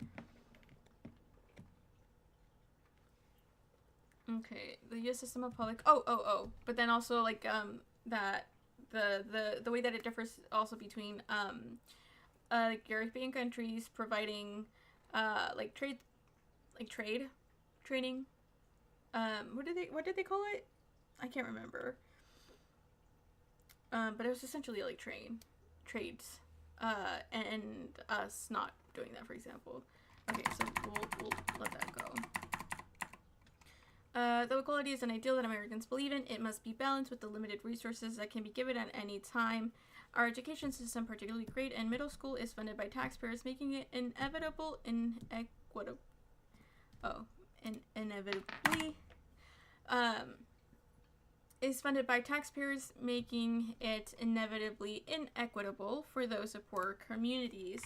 Okay, the U.S. system of public... But then also, like, that the way that it differs also between, like, European countries providing, training. What did they call it? I can't remember. But it was essentially, like, trades. And us not doing that, for example. Okay, so we'll let that go. Though equality is an ideal that Americans believe in, it must be balanced with the limited resources that can be given at any time. Our education system, particularly grade and middle school, is funded by taxpayers, making it inevitably is funded by taxpayers, making it inevitably inequitable for those of poorer communities.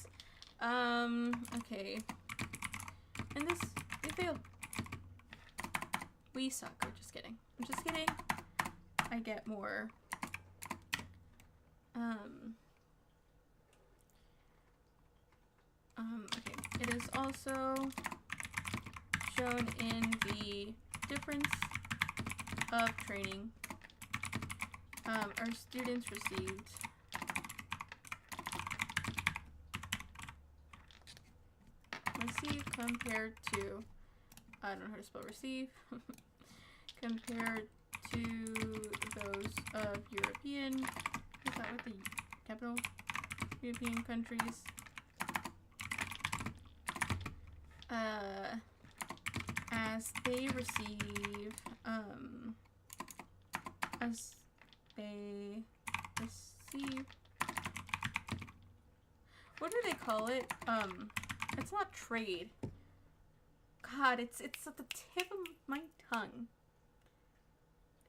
Okay. And this, we failed. We suck. I'm just kidding. I get more. Okay. It is also shown in the difference of training our students received compared to, I don't know how to spell receive, compared to those of European, is that what the capital European countries, as they receive, what do they call it? It's not trade. God, it's at the tip of my tongue.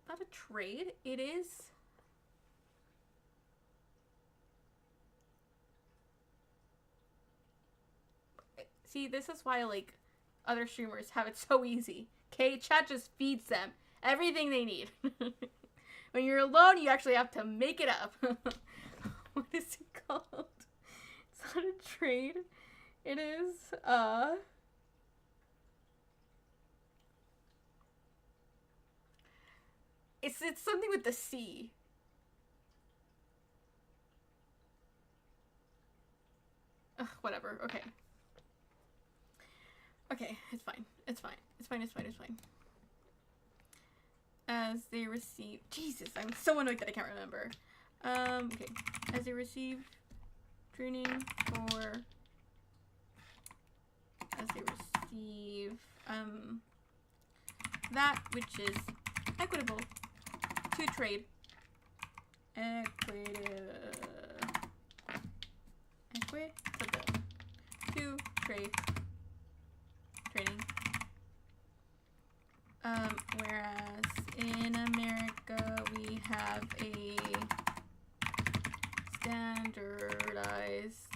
Not a trade, it is. See, this is why, like, other streamers have it so easy. Okay, chat just feeds them everything they need. When you're alone, you actually have to make it up. What is it called? It's not a trade. It is, It's something with the C. Ugh, whatever, okay. Okay, it's fine. It's fine. As they receive... Jesus, I'm so annoyed that I can't remember. Okay. As they receive training for... As they receive, that which is equitable to trade. way? To trade training. Whereas in America we have a standardized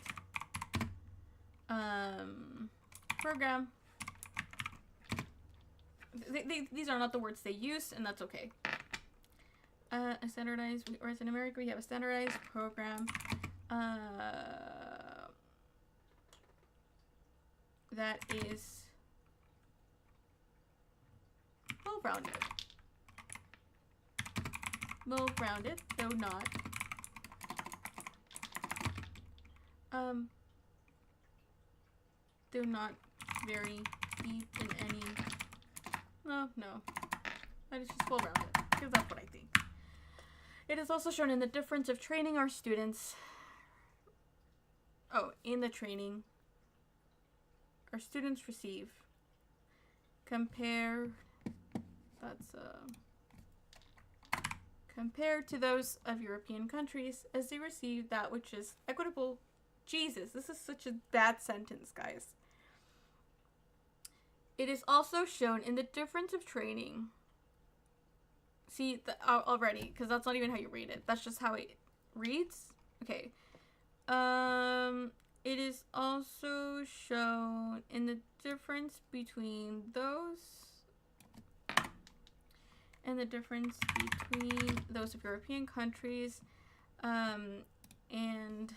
program. These are not the words they use, and that's okay. A standardized, whereas in America we have a standardized program that is well-rounded. Well-rounded, though not they're not very deep in any. No. That is just well-rounded, because that's what I think. It is also shown in the difference of training our students. Oh, in the training our students receive compared to those of European countries, as they receive that which is equitable. Jesus, this is such a bad sentence, guys. It is also shown in the difference of training. See, already, because that's not even how you read it. That's just how it reads. Okay. It is also shown in the difference between those and the difference between those of European countries and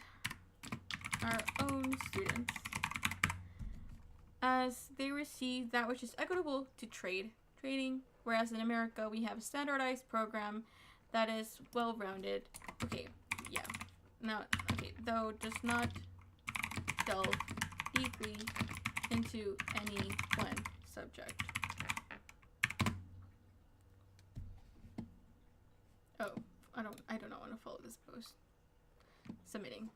our own students, as they receive that which is equitable to training, whereas in America we have a standardized program that is well-rounded. Okay, yeah. Now, okay, though does not delve deeply into any one subject. Oh, I do not want to follow this post. Submitting.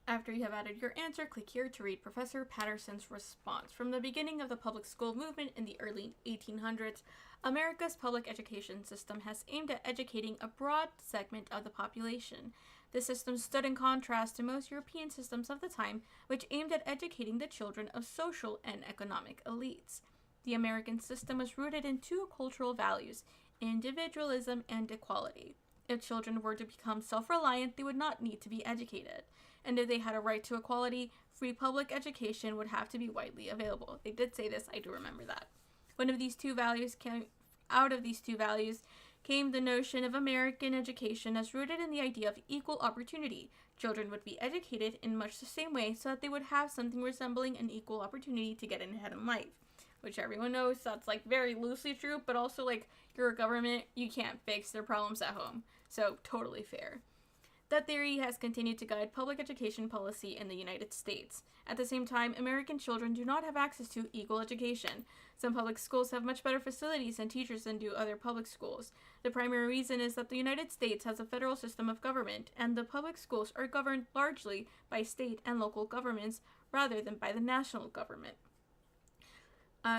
After you have added your answer, click here to read Professor Patterson's response. From the beginning of the public school movement in the early 1800s, America's public education system has aimed at educating a broad segment of the population. The system stood in contrast to most European systems of the time, which aimed at educating the children of social and economic elites. The American system was rooted in two cultural values: individualism and equality. If children were to become self-reliant, they would not need to be educated. And if they had a right to equality, free public education would have to be widely available. They did say this, I do remember that. Out of these two values came the notion of American education as rooted in the idea of equal opportunity. Children would be educated in much the same way so that they would have something resembling an equal opportunity to get ahead in life. Which everyone knows that's like very loosely true, but also like you're a government, you can't fix their problems at home. So totally fair. That theory has continued to guide public education policy in the United States. At the same time, American children do not have access to equal education. Some public schools have much better facilities and teachers than do other public schools. The primary reason is that the United States has a federal system of government, and the public schools are governed largely by state and local governments rather than by the national government.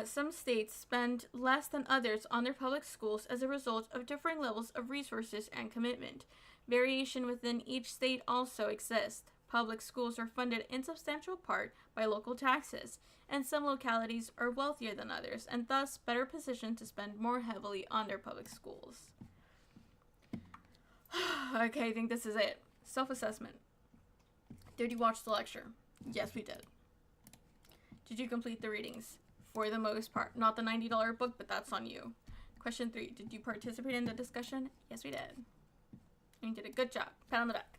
Some states spend less than others on their public schools as a result of differing levels of resources and commitment. Variation within each state also exists. Public schools are funded in substantial part by local taxes, and some localities are wealthier than others, and thus better positioned to spend more heavily on their public schools. Okay, I think this is it. Self-assessment. Did you watch the lecture? Yes, we did. Did you complete the readings? For the most part. Not the $90 book, but that's on you. Question 3. Did you participate in the discussion? Yes, we did. And you did a good job. Pat on the back.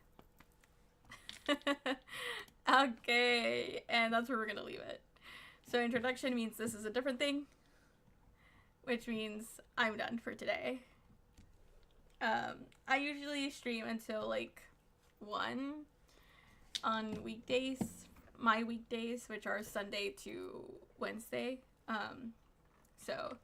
Okay, and that's where we're going to leave it. So introduction means this is a different thing, which means I'm done for today. I usually stream until like 1 on weekdays. My weekdays, which are Sunday to Wednesday. So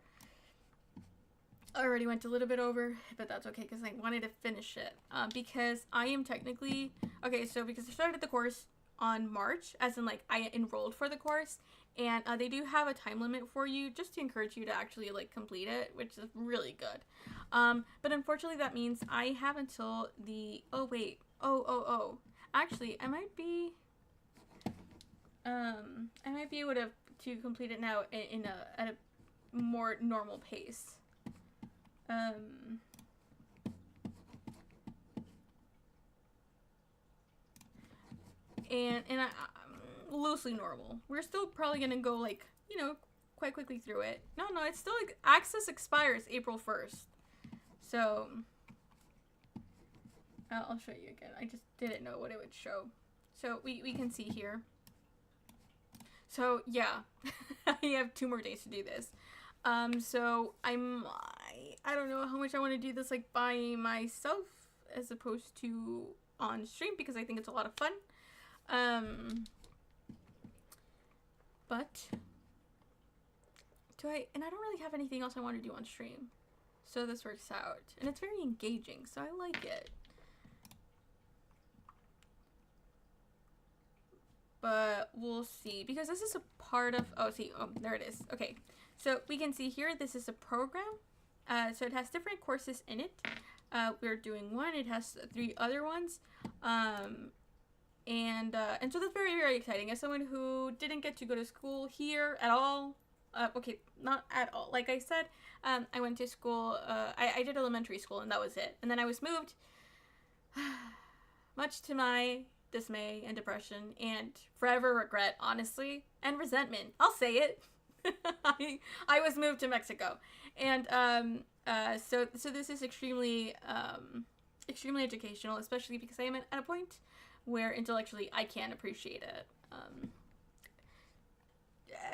I already went a little bit over, but that's okay because I wanted to finish it. Because I am technically, okay, so because I started the course on March, as in like I enrolled for the course, and they do have a time limit for you just to encourage you to actually like complete it, which is really good. But unfortunately that means I have until the, oh wait, actually I might be able to complete it now at a more normal pace. And loosely normal. We're still probably gonna go like, you know, quite quickly through it. No, it's still like access expires April 1st. So I'll show you again. I just didn't know what it would show. So we can see here. So yeah, I have 2 more days to do this. So I don't know how much I want to do this like by myself as opposed to on stream, because I think it's a lot of fun. But I don't really have anything else I want to do on stream. So this works out. And it's very engaging, so I like it. But we'll see, because this is a part of, there it is. Okay, so we can see here, this is a program. So it has different courses in it. We're doing one, it has 3 other ones. And so that's very, very exciting. As someone who didn't get to go to school here at all, okay, not at all. Like I said, I went to school, I did elementary school and that was it. And then I was moved, much to my dismay and depression and forever regret, honestly, and resentment. I'll say it. I was moved to Mexico. And so this is extremely educational, especially because I am at a point where intellectually I can appreciate it.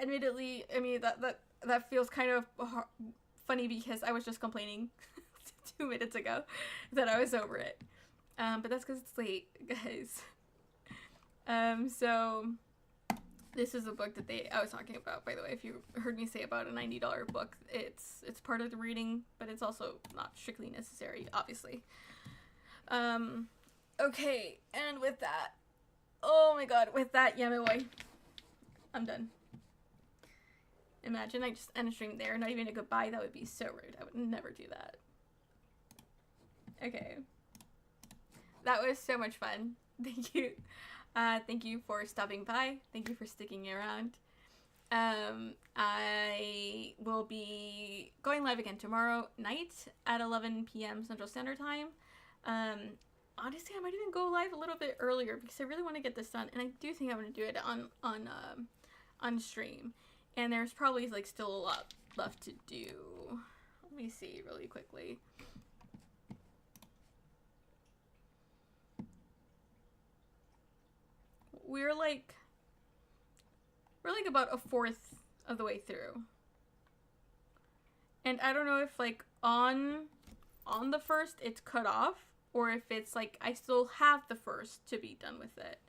Admittedly, I mean, that feels kind of funny because I was just complaining 2 minutes ago that I was over it. But that's because it's late, guys. So this is a book that I was talking about, by the way. If you heard me say about a $90 book, it's part of the reading, but it's also not strictly necessary, obviously. Okay, and with that, oh my god, with that, yeah, my boy, I'm done. Imagine I just end a stream there, not even a goodbye. That would be so rude. I would never do that. Okay. That was so much fun. Thank you. Thank you for stopping by. Thank you for sticking around. I will be going live again tomorrow night at 11 p.m. Central Standard Time. Honestly, I might even go live a little bit earlier because I really want to get this done, and I do think I'm going to do it on stream. And there's probably like still a lot left to do. Let me see really quickly. We're like about a 1/4 of the way through. And I don't know if like on the 1st it's cut off, or if it's like I still have the 1st to be done with it.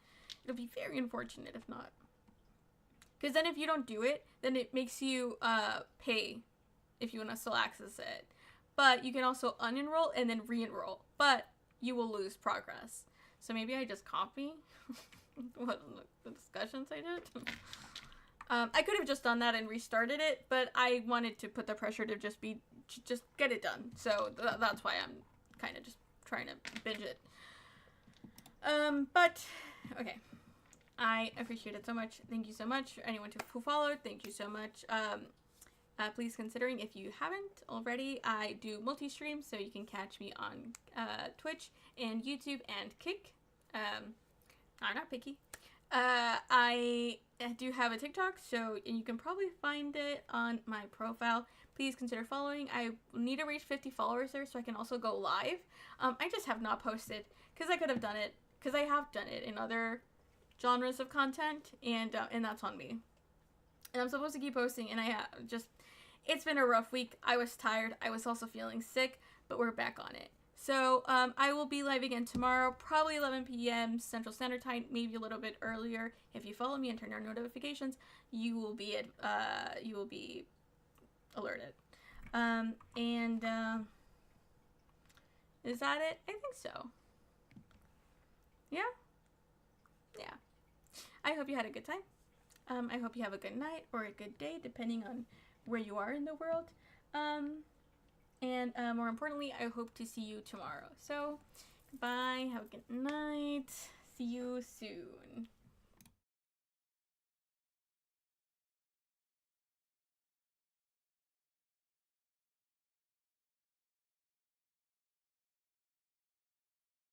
It'll be very unfortunate if not. Because then if you don't do it, then it makes you pay if you want to still access it. But you can also unenroll and then re-enroll. But you will lose progress. So maybe I just copy what the discussions I did. I could have just done that and restarted it, but I wanted to put the pressure to just get it done. So that's why I'm kind of just trying to binge it. But okay. I appreciate it so much. Thank you so much. Anyone who followed, thank you so much. Please considering if you haven't already, I do multi-stream, so you can catch me on Twitch and YouTube and Kick. I'm not picky. I do have a TikTok, and you can probably find it on my profile. Please consider following. I need to reach 50 followers there so I can also go live. I just have not posted because I could have done it, because I have done it in other genres of content, and that's on me. And I'm supposed to keep posting, and I have it's been a rough week. I was tired. I was also feeling sick, but we're back on it. So I will be live again tomorrow, probably 11 p.m. Central Standard Time, maybe a little bit earlier. If you follow me and turn on notifications, you will be alerted. Is that it? I think so. Yeah. I hope you had a good time. I hope you have a good night or a good day, depending on where you are in the world. And more importantly, I hope to see you tomorrow. So, bye. Have a good night. See you soon.